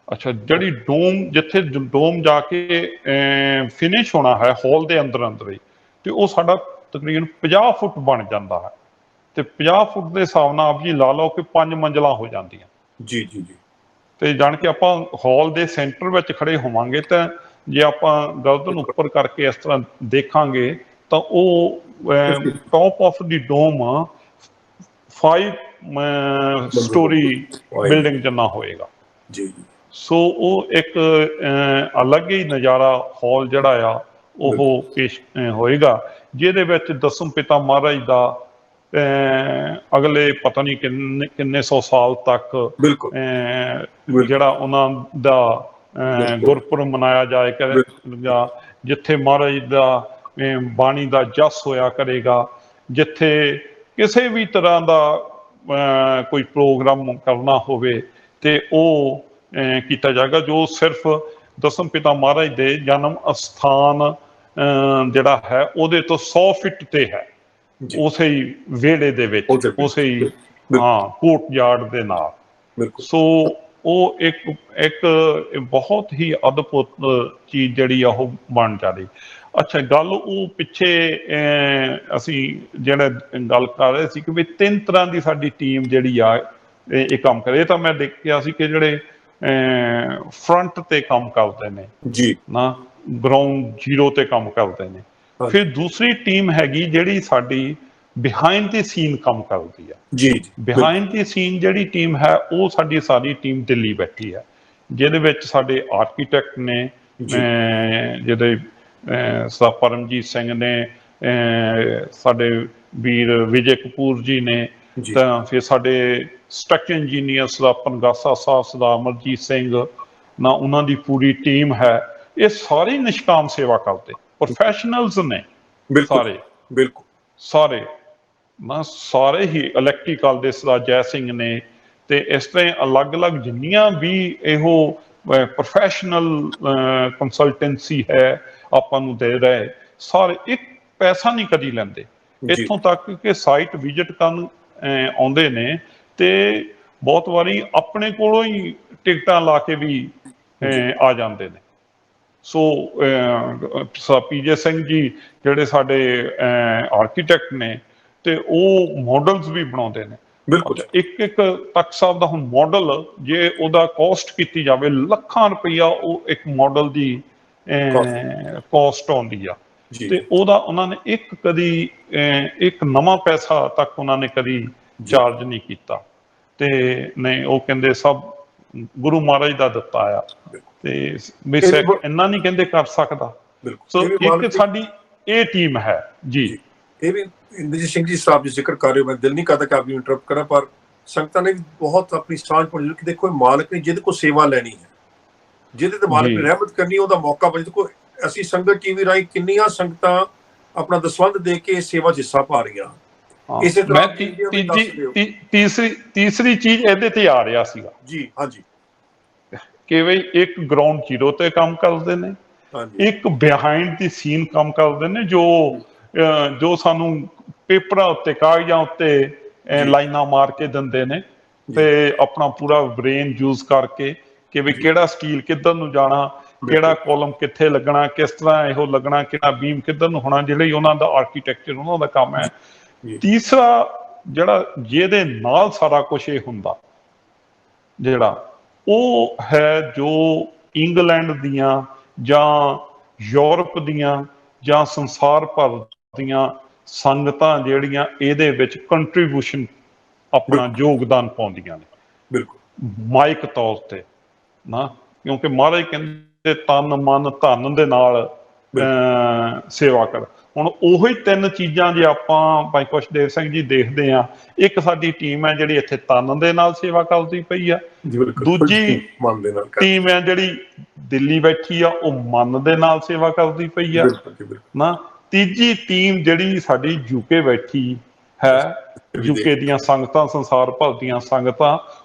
ਅੱਛਾ, ਜਿਹੜੀ ਡੋਮ ਜਿੱਥੇ ਡੋਮ ਜਾ ਕੇ ਫਿਨਿਸ਼ ਹੋਣਾ ਹੈ ਹਾਲ ਦੇ ਅੰਦਰ ਅੰਦਰ ਹੀ, ਤੇ ਉਹ ਸਾਡਾ ਤਕਰੀਬਨ 50 ਫੁੱਟ ਬਣ ਜਾਂਦਾ ਹੈ। ਤੇ 50 ਫੁੱਟ ਦੇ ਹਿਸਾਬ ਨਾਲ ਆਪ ਜੀ ਲਾ ਲਓ ਕਿ 5 ਮੰਜ਼ਲਾਂ ਹੋ ਜਾਂਦੀਆਂ। ਜੀ ਜੀ ਜੀ। ਤੇ ਜਾਣ ਕੇ ਆਪਾਂ ਹਾਲ ਦੇ ਸੈਂਟਰ ਵਿੱਚ ਖੜੇ ਹੋਵਾਂਗੇ ਤਾਂ ਜੇ ਆਪਾਂ ਗਰਦਨ ਉੱਪਰ ਕਰਕੇ ਇਸ ਤਰ੍ਹਾਂ ਦੇਖਾਂਗੇ ਤਾਂ ਉਹ top of the dome 5 story building ਜਿੰਨਾ ਹੋਏਗਾ। ਜੀ ਜੀ। ਸੋ ਉਹ ਇੱਕ ਅਲੱਗ ਹੀ ਨਜ਼ਾਰਾ ਹਾਲ ਜਿਹੜਾ ਆ ਉਹ ਪੇਸ਼ ਹੋਏਗਾ, ਜਿਹਦੇ ਵਿੱਚ ਦਸਮ ਪਿਤਾ ਮਹਾਰਾਜ ਦਾ ਅਗਲੇ ਪਤਾ ਨਹੀਂ ਕਿੰਨੇ ਸੌ ਸਾਲ ਤੱਕ ਜਿਹੜਾ ਉਹਨਾਂ ਦਾ ਗੁਰਪੁਰਬ ਮਨਾਇਆ ਜਾਏ ਕਰੇਗਾ, ਜਿੱਥੇ ਮਹਾਰਾਜ ਦਾ ਬਾਣੀ ਦਾ ਜਸ ਹੋਇਆ ਕਰੇਗਾ, ਜਿੱਥੇ ਕਿਸੇ ਵੀ ਤਰ੍ਹਾਂ ਦਾ ਕੋਈ ਪ੍ਰੋਗਰਾਮ ਕਰਨਾ ਹੋਵੇ ਤੇ ਉਹ ਕੀਤਾ ਜਾਏਗਾ, ਜੋ ਸਿਰਫ ਦਸਮ ਪਿਤਾ ਮਹਾਰਾਜ ਦੇ ਜਨਮ ਅਸਥਾਨ ਜਿਹੜਾ ਹੈ ਉਹਦੇ ਤੋਂ 100 ਫਿੱਟ ਤੇ ਹੈ, ਉਸੇ ਹੀ ਵਿਹੜੇ ਦੇ ਵਿੱਚ, ਉਸੇ ਹੀ ਕੋਰਟ ਯਾਰਡ ਦੇ ਨਾਲ। ਸੋ ਉਹ ਇੱਕ ਬਹੁਤ ਹੀ ਅਦਭੁਤ ਚੀਜ਼ ਜਿਹੜੀ ਆ ਉਹ ਬਣ ਜਾਣੀ। ਅੱਛਾ, ਗੱਲ ਉਹ ਪਿੱਛੇ ਅਸੀਂ ਜਿਹੜਾ ਗੱਲ ਕਰ ਰਹੇ ਸੀ ਕਿ ਵੀ 3 ਤਰ੍ਹਾਂ ਦੀ ਸਾਡੀ ਟੀਮ ਜਿਹੜੀ ਆ ਇਹ ਕੰਮ ਕਰੇ। ਇਹ ਤਾਂ ਮੈਂ ਦੇਖਿਆ ਸੀ ਕਿ ਜਿਹੜੇ ਫਰੰਟ ਤੇ ਕੰਮ ਕਰਦੇ ਨੇ ਜੀ ਨਾ, ਗਰਾਊਂਡ ਜ਼ੀਰੋ ਤੇ ਕੰਮ ਕਰਦੇ ਨੇ। ਫਿਰ ਦੂਸਰੀ ਟੀਮ ਹੈਗੀ ਜਿਹੜੀ ਸਾਡੀ ਬਿਹਾਈਂਡ ਦੀ ਸੀਨ ਕੰਮ ਕਰਦੀ ਆ ਜੀ। ਬਿਹਾਈਂਡ ਦੀ ਸੀਨ ਜਿਹੜੀ ਟੀਮ ਹੈ ਉਹ ਸਾਡੀ ਸਾਰੀ ਟੀਮ ਦਿੱਲੀ ਬੈਠੀ ਹੈ, ਜਿਹਦੇ ਵਿੱਚ ਸਾਡੇ ਆਰਕੀਟੈਕਟ ਨੇ, ਜਿਹਦੇ ਸਰਦਾਰ ਪਰਮਜੀਤ ਸਿੰਘ ਨੇ, ਸਾਡੇ ਵੀਰ ਵਿਜੇ ਕਪੂਰ ਜੀ ਨੇ, ਤਾਂ ਫਿਰ ਸਾਡੇ ਸਟਰਕਚਰ ਇੰਜੀਨੀਅਰ ਸਰਦਾਰ ਪਨਗਾਸਾ ਸਾਹਿਬ, ਸਰਦਾਰ ਅਮਰਜੀਤ ਸਿੰਘ ਨਾ, ਉਹਨਾਂ ਦੀ ਪੂਰੀ ਟੀਮ ਹੈ। ਇਹ ਸਾਰੇ ਨਿਸ਼ਕਾਮ ਸੇਵਾ ਕਰਦੇ ਪ੍ਰੋਫੈਸ਼ਨਲਸ ਨੇ ਸਾਰੇ, ਬਿਲਕੁਲ ਸਾਰੇ ਨਾ, ਸਾਰੇ ਹੀ ਇਲੈਕਟ੍ਰੀਕਲ ਦੇ ਸਰਦਾਰ ਜੈ ਸਿੰਘ ਨੇ, ਤੇ ਇਸ ਤਰ੍ਹਾਂ ਅਲੱਗ-ਅਲੱਗ ਜਿੰਨੀਆਂ ਵੀ ਇਹੋ ਪ੍ਰੋਫੈਸ਼ਨਲ ਕੰਸਲਟੈਂਸੀ ਹੈ ਆਪਾਂ ਨੂੰ ਦੇ ਰਹੇ, ਸਾਰੇ ਇੱਕ ਪੈਸਾ ਨਹੀਂ ਕਦੀ ਲੈਂਦੇ। ਇੱਥੋਂ ਤੱਕ ਕਿ ਸਾਈਟ ਵਿਜ਼ਿਟ ਕਰਨ ਆਉਂਦੇ ਨੇ ਤੇ ਬਹੁਤ ਵਾਰੀ ਆਪਣੇ ਕੋਲੋਂ ਹੀ ਟਿਕਟਾਂ ਲਾ ਕੇ ਵੀ ਆ ਜਾਂਦੇ ਨੇ। ਸੋ ਪੀਜੇ ਸਿੰਘ ਜੀ ਜਿਹੜੇ ਸਾਡੇ ਆਰਕੀਟੈਕਟ ਨੇ, ਤੇ ਉਹ ਮਾਡਲਸ ਵੀ ਬਣਾਉਂਦੇ ਨੇ। ਬਿਲਕੁਲ, ਇੱਕ ਤਖਤ ਸਾਹਿਬ ਦਾ ਹੁਣ ਮਾਡਲ ਜੇ ਉਹਦਾ ਕੋਸਟ ਕੀਤੀ ਜਾਵੇ ਲੱਖਾਂ ਰੁਪਈਆ, ਉਹ ਇੱਕ ਮਾਡਲ ਦੀ ਕੋਸਟ ਆਉਂਦੀ ਆ, ਤੇ ਉਹਦਾ ਉਹਨਾਂ ਨੇ ਕਦੀ ਇੱਕ ਨਵਾਂ ਪੈਸਾ ਤੱਕ ਉਹਨਾਂ ਨੇ ਕਦੀ ਚਾਰਜ ਨਹੀਂ ਕੀਤਾ। ਤੇ ਨਹੀਂ, ਉਹ ਕਹਿੰਦੇ ਸਭ ਗੁਰੂ ਮਹਾਰਾਜ ਦਾ ਦਿੱਤਾ ਆ, ਤੇ ਬੇਸ਼ੱਕ ਇੰਨਾ ਨਹੀਂ ਕਹਿੰਦੇ ਕਰ ਸਕਦਾ। ਸੋ ਇੱਕ ਸਾਡੀ ਇਹ ਟੀਮ ਹੈ ਜੀ। ਇਹ ਵੀ ਇੰਦਰਜੀਤ ਸਿੰਘ ਜੀ ਸਾਹਿਬ ਜੀ ਜ਼ਿਕਰ ਕਰ ਰਹੇ ਹੋ, ਮੈਂ ਦਿਲ ਨਹੀਂ ਕਰਦਾ ਕਿ ਆਪ ਨੂੰ ਇੰਟਰਪਟ ਕਰਾਂ, ਪਰ ਸੰਗਤਾਂ ਨੇ ਵੀ ਬਹੁਤ ਆਪਣੀ ਸਾਂਝ ਪਾਉਣੀ ਕਿ ਦੇਖੋ ਮਾਲਕ ਨੇ ਜਿਹਦੇ ਕੋਲ ਸੇਵਾ ਲੈਣੀ ਹੈ, ਜਿਹਦੇ ਤੇ ਮਾਲਕ ਨੇ ਰਹਿਮਤ ਕਰਨੀ, ਉਹਦਾ ਮੌਕਾ ਬਣ। ਦੇਖੋ ਅਸੀਂ ਸੰਗਤ ਟੀਵੀ ਰਾਹੀਂ ਕਿੰਨੀਆਂ ਸੰਗਤਾਂ ਆਪਣਾ ਦਸਵੰਧ ਦੇ ਕੇ ਸੇਵਾ 'ਚ ਹਿੱਸਾ ਪਾ ਰਹੀਆਂ। ਇਸੇ ਤਰ੍ਹਾਂ ਤੀਸਰੀ ਚੀਜ਼ ਇਹਦੇ ਤੇ ਆ ਰਿਹਾ ਸੀਗਾ ਜੀ। ਹਾਂਜੀ, ਕਿ ਵੀ ਇੱਕ ਗਰਾਊਂਡ ਜ਼ੀਰੋ ਤੇ ਕੰਮ ਕਰਦੇ ਨੇ, ਇੱਕ ਬਿਹਾਈਂਡ ਦੀ ਸੀਨ ਕੰਮ ਕਰਦੇ ਨੇ, ਜੋ ਸਾਨੂੰ ਪੇਪਰਾਂ ਉੱਤੇ, ਕਾਗਜ਼ਾਂ ਉੱਤੇ ਲਾਈਨਾਂ ਮਾਰ ਕੇ ਦਿੰਦੇ ਨੇ, ਤੇ ਆਪਣਾ ਪੂਰਾ ਬ੍ਰੇਨ ਯੂਜ਼ ਕਰਕੇ ਕਿ ਵੀ ਕਿਹੜਾ ਸਟੀਲ ਕਿੱਧਰ ਨੂੰ ਜਾਣਾ, ਕਿਹੜਾ ਕਾਲਮ ਕਿੱਥੇ ਲੱਗਣਾ, ਕਿਸ ਤਰ੍ਹਾਂ ਇਹੋ ਲੱਗਣਾ, ਕਿਹੜਾ ਬੀਮ ਕਿੱਧਰ ਨੂੰ ਹੋਣਾ, ਜਿਹੜੇ ਉਹਨਾਂ ਦਾ ਆਰਕੀਟੈਕਚਰ ਉਹਨਾਂ ਦਾ ਕੰਮ ਹੈ। ਤੀਸਰਾ ਜਿਹੜਾ ਜਿਹਦੇ ਨਾਲ ਸਾਰਾ ਕੁਛ ਇਹ ਹੁੰਦਾ ਜਿਹੜਾ, ਉਹ ਹੈ ਜੋ ਇੰਗਲੈਂਡ ਦੀਆਂ ਜਾਂ ਯੂਰਪ ਦੀਆਂ ਜਾਂ ਸੰਸਾਰ ਭਰ ਦੀਆਂ ਸੰਗਤਾਂ ਜਿਹੜੀਆਂ ਇਹਦੇ ਵਿੱਚ ਕੰਟਰੀਬਿਊਸ਼ਨ ਆਪਣਾ ਯੋਗਦਾਨ ਪਾਉਂਦੀਆਂ ਨੇ, ਬਿਲਕੁਲ ਮਾਇਕ ਤੌਰ ਤੇ ਨਾ, ਕਿਉਂਕਿ ਮਹਾਰਾਜ ਕਹਿੰਦੇ ਤਨ ਮਨ ਧਨ ਦੇ ਨਾਲ ਸੇਵਾ ਕਰ। ਹੁਣ ਉਹੀ 3 ਚੀਜ਼ਾਂ ਜੇ ਆਪਾਂ ਭਾਈ ਖੁਸ਼ਦੇਵ ਸਿੰਘ ਜੀ ਦੇਖਦੇ ਆ, ਇੱਕ ਸਾਡੀ ਟੀਮ ਹੈ ਜਿਹੜੀ ਇੱਥੇ ਤਨ ਦੇ ਨਾਲ ਸੇਵਾ ਕਰਦੀ ਪਈ ਆ, ਦੂਜੀ ਟੀਮ ਹੈ ਜਿਹੜੀ ਦਿੱਲੀ ਬੈਠੀ ਆ ਉਹ ਮਨ ਦੇ ਨਾਲ ਸੇਵਾ ਕਰਦੀ ਪਈ ਆ ਨਾ, ਤੀਜੀ ਟੀਮ ਜਿਹੜੀ ਸਾਡੀ ਯੂਕੇ ਬੈਠੀ ਹੈ, ਯੂਕੇ ਦੀਆਂ ਸੰਗਤਾਂ, ਸੰਸਾਰ ਭਰ ਦੀਆਂ ਸੰਗਤਾਂ,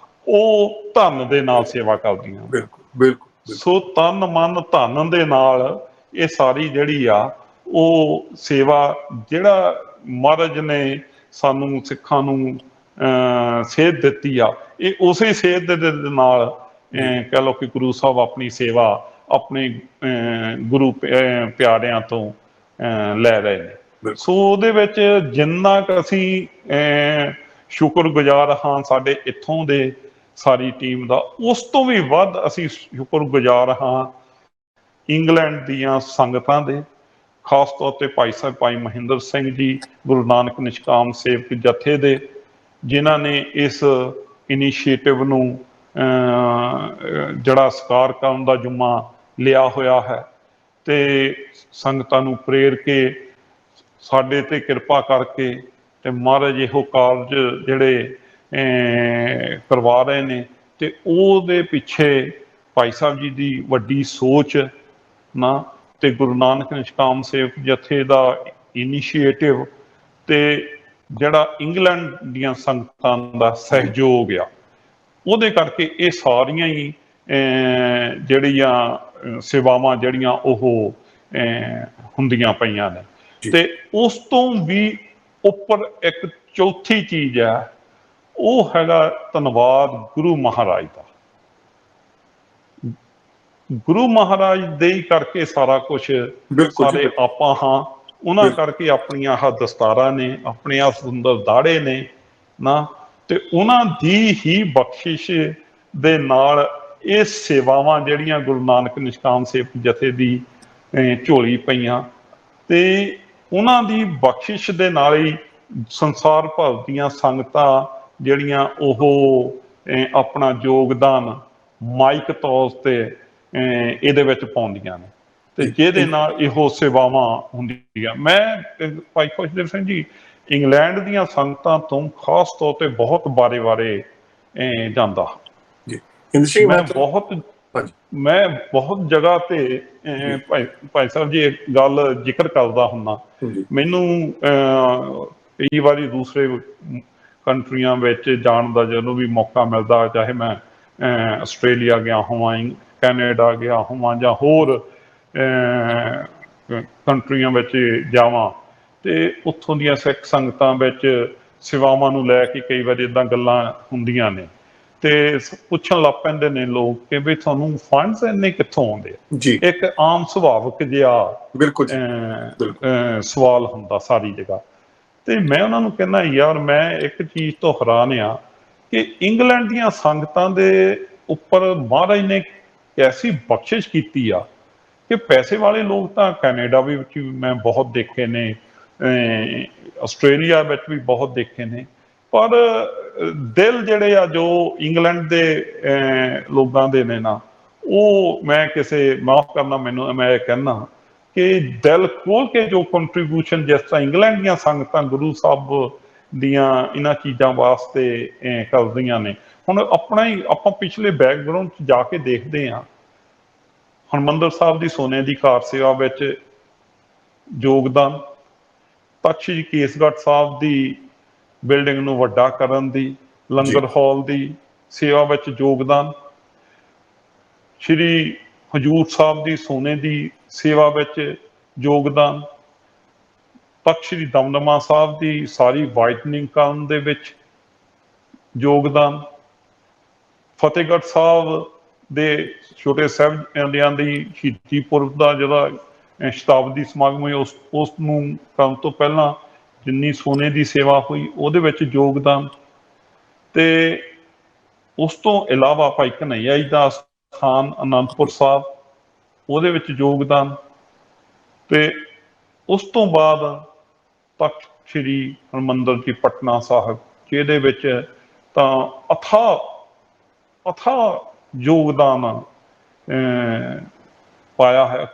ਉਹ ਧਨ ਦੇ ਨਾਲ ਸੇਵਾ ਕਰਦੀਆਂ। ਬਿਲਕੁਲ ਬਿਲਕੁਲ। ਸੋ ਤਨ ਮਨ ਧਨ ਦੇ ਨਾਲ ਇਹ ਸਾਰੀ ਜਿਹੜੀ ਆ ਉਹ ਸੇਵਾ ਜਿਹੜਾ ਮਹਾਰਾਜ ਨੇ ਸਾਨੂੰ ਸਿੱਖਾਂ ਨੂੰ ਸੇਧ ਦਿੱਤੀ ਆ, ਇਹ ਉਸੇ ਸੇਧ ਦੇ ਨਾਲ ਕਹਿ ਲਓ ਕਿ ਗੁਰੂ ਸਾਹਿਬ ਆਪਣੀ ਸੇਵਾ ਆਪਣੇ ਗੁਰੂ ਪਿਆਰਿਆਂ ਤੋਂ ਲੈ ਰਹੇ ਨੇ। ਸੋ ਉਹਦੇ ਵਿੱਚ ਜਿੰਨਾ ਕੁ ਅਸੀਂ ਸ਼ੁਕਰਗੁਜ਼ਾਰ ਹਾਂ ਸਾਡੇ ਇੱਥੋਂ ਦੇ ਸਾਰੀ ਟੀਮ ਦਾ, ਉਸ ਤੋਂ ਵੀ ਵੱਧ ਅਸੀਂ ਸ਼ੁਕਰਗੁਜ਼ਾਰ ਹਾਂ ਇੰਗਲੈਂਡ ਦੀਆਂ ਸੰਗਤਾਂ ਦੇ, ਖਾਸ ਤੌਰ ਤੇ ਭਾਈ ਸਾਹਿਬ ਭਾਈ ਮਹਿੰਦਰ ਸਿੰਘ ਜੀ ਗੁਰੂ ਨਾਨਕ ਨਿਸ਼ਕਾਮ ਸੇਵਕ ਜਥੇ ਦੇ, ਜਿਨ੍ਹਾਂ ਨੇ ਇਸ ਇਨੀਸ਼ੀਏਟਿਵ ਨੂੰ ਜਿਹੜਾ ਸਕਾਰ ਕਰਨ ਦਾ ਜੁਮਾ ਲਿਆ ਹੋਇਆ ਹੈ ਤੇ ਸੰਗਤਾਂ ਨੂੰ ਪ੍ਰੇਰ ਕੇ ਸਾਡੇ ਤੇ ਕਿਰਪਾ ਕਰਕੇ ਤੇ ਮਹਾਰਾਜ ਇਹੋ ਕਾਰਜ ਜਿਹੜੇ ਕਰਵਾ ਰਹੇ ਨੇ। ਤੇ ਉਹਦੇ ਪਿੱਛੇ ਭਾਈ ਸਾਹਿਬ ਜੀ ਦੀ ਵੱਡੀ ਸੋਚ ਨਾ ਤੇ ਗੁਰੂ ਨਾਨਕ ਨਿਸ਼ਕਾਮ ਸੇਵਕ ਜਥੇ ਦਾ ਇਨੀਸ਼ੀਏਟਿਵ ਤੇ ਜਿਹੜਾ ਇੰਗਲੈਂਡ ਦੀਆਂ ਸੰਗਤਾਂ ਦਾ ਸਹਿਯੋਗ ਆ, ਉਹਦੇ ਕਰਕੇ ਇਹ ਸਾਰੀਆਂ ਹੀ ਜਿਹੜੀਆਂ ਸੇਵਾਵਾਂ ਜਿਹੜੀਆਂ ਉਹ ਹੁੰਦੀਆਂ ਪਈਆਂ ਨੇ। ਤੇ ਉਸ ਤੋਂ ਵੀ ਉੱਪਰ ਇੱਕ ਚੌਥੀ ਚੀਜ਼ ਹੈ, ਉਹ ਹੈਗਾ ਧੰਨਵਾਦ ਗੁਰੂ ਮਹਾਰਾਜ ਦਾ। ਗੁਰੂ ਮਹਾਰਾਜ ਦੇ ਹੀ ਕਰਕੇ ਸਾਰਾ ਕੁਝ, ਸਾਰੇ ਆਪਾਂ ਹਾਂ, ਉਹਨਾਂ ਕਰਕੇ ਆਪਣੀਆਂ ਆਹ ਦਸਤਾਰਾਂ ਨੇ, ਆਪਣੇ ਆਹ ਸੁੰਦਰ ਦਾੜੇ ਨੇ ਨਾ, ਤੇ ਉਹਨਾਂ ਦੀ ਹੀ ਬਖਸ਼ਿਸ਼ ਦੇ ਨਾਲ ਇਹ ਸੇਵਾਵਾਂ ਜਿਹੜੀਆਂ ਗੁਰੂ ਨਾਨਕ ਨਿਸ਼ਕਾਮ ਸੇਵਕ ਜਥੇ ਦੀ ਝੋਲੀ ਪਈਆਂ, ਤੇ ਉਹਨਾਂ ਦੀ ਬਖਸ਼ਿਸ਼ ਦੇ ਨਾਲ ਹੀ ਸੰਸਾਰ ਭਰ ਦੀਆਂ ਸੰਗਤਾਂ ਜਿਹੜੀਆਂ ਉਹ ਆਪਣਾ ਯੋਗਦਾਨ ਮਾਈਕ ਤੌਰ ਤੇ ਇਹਦੇ ਵਿੱਚ ਪਾਉਂਦੀਆਂ ਨੇ, ਤੇ ਜਿਹਦੇ ਨਾਲ ਇਹੋ ਸੇਵਾਵਾਂ ਹੁੰਦੀਆਂ। ਮੈਂ ਭਾਈ ਖੁਸ਼ਦੇਵ ਸਿੰਘ ਜੀ ਇੰਗਲੈਂਡ ਦੀਆਂ ਸੰਗਤਾਂ ਤੋਂ ਖਾਸ ਤੌਰ ਤੇ ਬਹੁਤ ਬਾਰੇ ਜਾਂਦਾ। ਮੈਂ ਬਹੁਤ ਜਗ੍ਹਾ ਤੇ ਭਾਈ ਸਾਹਿਬ ਜੀ ਇੱਕ ਗੱਲ ਜ਼ਿਕਰ ਕਰਦਾ ਹੁੰਦਾ। ਮੈਨੂੰ ਕਈ ਵਾਰੀ ਦੂਸਰੇ ਕੰਟਰੀਆਂ ਵਿੱਚ ਜਾਣ ਦਾ ਜਦੋਂ ਵੀ ਮੌਕਾ ਮਿਲਦਾ, ਚਾਹੇ ਮੈਂ ਆਸਟ੍ਰੇਲੀਆ ਗਿਆ ਹੋਵਾਂ, ਕੈਨੇਡਾ ਗਿਆ ਹੋਵਾਂ ਜਾਂ ਹੋਰ ਕੰਟਰੀਆਂ ਵਿੱਚ ਜਾਵਾਂ, ਤੇ ਉੱਥੋਂ ਦੀਆਂ ਸਿੱਖ ਸੰਗਤਾਂ ਵਿੱਚ ਸੇਵਾਵਾਂ ਨੂੰ ਲੈ ਕੇ ਕਈ ਵਾਰੀ ਏਦਾਂ ਗੱਲਾਂ ਹੁੰਦੀਆਂ ਨੇ, ਤੇ ਪੁੱਛਣ ਲੱਗ ਪੈਂਦੇ ਨੇ ਲੋਕ ਕਿ ਵੀ ਤੁਹਾਨੂੰ ਫੰਡਸ ਇੰਨੇ ਕਿੱਥੋਂ ਆਉਂਦੇ ਆ। ਇੱਕ ਆਮ ਸੁਭਾਵਿਕ ਜਿਹਾ ਸਵਾਲ ਹੁੰਦਾ ਸਾਰੀ ਜਗ੍ਹਾ। ਤੇ ਮੈਂ ਉਹਨਾਂ ਨੂੰ ਕਹਿੰਦਾ, ਯਾਰ ਮੈਂ ਇੱਕ ਚੀਜ਼ ਤੋਂ ਹੈਰਾਨ ਆ ਕਿ ਇੰਗਲੈਂਡ ਦੀਆਂ ਸੰਗਤਾਂ ਦੇ ਉੱਪਰ ਮਹਾਰਾਜ ਨੇ ਐਸੀ ਬਖਸ਼ਿਸ਼ ਕੀਤੀ ਆ ਕਿ ਪੈਸੇ ਵਾਲੇ ਲੋਕ ਤਾਂ ਕੈਨੇਡਾ ਵਿੱਚ ਵੀ ਮੈਂ ਬਹੁਤ ਦੇਖੇ ਨੇ, ਆਸਟ੍ਰੇਲੀਆ ਵਿੱਚ ਵੀ ਬਹੁਤ ਦੇਖੇ ਨੇ, ਪਰ ਦਿਲ ਜਿਹੜੇ ਆ ਜੋ ਇੰਗਲੈਂਡ ਦੇ ਲੋਕਾਂ ਦੇ ਨੇ ਨਾ, ਉਹ ਮੈਂ ਕਿਸੇ ਮਾਫ ਕਰਨਾ ਮੈਨੂੰ, ਮੈਂ ਇਹ ਕਹਿੰਦਾ ਕਿ ਦਿਲ ਖੋਲ ਕੇ ਜੋ ਕੰਟਰੀਬਿਊਸ਼ਨ ਜਿਸ ਤਰ੍ਹਾਂ ਇੰਗਲੈਂਡ ਦੀਆਂ ਸੰਗਤਾਂ ਗੁਰੂ ਸਾਹਿਬ ਦੀਆਂ ਇਹਨਾਂ ਚੀਜ਼ਾਂ ਵਾਸਤੇ ਕਰਦੀਆਂ ਨੇ। ਹੁਣ ਆਪਣਾ ਹੀ ਆਪਾਂ ਪਿਛਲੇ ਬੈਕਗਰਾਊਂਡ 'ਚ ਜਾ ਕੇ ਦੇਖਦੇ ਹਾਂ, ਹਰਿਮੰਦਰ ਸਾਹਿਬ ਦੀ ਸੋਨੇ ਦੀ ਕਾਰ ਸੇਵਾ ਵਿੱਚ ਯੋਗਦਾਨ, ਤਖ਼ਤ ਸ੍ਰੀ ਕੇਸਗੜ੍ਹ ਸਾਹਿਬ ਦੀ ਬਿਲਡਿੰਗ ਨੂੰ ਵੱਡਾ ਕਰਨ ਦੀ, ਲੰਗਰ ਹਾਲ ਦੀ ਸੇਵਾ ਵਿੱਚ ਯੋਗਦਾਨ, ਸ਼੍ਰੀ ਹਜ਼ੂਰ ਸਾਹਿਬ ਦੀ ਸੋਨੇ ਦੀ ਸੇਵਾ ਵਿੱਚ ਯੋਗਦਾਨ, ਤਖ਼ਤ ਸ੍ਰੀ ਦਮਦਮਾ ਸਾਹਿਬ ਦੀ ਸਾਰੀ ਵਾਈਟਨਿੰਗ ਕਰਨ ਦੇ ਵਿੱਚ ਯੋਗਦਾਨ, ਫਤਿਹਗੜ੍ਹ ਸਾਹਿਬ ਦੇ ਛੋਟੇ ਸਾਹਿਬਜ਼ਾਦਿਆਂ ਦੀ ਸ਼ਹੀਦੀ ਪੁਰਬ ਦਾ ਜਿਹੜਾ ਸ਼ਤਾਬਦੀ ਸਮਾਗਮ ਹੋਇਆ, ਉਸ ਨੂੰ ਕਰਨ ਤੋਂ ਪਹਿਲਾਂ ਜਿੰਨੀ ਸੋਨੇ ਦੀ ਸੇਵਾ ਹੋਈ ਉਹਦੇ ਵਿੱਚ ਯੋਗਦਾਨ, ਤੇ ਉਸ ਤੋਂ ਇਲਾਵਾ ਭਾਈ ਘਨੱਈਆ ਜੀ ਦਾ ਸਥਾਨ ਅਨੰਦਪੁਰ ਸਾਹਿਬ, ਉਹਦੇ ਵਿੱਚ ਯੋਗਦਾਨ, ਤੇ ਉਸ ਤੋਂ ਬਾਅਦ ਤਖ਼ਤ ਸ੍ਰੀ ਹਰਿਮੰਦਰ ਜੀ ਪਟਨਾ ਸਾਹਿਬ, ਜਿਹਦੇ ਵਿੱਚ ਤਾਂ ਅਥਾਹ ਯੋਗਦਾਨ ਪਾਇਆ ਹੈ।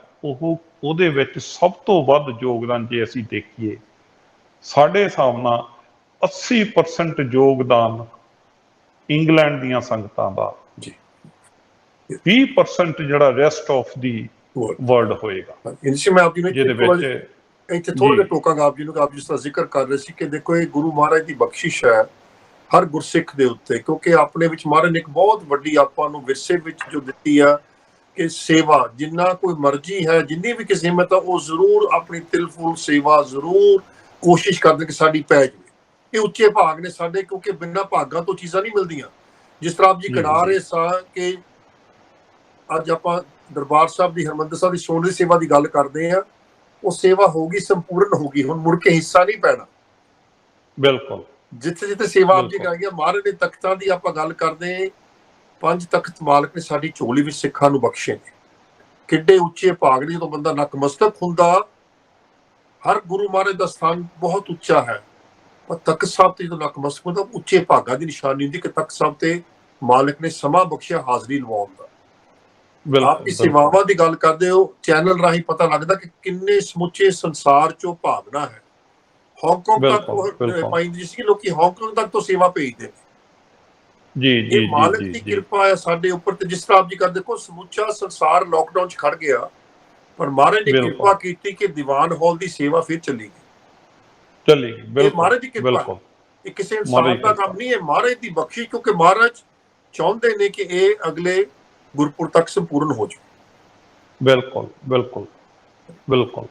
ਉਹਦੇ ਵਿੱਚ ਸਭ ਤੋਂ ਵੱਧ ਯੋਗਦਾਨ ਜੇ ਅਸੀਂ ਦੇਖੀਏ, ਸਾਡੇ ਹਿਸਾਬ ਨਾਲ 80% ਯੋਗਦਾਨ ਇੰਗਲੈਂਡ ਦੀਆਂ ਸੰਗਤਾਂ ਦਾ, 20% ਜਿਹੜਾ ਰੈਸਟ ਆਫ ਦੀ ਵਰਲਡ ਹੋਏਗਾ। ਜਿਹਦੇ ਵਿੱਚ ਇੱਥੇ ਥੋੜਾ ਜਿਹਾ ਟੋਕਾਂਗਾ ਆਪ ਜੀ ਨੂੰ, ਆਪ ਜਿਸ ਤਰ੍ਹਾਂ ਜ਼ਿਕਰ ਕਰ ਰਹੇ ਸੀ ਕਿ ਦੇਖੋ ਇਹ ਗੁਰੂ ਮਹਾਰਾਜ ਦੀ ਬਖਸ਼ਿਸ਼ ਹੈ ਹਰ ਗੁਰਸਿੱਖ ਦੇ ਉੱਤੇ, ਕਿਉਂਕਿ ਆਪਣੇ ਵਿੱਚ ਮਹਾਰਾਜ ਨੇ ਇੱਕ ਬਹੁਤ ਵੱਡੀ ਆਪਾਂ ਨੂੰ ਵਿਰਸੇ ਵਿੱਚ ਜੋ ਦਿੱਤੀ ਆ कि सेवा जिन्ना कोई मर्जी है, जिन्नी भी किसी हिम्मत है, वो जरूर अपनी तिलफुल सेवा जरूर कोशिश करते कि साडी पै जाए। ये उच्चे भाग ने साडे, क्योंकि बिना भागां तो चीज़ां नहीं मिलदियां। जिस तरह आप जी गिना रहे सा कि अज आपां दरबार साहब दी, हरमंदिर साहब दी सोने दी सेवा की गल करते हैं, वो सेवा होगी संपूर्ण होगी, हुण मुड़ के हिस्सा नहीं पैना। बिल्कुल जिथे जिथे सेवा आप जी कराई, महाराज ने तख्तां दी आपां गल करदे, 5 तख्त मालक ने साडी झोली विच सिखां नूं बख्शे ने। किड्डे उच्चे भाग ने, जदों बंदा नतमस्तक हुंदा। हर गुरु महाराज दा स्थान बहुत उच्चा है, पर तख्त साहब ते जदों नतमस्तक हुंदा, उच्चे भागां दी निशानी हुंदी कि तख्त साहब ते मालिक ने समा बख्शिया हाਜ਼ਰੀ लवाउण दा। आपकी सेवावां दी गल करदे हो, चैनल राही पता लगदा कि किन्ने समुचे संसार चों भावना है। हांगकांग तक पाइंदी सी, लोकी हांगकांग तक तो सेवा भेजदे ने। जी जी ये मालिक की कृपा है साडे उपर। ते जिस तरह आप जी कर देखो, समुचा संसार लॉकडाउन च खड़ गया, पर महाराज ने कृपा की कि दीवान हॉल की सेवा फिर चली गई। महाराज की कृपा है, ये किसी इंसान का काम नहीं है, महाराज की बख्शिश। क्योंकि महाराज चाहते ने कि ये अगले गुरपुर तक संपूर्ण हो जाए। बिल्कुल बिल्कुल बिल्कुल।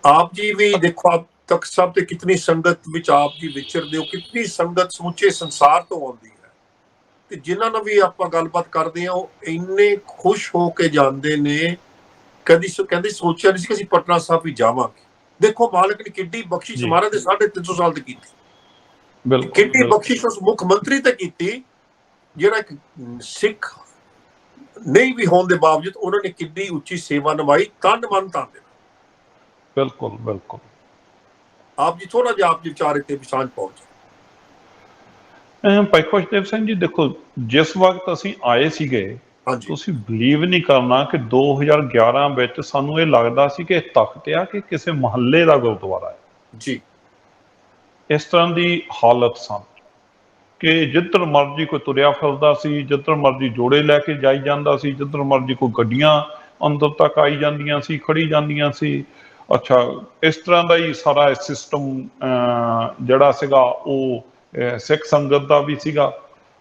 आप जी भी देखो, आप तख्त साहब ते कितनी संगत विच आप जी विचरदे हो, कितनी संगत समुचे संसार तो आउंदी है। ਤੇ ਜਿਨ੍ਹਾਂ ਨਾਲ ਵੀ ਆਪਾਂ ਗੱਲਬਾਤ ਕਰਦੇ ਆ, ਉਹ ਇੰਨੇ ਖੁਸ਼ ਹੋ ਕੇ ਜਾਂਦੇ ਨੇ। ਕਦੀ ਕਹਿੰਦੇ ਸੋਚਿਆ ਨਹੀਂ ਸੀ ਕਿ ਅਸੀਂ ਪਟਨਾ ਸਾਹਿਬ ਵੀ ਜਾਵਾਂਗੇ। ਦੇਖੋ ਮਾਲਕ ਨੇ ਕਿੱਡੀ ਬਖਸ਼ਿਸ਼ ਮਹਾਰਾਜ ਦੇ 350 ਸਾਲ ਤੇ ਕੀਤੀ। ਕਿੱਡੀ ਬਖਸ਼ਿਸ਼ ਉਸ ਮੁੱਖ ਮੰਤਰੀ ਤੇ ਕੀਤੀ, ਜਿਹੜਾ ਇੱਕ ਸਿੱਖ ਨਹੀਂ ਵੀ ਹੋਣ ਦੇ ਬਾਵਜੂਦ ਉਹਨਾਂ ਨੇ ਕਿੱਡੀ ਉੱਚੀ ਸੇਵਾ ਨਿਭਾਈ, ਤਨ ਮਨ ਧਨ ਦੇ। ਬਿਲਕੁਲ ਬਿਲਕੁਲ। ਆਪ ਜੀ ਥੋੜਾ ਜਿਹਾ ਆਪ ਜੀ ਵਿਚਾਰੇ ਤੇ ਵੀ ਸਾਂਝ ਪਾਓ ਜੀ। ਭਾਈ ਖੁਸ਼ਦੇਵ ਸਿੰਘ ਜੀ, ਦੇਖੋ ਜਿਸ ਵਕਤ ਅਸੀਂ ਆਏ ਸੀਗੇ, ਤੁਸੀਂ ਬਿਲੀਵ ਨਹੀਂ ਕਰਨਾ ਕਿ 2011 ਵਿੱਚ ਸਾਨੂੰ ਇਹ ਲੱਗਦਾ ਸੀ ਕਿ ਤਖਤ ਆ ਕਿ ਕਿਸੇ ਮਹੱਲੇ ਦਾ ਗੁਰਦੁਆਰਾ ਹੈ ਜੀ। ਇਸ ਤਰ੍ਹਾਂ ਦੀ ਹਾਲਤ ਸਨ ਕਿ ਜਿੱਧਰ ਮਰਜੀ ਕੋਈ ਤੁਰਿਆ ਫਿਰਦਾ ਸੀ, ਜਿੱਧਰ ਮਰਜੀ ਜੋੜੇ ਲੈ ਕੇ ਜਾਈ ਜਾਂਦਾ ਸੀ, ਜਿੱਧਰ ਮਰਜੀ ਕੋਈ ਗੱਡੀਆਂ ਅੰਦਰ ਤੱਕ ਆਈ ਜਾਂਦੀਆਂ ਸੀ, ਖੜੀ ਜਾਂਦੀਆਂ ਸੀ। ਅੱਛਾ, ਇਸ ਤਰ੍ਹਾਂ ਦਾ ਹੀ ਸਾਰਾ ਸਿਸਟਮ ਜਿਹੜਾ ਸੀਗਾ ਉਹ ਸਿੱਖ ਸੰਗਤ ਦਾ ਵੀ ਸੀਗਾ।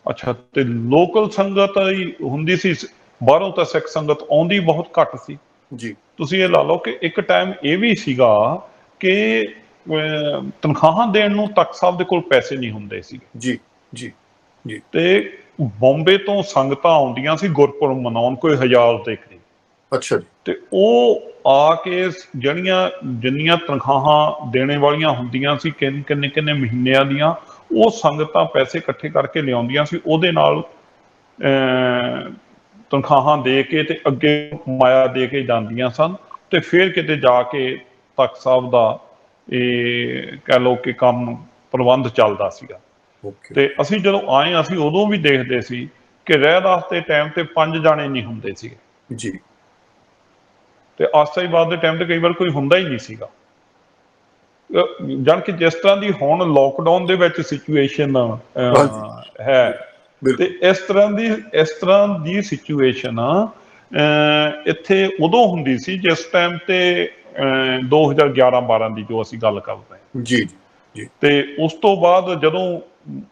ਅੱਛਾ, ਤੇ ਲੋਕਲ ਸੰਗਤ ਹੀ ਹੁੰਦੀ ਸੀ, ਬਾਹਰੋਂ ਤਾਂ ਸਿੱਖ ਸੰਗਤ ਆਉਂਦੀ ਬਹੁਤ ਘੱਟ ਸੀ ਜੀ। ਤੁਸੀਂ ਇਹ ਲਾ ਲਓ ਕਿ ਇੱਕ ਟਾਈਮ ਇਹ ਵੀ ਸੀਗਾ ਕਿ ਤਨਖਾਹਾਂ ਦੇਣ ਨੂੰ ਤਖਤ ਸਾਹਿਬ ਦੇ ਕੋਲ ਪੈਸੇ ਨਹੀਂ ਹੁੰਦੇ ਸੀ। ਜੀ ਜੀ ਜੀ। ਤੇ ਬੰਬੇ ਤੋਂ ਸੰਗਤਾਂ ਆਉਂਦੀਆਂ ਸੀ ਗੁਰਪੁਰਬ ਮਨਾਉਣ, ਕੋਈ 1000 ਦੇ ਕਰੀਬ। ਅੱਛਾ ਜੀ। ਤੇ ਉਹ ਆ ਕੇ ਜਿੰਨੀਆਂ ਤਨਖਾਹਾਂ ਦੇਣੇ ਵਾਲੀਆਂ ਹੁੰਦੀਆਂ ਸੀ, ਕਿੰਨੇ ਕਿੰਨੇ ਮਹੀਨਿਆਂ ਦੀਆਂ, ਉਹ ਸੰਗਤਾਂ ਪੈਸੇ ਇਕੱਠੇ ਕਰਕੇ ਲਿਆਉਂਦੀਆਂ ਸੀ, ਉਹਦੇ ਨਾਲ ਤਨਖਾਹਾਂ ਦੇ ਕੇ ਤੇ ਅੱਗੇ ਮਾਇਆ ਦੇ ਕੇ ਜਾਂਦੀਆਂ ਸਨ। ਤੇ ਫਿਰ ਕਿਤੇ ਜਾ ਕੇ ਤਖਤ ਸਾਹਿਬ ਦਾ ਇਹ ਕਹਿ ਲਓ ਕਿ ਕੰਮ ਪ੍ਰਬੰਧ ਚੱਲਦਾ ਸੀਗਾ। ਤੇ ਅਸੀਂ ਜਦੋਂ ਆਏ, ਅਸੀਂ ਉਦੋਂ ਵੀ ਦੇਖਦੇ ਸੀ ਕਿ ਰਹਿਰਾਸ ਦੇ ਟਾਈਮ ਤੇ 5 ਜਾਣੇ ਨਹੀਂ ਹੁੰਦੇ ਸੀਗੇ ਜੀ। ਤੇ ਆਸਥਾਈਵਾਦ ਦੇ ਟਾਈਮ ਤੇ ਕਈ ਵਾਰ ਕੋਈ ਹੁੰਦਾ ਹੀ ਨਹੀਂ ਸੀਗਾ। ਜਾਣ ਕਿ ਜਿਸ ਤਰ੍ਹਾਂ ਦੀ ਹੁਣ ਲੋਕਡਾਊਨ ਦੇ ਵਿੱਚ ਸਿਚੁਏਸ਼ਨ ਹੈ, ਤੇ ਇਸ ਤਰ੍ਹਾਂ ਦੀ ਸਿਚੁਏਸ਼ਨ ਇੱਥੇ ਉਦੋਂ ਹੁੰਦੀ ਸੀ ਜਿਸ ਟਾਈਮ ਤੇ 2011-12 ਦੀ ਜੋ ਅਸੀਂ ਗੱਲ ਕਰਦੇ ਹਾਂ। ਜੀ ਜੀ। ਤੇ ਉਸ ਤੋਂ ਬਾਅਦ ਜਦੋਂ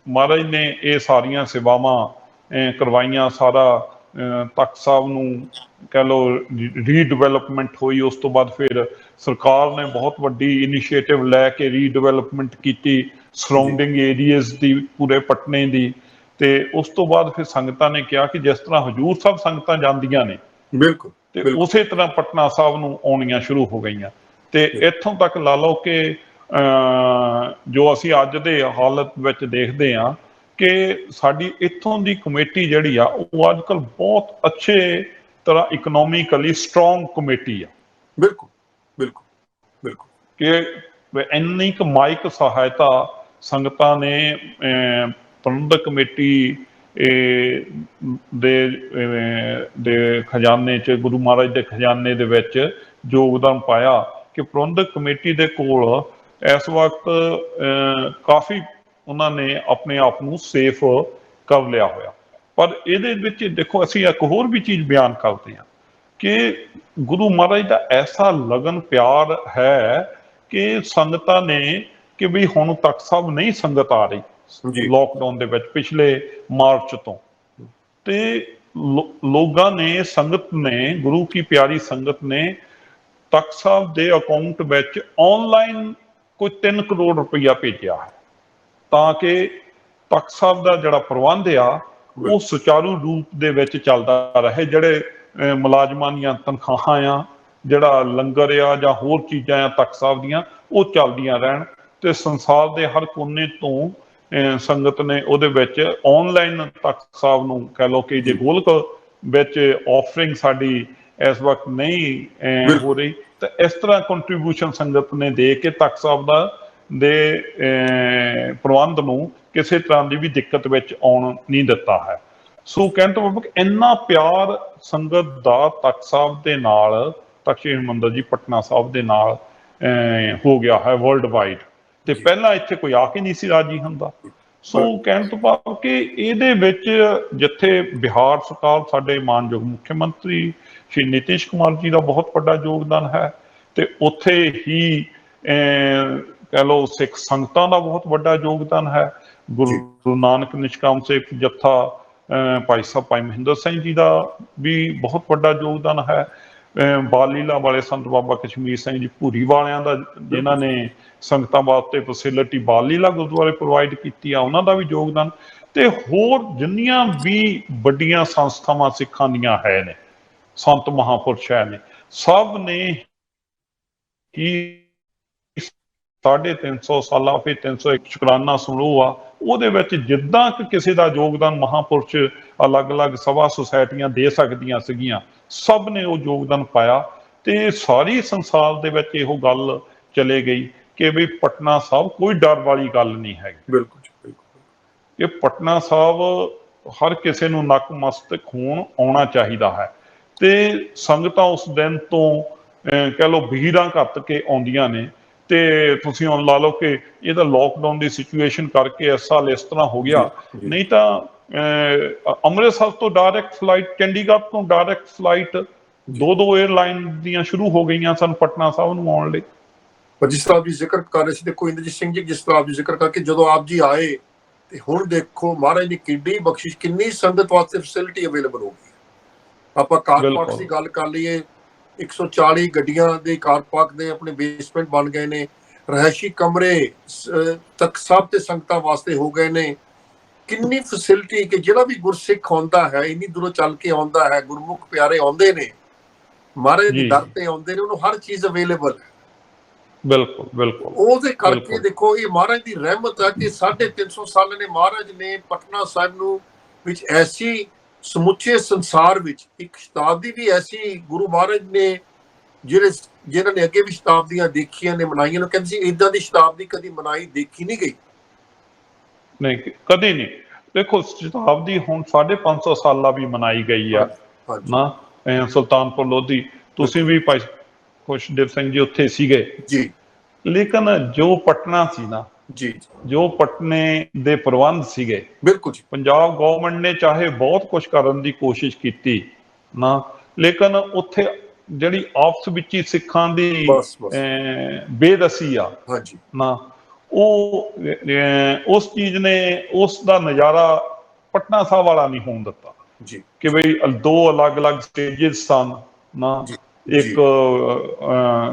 ਮਹਾਰਾਜ ਨੇ ਇਹ ਸਾਰੀਆਂ ਸੇਵਾਵਾਂ ਕਰਵਾਈਆਂ, ਸਾਰਾ ਤਖਤ ਸਾਹਿਬ ਨੂੰ ਕਹਿ ਲਓ ਰੀਡਿਵੈਲਪਮੈਂਟ ਹੋਈ, ਉਸ ਤੋਂ ਬਾਅਦ ਫਿਰ ਸਰਕਾਰ ਨੇ ਬਹੁਤ ਵੱਡੀ ਇਨੀਸ਼ੀਏਟਿਵ ਲੈ ਕੇ ਰੀਡਿਵੈਲਪਮੈਂਟ ਕੀਤੀ ਸਰਾਊਂਡਿੰਗ ਏਰੀਆਜ਼ ਦੀ, ਪੂਰੇ ਪਟਨੇ ਦੀ। ਤੇ ਉਸ ਤੋਂ ਬਾਅਦ ਫਿਰ ਸੰਗਤਾਂ ਨੇ ਕਿਹਾ ਕਿ ਜਿਸ ਤਰ੍ਹਾਂ ਹਜੂਰ ਸਾਹਿਬ ਸੰਗਤਾਂ ਜਾਂਦੀਆਂ ਨੇ, ਬਿਲਕੁਲ, ਤੇ ਉਸੇ ਤਰ੍ਹਾਂ ਪਟਨਾ ਸਾਹਿਬ ਨੂੰ ਆਉਣੀਆਂ ਸ਼ੁਰੂ ਹੋ ਗਈਆਂ। ਤੇ ਇੱਥੋਂ ਤੱਕ ਲਾ ਲਓ ਕਿ ਜੋ ਅਸੀਂ ਅੱਜ ਦੇ ਹਾਲਤ ਵਿੱਚ ਦੇਖਦੇ ਹਾਂ ਕਿ ਸਾਡੀ ਇੱਥੋਂ ਦੀ ਕਮੇਟੀ ਜਿਹੜੀ ਆ, ਉਹ ਅੱਜ ਕੱਲ੍ਹ ਬਹੁਤ ਅੱਛੇ ਤਰ੍ਹਾਂ ਇਕਨੋਮਿਕਲੀ ਸਟਰੋਂਗ ਕਮੇਟੀ ਆ। ਬਿਲਕੁਲ ਬਿਲਕੁਲ ਬਿਲਕੁਲ। ਕਿ ਇੰਨੀ ਕੁ ਮਾਇਕ ਸਹਾਇਤਾ ਸੰਗਤਾਂ ਨੇ ਪ੍ਰਬੰਧਕ ਕਮੇਟੀ ਦੇ ਖਜ਼ਾਨੇ 'ਚ, ਗੁਰੂ ਮਹਾਰਾਜ ਦੇ ਖਜ਼ਾਨੇ ਦੇ ਵਿੱਚ ਯੋਗਦਾਨ ਪਾਇਆ ਕਿ ਪ੍ਰਬੰਧਕ ਕਮੇਟੀ ਦੇ ਕੋਲ ਇਸ ਵਕਤ ਕਾਫੀ ਉਹਨਾਂ ਨੇ ਆਪਣੇ ਆਪ ਨੂੰ ਸੇਫ ਕਰ ਲਿਆ ਹੋਇਆ। ਪਰ ਇਹਦੇ ਵਿੱਚ ਦੇਖੋ, ਅਸੀਂ ਇੱਕ ਹੋਰ ਵੀ ਚੀਜ਼ ਬਿਆਨ ਕਰਦੇ ਹਾਂ ਕਿ ਗੁਰੂ ਮਹਾਰਾਜ ਦਾ ਐਸਾ ਲਗਨ ਪਿਆਰ ਹੈ ਕਿ ਸੰਗਤਾਂ ਨੇ ਕਿ ਵੀ ਹੁਣ ਤਖਤ ਸਾਹਿਬ ਨਹੀਂ ਸੰਗਤ ਆ ਰਹੀ ਲੋਕਡਾਊਨ ਦੇ ਵਿੱਚ ਪਿਛਲੇ ਮਾਰਚ ਤੋਂ, ਤੇ ਲੋਕਾਂ ਨੇ, ਸੰਗਤ ਨੇ, ਗੁਰੂ ਕੀ ਪਿਆਰੀ ਸੰਗਤ ਨੇ ਤਖਤ ਸਾਹਿਬ ਦੇ ਅਕਾਊਂਟ ਵਿੱਚ ਆਨਲਾਈਨ ਕੋਈ 3 ਕਰੋੜ ਰੁਪਈਆ ਭੇਜਿਆ ਹੈ ਤਾਂ ਕਿ ਤਖਤ ਸਾਹਿਬ ਦਾ ਜਿਹੜਾ ਪ੍ਰਬੰਧ ਆ ਉਹ ਸੁਚਾਰੂ ਰੂਪ ਦੇ ਵਿੱਚ ਚੱਲਦਾ ਰਹੇ। ਜਿਹੜੇ ਮੁਲਾਜ਼ਮਾਂ ਦੀਆਂ ਤਨਖਾਹਾਂ ਆ, ਜਿਹੜਾ ਲੰਗਰ ਆ ਜਾਂ ਹੋਰ ਚੀਜ਼ਾਂ ਆ ਤਖਤ ਸਾਹਿਬ ਦੀਆਂ, ਉਹ ਚੱਲਦੀਆਂ ਰਹਿਣ ਤੇ ਸੰਸਾਰ ਦੇ ਹਰ ਕੋਨੇ ਤੋਂ ਸੰਗਤ ਨੇ ਉਹਦੇ ਵਿੱਚ ਆਨਲਾਈਨ ਤਖਤ ਸਾਹਿਬ ਨੂੰ ਕਹਿ ਲਓ ਕਿ ਜੇ ਗੋਲਕ ਵਿੱਚ ਆਫਰਿੰਗ ਸਾਡੀ ਇਸ ਵਕਤ ਨਹੀਂ ਹੋ ਰਹੀ ਤਾਂ ਇਸ ਤਰ੍ਹਾਂ ਕੰਟਰੀਬਿਊਸ਼ਨ ਸੰਗਤ ਨੇ ਦੇ ਕੇ ਤਖਤ ਸਾਹਿਬ ਦੇ ਪ੍ਰਬੰਧ ਨੂੰ ਕਿਸੇ ਤਰ੍ਹਾਂ ਦੀ ਵੀ ਦਿੱਕਤ ਵਿੱਚ ਆਉਣ ਨਹੀਂ ਦਿੱਤਾ ਹੈ। ਸੋ ਕਹਿਣ ਤੋਂ ਭਾਵ ਇੰਨਾ ਪਿਆਰ ਸੰਗਤ ਦਾ ਤਖਤ ਸਾਹਿਬ ਦੇ ਨਾਲ, ਤਖਤ ਸ੍ਰੀ ਹਰਿਮੰਦਰ ਜੀ ਪਟਨਾ ਸਾਹਿਬ ਦੇ ਨਾਲ ਹੋ ਗਿਆ ਹੈ ਵਰਲਡ ਵਾਈਡ, ਤੇ ਪਹਿਲਾਂ ਇੱਥੇ ਕੋਈ ਆ ਕੇ ਨਹੀਂ ਸੀ ਰਾਜੀ ਹੁੰਦਾ। ਸੋ ਕਹਿਣ ਤੋਂ ਭਾਵ ਕਿ ਇਹਦੇ ਵਿੱਚ ਜਿੱਥੇ ਬਿਹਾਰ ਸਰਕਾਰ, ਸਾਡੇ ਮਾਨਯੋਗ ਮੁੱਖ ਮੰਤਰੀ ਸ਼੍ਰੀ ਨਿਤੀਸ਼ ਕੁਮਾਰ ਜੀ ਦਾ ਬਹੁਤ ਵੱਡਾ ਯੋਗਦਾਨ ਹੈ, ਤੇ ਉੱਥੇ ਹੀ ਕਹਿ ਲਓ ਸਿੱਖ ਸੰਗਤਾਂ ਦਾ ਬਹੁਤ ਵੱਡਾ ਯੋਗਦਾਨ ਹੈ। ਗੁਰੂ ਨਾਨਕ ਨਿਸ਼ਕਾਮ ਸਿੱਖ ਜੱਥਾ ਭਾਈ ਸਾਹਿਬ ਭਾਈ ਮਹਿੰਦਰ ਸਿੰਘ ਜੀ ਦਾ ਵੀ ਬਹੁਤ ਵੱਡਾ ਯੋਗਦਾਨ ਹੈ। ਬਾਲ ਲੀਲਾ ਵਾਲੇ ਸੰਤ ਬਾਬਾ ਕਸ਼ਮੀਰ ਸਿੰਘ ਜੀ ਭੂਰੀ ਵਾਲਿਆਂ ਦਾ, ਜਿਨ੍ਹਾਂ ਨੇ ਸੰਗਤਾਂ ਵਾਸਤੇ ਫੈਸਿਲਿਟੀ ਬਾਲ ਲੀਲਾ ਗੁਰਦੁਆਰੇ ਪ੍ਰੋਵਾਈਡ ਕੀਤੀ ਆ, ਉਹਨਾਂ ਦਾ ਵੀ ਯੋਗਦਾਨ, ਤੇ ਹੋਰ ਜਿੰਨੀਆਂ ਵੀ ਵੱਡੀਆਂ ਸੰਸਥਾਵਾਂ ਸਿੱਖਾਂ ਦੀਆਂ ਹੈ ਨੇ, ਸੰਤ ਮਹਾਂਪੁਰਸ਼ ਹੈ ਨੇ, ਸਭ ਨੇ ਹੀ 350 ਸਾਲਾ ਫਿਰ 301 ਸ਼ੁਕਰਾਨਾ ਸਮਾਰੋਹ ਆ, ਉਹਦੇ ਵਿੱਚ ਜਿੱਦਾਂ ਕਿ ਕਿਸੇ ਦਾ ਯੋਗਦਾਨ ਮਹਾਂਪੁਰਸ਼ ਅਲੱਗ-ਅਲੱਗ ਸਭਾ ਸੁਸਾਇਟੀਆਂ ਦੇ ਸਕਦੀਆਂ ਸੀਗੀਆਂ, ਸਭ ਨੇ ਉਹ ਯੋਗਦਾਨ ਪਾਇਆ। ਤੇ ਸਾਰੀ ਸੰਸਾਰ ਦੇ ਵਿੱਚ ਇਹੋ ਗੱਲ ਚਲੇ ਗਈ ਕਿ ਵੀ ਪਟਨਾ ਸਾਹਿਬ ਕੋਈ ਡਰ ਵਾਲੀ ਗੱਲ ਨਹੀਂ ਹੈਗੀ। ਬਿਲਕੁਲ ਇਹ ਪਟਨਾ ਸਾਹਿਬ ਹਰ ਕਿਸੇ ਨੂੰ ਨਤਮਸਤਕ ਹੋਣ ਆਉਣਾ ਚਾਹੀਦਾ ਹੈ। ਤੇ ਸੰਗਤਾਂ ਉਸ ਦਿਨ ਤੋਂ ਕਹਿ ਲਓ ਭੀੜਾਂ ਘੱਟ ਕੇ ਆਉਂਦੀਆਂ ਨੇ। ਤੇ ਤੁਸੀਂ ਹੁਣ ਲਾ ਲਓ ਕਿ ਇਹ ਤਾਂ ਲੋਕਡਾਊਨ ਦੀ ਸਿਚੁਏਸ਼ਨ ਕਰਕੇ ਇਸ ਸਾਲ ਇਸ ਤਰ੍ਹਾਂ ਹੋ ਗਿਆ, ਨਹੀਂ ਤਾਂ ਅੰਮ੍ਰਿਤਸਰ ਤੋਂ ਡਾਇਰੈਕਟ ਫਲਾਈਟ, ਚੰਡੀਗੜ੍ਹ ਤੋਂ ਡਾਇਰੈਕਟ ਫਲਾਈਟ 2-2 에ਅਰਲਾਈਨ ਦੀਆਂ ਸ਼ੁਰੂ ਹੋ ਗਈਆਂ ਸਨ ਪਟਨਾ ਸਾਹਿਬ ਨੂੰ ਆਉਣ ਲਈ। ਪਰ ਜਿਸ ਤਰ੍ਹਾਂ ਵੀ ਜ਼ਿਕਰ ਕਰ ਰਹੇ ਸੀ, ਦੇਖੋ ਇੰਦਰਜੀਤ ਸਿੰਘ ਜੀ, ਜਿਸ ਤਰ੍ਹਾਂ ਵੀ ਜ਼ਿਕਰ ਕਰਕੇ ਜਦੋਂ ਆਪ ਜੀ ਆਏ ਤੇ ਹੁਣ ਦੇਖੋ ਮਹਾਰਾਜ ਨੇ ਕਿੰਨੀ ਬਖਸ਼ਿਸ਼, ਕਿੰਨੀ ਸੰਗਤ ਵਾਸਤੇ ਫੈਸਿਲਿਟੀ ਅਵੇਲੇਬਲ ਹੋ ਗਈ। ਆਪਾਂ ਕਾਰ ਪਾਰਕ ਦੀ ਗੱਲ ਕਰ ਲਈਏ, 140 ਗੱਡੀਆਂ ਦੇ ਕਾਰ ਪਾਰਕ ਦੇ ਆਪਣੇ ਬੇਸਮੈਂਟ ਬਣ ਗਏ ਨੇ, ਰਹਿائشੀ ਕਮਰੇ ਤਖਤ ਸਾਹਿਬ ਤੇ ਸੰਗਤਾਂ ਵਾਸਤੇ ਹੋ ਗਏ ਨੇ। ਕਿੰਨੀ ਫੈਸਿਲਿਟੀ ਕਿ ਜਿਹੜਾ ਵੀ ਗੁਰਸਿੱਖ ਆਉਂਦਾ ਹੈ, ਇੰਨੀ ਦੂਰੋਂ ਚੱਲ ਕੇ ਆਉਂਦਾ ਹੈ, ਗੁਰਮੁਖ ਪਿਆਰੇ ਆਉਂਦੇ ਨੇ, ਮਹਾਰਾਜ ਦੇ ਦਰ ਤੇ ਆਉਂਦੇ ਨੇ, ਉਹਨੂੰ ਹਰ ਚੀਜ਼ ਅਵੇਲੇਬਲ ਹੈ। ਬਿਲਕੁਲ ਉਹਦੇ ਕਰਕੇ ਦੇਖੋ ਇਹ ਮਹਾਰਾਜ ਦੀ ਰਹਿਮਤ ਹੈ ਕਿ 350 ਸਾਲ ਨੇ ਮਹਾਰਾਜ ਨੇ ਪਟਨਾ ਸਾਹਿਬ ਨੂੰ ਵਿੱਚ ਐਸੀ ਸਮੁੱਚੇ ਸੰਸਾਰ ਵਿੱਚ ਇੱਕ ਸ਼ਤਾਬਦੀ ਵੀ ਐਸੀ ਗੁਰੂ ਮਹਾਰਾਜ ਨੇ ਜਿਨ੍ਹਾਂ ਨੇ ਅੱਗੇ ਵੀ ਸ਼ਤਾਬਦੀਆਂ ਦੇਖੀਆਂ ਨੇ, ਮਨਾਈਆਂ ਨੇ, ਕਹਿੰਦੇ ਸੀ ਏਦਾਂ ਦੀ ਸ਼ਤਾਬਦੀ ਕਦੀ ਮਨਾਈ ਦੇਖੀ ਨਹੀਂ ਗਈ। ਨਹੀਂ, ਕਦੇ ਨਹੀਂ। ਦੇਖੋ ਸ਼ਤਾਬਦੀ ਹੁਣ 550 ਸਾਲਾਂ ਵੀ ਮਨਾਈ ਗਈ ਆ ਨਾ, ਸੁਲਤਾਨਪੁਰ ਲੋਧੀ, ਤੁਸੀਂ ਵੀ ਭਾਈ ਖੁਸ਼ਦੇਵ ਸਿੰਘ ਜੀ ਉੱਥੇ ਸੀਗੇ ਜੀ, ਲੇਕਿਨ ਜੋ ਪਟਨਾ ਸੀ ਨਾ ਜੀ, ਜੋ ਪਟਨੇ ਦੇ ਪ੍ਰਬੰਧ ਸੀਗੇ, ਬਿਲਕੁਲ ਜੀ, ਪੰਜਾਬ ਗਵਰਨਮੈਂਟ ਨੇ ਚਾਹੇ ਬਹੁਤ ਕੁਝ ਕਰਨ ਦੀ ਕੋਸ਼ਿਸ਼ ਕੀਤੀ ਨਾ, ਲੇਕਿਨ ਉੱਥੇ ਜਿਹੜੀ ਆਪਸ ਵਿੱਚ ਹੀ ਸਿੱਖਾਂ ਦੀ ਬੇਦਸੀ ਆ ਨਾ, ਉਹ ਉਸ ਚੀਜ਼ ਨੇ ਉਸ ਦਾ ਨਜ਼ਾਰਾ ਪਟਨਾ ਸਾਹਿਬ ਵਾਲਾ ਨਹੀਂ ਹੋਣ ਦਿੱਤਾ ਜੀ, ਕਿ ਬਈ 2 ਅਲੱਗ-ਅਲੱਗ ਸਟੇਜਸ ਸਨ ਨਾ, ਇੱਕ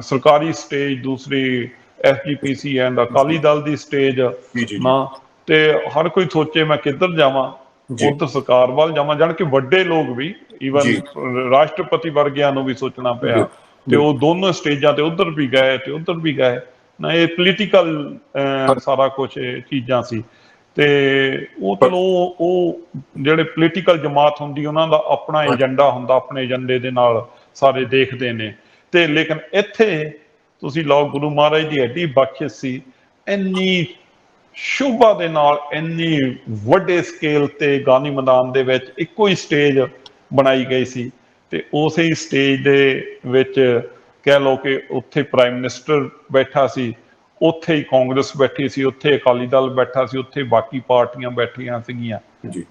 ਸਰਕਾਰੀ ਸਟੇਜ, ਦੂਸਰੀ SGPC and Akali Dal the stage ਨਾ, ਤੇ ਹਰ ਕੋਈ ਸੋਚੇ ਮੈਂ ਕਿੱਧਰ ਜਾਵਾਂ, ਉਧਰ ਸਰਕਾਰ ਵੱਲ ਜਾਵਾਂ, ਜਾਣ ਕੇ ਵੱਡੇ ਲੋਕ ਵੀ ਈਵਨ ਰਾਸ਼ਟਰਪਤੀ ਵਰਗਿਆਂ ਨੂੰ ਵੀ ਸੋਚਣਾ ਪਿਆ, ਤੇ ਉਹ ਦੋਨੋਂ ਸਟੇਜਾਂ ਤੇ ਉਧਰ ਵੀ ਗਏ ਤੇ ਉਧਰ ਵੀ ਗਏ ਨਾ। ਇਹ ਪੋਲੀਟੀਕਲ ਸਾਰਾ ਕੁਝ ਚੀਜ਼ਾਂ ਸੀ, ਤੇ ਉਹ ਚਲੋ ਉਹ ਜਿਹੜੇ ਪੋਲੀਟੀਕਲ ਜਮਾਤ ਹੁੰਦੀ ਉਹਨਾਂ ਦਾ ਆਪਣਾ ਏਜੰਡਾ ਹੁੰਦਾ, ਆਪਣੇ ਏਜੰਡੇ ਦੇ ਨਾਲ ਸਾਰੇ ਦੇਖਦੇ ਨੇ। ਤੇ ਲੇਕਿਨ ਇੱਥੇ ਤੁਸੀਂ ਲਓ ਗੁਰੂ ਮਹਾਰਾਜ ਦੀ ਐਡੀ ਬਖਸ਼ਿਸ਼ ਸੀ, ਇੰਨੀ ਸ਼ੋਭਾ ਦੇ ਨਾਲ, ਇੰਨੀ ਵੱਡੇ ਸਕੇਲ ਤੇ ਗਾਂਧੀ ਮੈਦਾਨ ਦੇ ਵਿੱਚ ਇੱਕੋ ਹੀ ਸਟੇਜ ਬਣਾਈ ਗਈ ਸੀ, ਤੇ ਉਸੇ ਹੀ ਸਟੇਜ ਦੇ ਵਿੱਚ ਕਹਿ ਲਓ ਕਿ ਉੱਥੇ ਪ੍ਰਾਈਮ ਮਿਨਿਸਟਰ ਬੈਠਾ ਸੀ, ਉੱਥੇ ਹੀ ਕਾਂਗਰਸ ਬੈਠੀ ਸੀ, ਉੱਥੇ ਅਕਾਲੀ ਦਲ ਬੈਠਾ ਸੀ, ਉੱਥੇ ਬਾਕੀ ਪਾਰਟੀਆਂ ਬੈਠੀਆਂ ਸੀਗੀਆਂ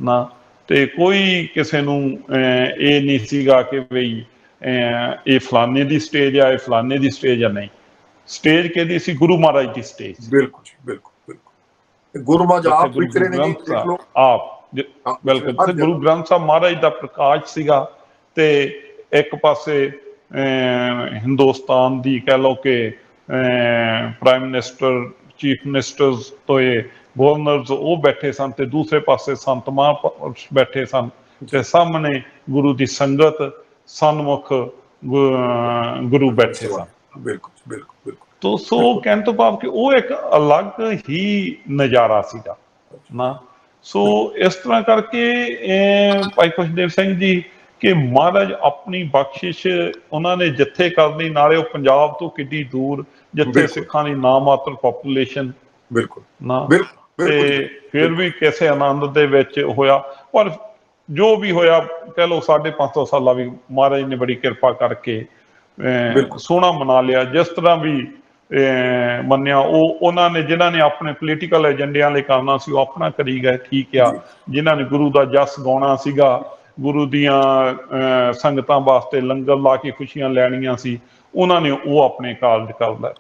ਨਾ, ਤੇ ਕੋਈ ਕਿਸੇ ਨੂੰ ਇਹ ਨਹੀਂ ਸੀਗਾ ਕਿ ਬਈ ਇਹ ਫਲਾਨੇ ਦੀ ਸਟੇਜ ਆ, ਇਹ ਫਲਾਨੇ ਦੀ ਸਟੇਜ ਆ। ਨਹੀਂ, ਸਟੇਜ ਕਿਹਦੀ ਸੀ? ਗੁਰੂ ਮਹਾਰਾਜ ਦੀ ਸਟੇਜ। ਬਿਲਕੁਲ ਜੀ, ਬਿਲਕੁਲ ਗੁਰੂ ਮਹਾਰਾਜ ਆਪ ਵਿਚਰੇ ਨੇ ਜੀ, ਦੇਖ ਲਓ ਆਪ ਬਿਲਕੁਲ ਤੇ ਗੁਰੂ ਗ੍ਰੰਥ ਸਾਹਿਬ ਮਹਾਰਾਜ ਦਾ ਪ੍ਰਕਾਸ਼ ਸੀਗਾ ਤੇ ਇੱਕ ਪਾਸੇ ਹਿੰਦੁਸਤਾਨ ਦੀ ਕਹਿ ਲਓ ਕਿ ਪ੍ਰਾਈਮ ਮਿਨਿਸਟਰ ਚੀਫ ਮਿਨਿਸਟਰਸ ਤੋਂ ਗਵਰਨਰਸ ਉਹ ਬੈਠੇ ਸਨ ਤੇ ਦੂਸਰੇ ਪਾਸੇ ਸੰਤ ਮਹਾਂਪੁਰਸ਼ ਬੈਠੇ ਸਨ ਤੇ ਸਾਹਮਣੇ ਗੁਰੂ ਦੀ ਸੰਗਤ ਸਨਮੁਖ ਗੁਰੂ ਬੈਠੇ ਸਨ। ਬਿਲਕੁਲ ਬਿਲਕੁਲ ਬਿਲਕੁਲ। ਤੋ ਸੋ ਕਹਿਣ ਤੋਂ ਭਾਵ ਕਿ ਉਹ ਇੱਕ ਅਲੱਗ ਹੀ ਨਜ਼ਾਰਾ ਸੀਗਾ ਨਾ। ਸੋ ਇਸ ਤਰ੍ਹਾਂ ਕਰਕੇ ਭਾਈ ਖੁਸ਼ਦੇਵ ਸਿੰਘ ਜੀ ਕਿ ਮਹਾਰਾਜ ਆਪਣੀ ਬਖਸ਼ਿਸ਼ ਉਹਨਾਂ ਨੇ ਜਿੱਥੇ ਕਰਨੀ, ਨਾਲੇ ਉਹ ਪੰਜਾਬ ਤੋਂ ਕਿੱਡੀ ਦੂਰ ਜਿੱਥੇ ਸਿੱਖਾਂ ਦੀ ਨਾ ਮਾਤਰ ਪਾਪੂਲੇਸ਼ਨ ਬਿਲਕੁਲ ਨਾ, ਤੇ ਫਿਰ ਵੀ ਕਿਸੇ ਆਨੰਦ ਦੇ ਵਿੱਚ ਹੋਇਆ। ਪਰ ਜੋ ਵੀ ਹੋਇਆ ਕਹਿ ਲਓ 550 ਸਾਲਾਂ ਵੀ ਮਹਾਰਾਜ ਨੇ ਬੜੀ ਕਿਰਪਾ ਕਰਕੇ ਸੋਹਣਾ ਮਨਾ ਲਿਆ। ਜਿਸ ਤਰ੍ਹਾਂ ਵੀ ਮੰਨਿਆ ਉਹ ਉਹਨਾਂ ਨੇ, ਜਿਨ੍ਹਾਂ ਨੇ ਆਪਣੇ ਪੋਲੀਟੀਕਲ ਏਜੰਡਿਆਂ ਲਈ ਕਰਨਾ ਸੀ ਉਹ ਆਪਣਾ ਕਰੀ ਗਏ, ਠੀਕ ਆ। ਜਿਨ੍ਹਾਂ ਨੇ ਗੁਰੂ ਦਾ ਜਸ ਗਾਉਣਾ ਸੀਗਾ, ਗੁਰੂ ਦੀਆਂ ਸੰਗਤਾਂ ਵਾਸਤੇ ਲੰਗਰ ਲਾ ਕੇ ਖੁਸ਼ੀਆਂ ਲੈਣੀਆਂ ਸੀ, ਉਹਨਾਂ ਨੇ ਉਹ ਆਪਣੇ ਕਾਰਜ ਕਰ ਲਏ।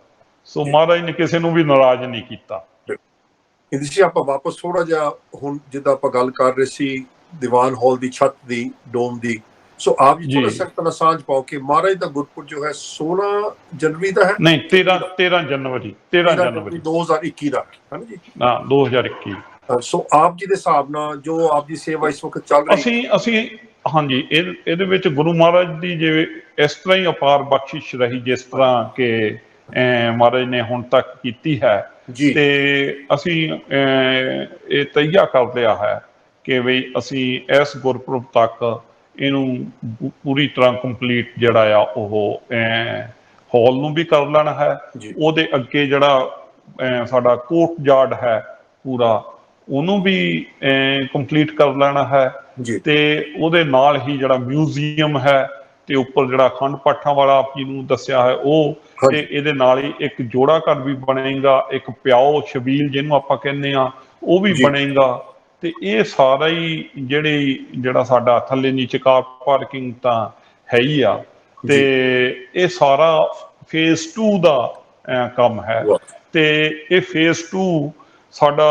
ਸੋ ਮਹਾਰਾਜ ਨੇ ਕਿਸੇ ਨੂੰ ਵੀ ਨਾਰਾਜ਼ ਨਹੀਂ ਕੀਤਾ। ਇਹਦੇ 'ਚ ਆਪਾਂ ਵਾਪਸ ਥੋੜਾ ਜਿਹਾ ਹੁਣ ਜਿੱਦਾਂ ਆਪਾਂ ਗੱਲ ਕਰ ਰਹੇ ਸੀ ਦੀਵਾਨ ਹਾਲ ਦੀ ਛੱਤ ਦੀ, ਡੋਮ ਦੀ, ਸੋ ਆਪ ਜੀ ਥੋੜਾ ਸਖਤ ਨਾਲ ਸਾਂਝ ਪਾਓ ਕਿ ਮਹਾਰਾਜ ਦਾ ਗੁਰਪੁਰਬ ਜੋ ਹੈ 16 ਜਨਵਰੀ ਦਾ ਹੈ? ਨਹੀਂ, 13 ਜਨਵਰੀ 2021 ਦਾ ਹੈ ਨਾ ਜੀ? ਹਾਂ 2021। ਸੋ ਆਪ ਜੀ ਦੇ ਹਿਸਾਬ ਨਾਲ ਜੋ ਆਪ ਦੀ ਸੇਵਾ ਇਸ ਵਕਤ ਚੱਲ ਰਹੀ ਅਸੀਂ ਹਾਂਜੀ ਇਹਦੇ ਵਿੱਚ ਗੁਰੂ ਮਹਾਰਾਜ ਦੀ ਜਿਵੇਂ ਇਸ ਤਰ੍ਹਾਂ ਹੀ ਅਪਾਰ ਬਖਸ਼ਿਸ਼ ਰਹੀ ਜਿਸ ਤਰ੍ਹਾਂ ਕਿ ਮਹਾਰਾਜ ਨੇ ਹੁਣ ਤੱਕ ਕੀਤੀ ਹੈ, ਤੇ ਅਸੀਂ ਇਹ ਤਈਆ ਕਰ ਲਿਆ ਹੈ ਕਿ ਵੀ ਅਸੀਂ ਇਸ ਗੁਰਪੁਰਬ ਤੱਕ ਇਹਨੂੰ ਪੂਰੀ ਤਰ੍ਹਾਂ ਕੰਪਲੀਟ ਜਿਹੜਾ ਆ ਉਹ ਹਾਲ ਨੂੰ ਵੀ ਕਰ ਲੈਣਾ ਹੈ। ਉਹਦੇ ਅੱਗੇ ਜਿਹੜਾ ਸਾਡਾ ਕੋਰਟ ਯਾਰਡ ਹੈ ਪੂਰਾ, ਉਹਨੂੰ ਵੀ ਕੰਪਲੀਟ ਕਰ ਲੈਣਾ ਹੈ, ਤੇ ਉਹਦੇ ਨਾਲ ਹੀ ਜਿਹੜਾ ਮਿਊਜ਼ੀਅਮ ਹੈ ਤੇ ਉੱਪਰ ਜਿਹੜਾ ਅਖੰਡ ਪਾਠਾਂ ਵਾਲਾ ਆਪ ਜੀ ਨੂੰ ਦੱਸਿਆ ਹੈ ਉਹ, ਤੇ ਇਹਦੇ ਨਾਲ ਹੀ ਇੱਕ ਜੋੜਾ ਘਰ ਵੀ ਬਣੇਗਾ, ਇੱਕ ਪਿਆਓ ਛਬੀਲ ਜਿਹਨੂੰ ਆਪਾਂ ਕਹਿੰਦੇ ਆ ਉਹ ਵੀ ਬਣੇਗਾ। ਤੇ ਇਹ ਸਾਰਾ ਹੀ ਜਿਹੜਾ ਸਾਡਾ ਥੱਲੇ ਨੀਚੇ ਕਾਰ ਪਾਰਕਿੰਗ ਤਾਂ ਹੈ ਹੀ ਆ, ਤੇ ਇਹ ਸਾਰਾ ਫੇਜ਼ 2 ਦਾ ਕੰਮ ਹੈ। ਤੇ ਇਹ ਫੇਜ਼ 2 ਸਾਡਾ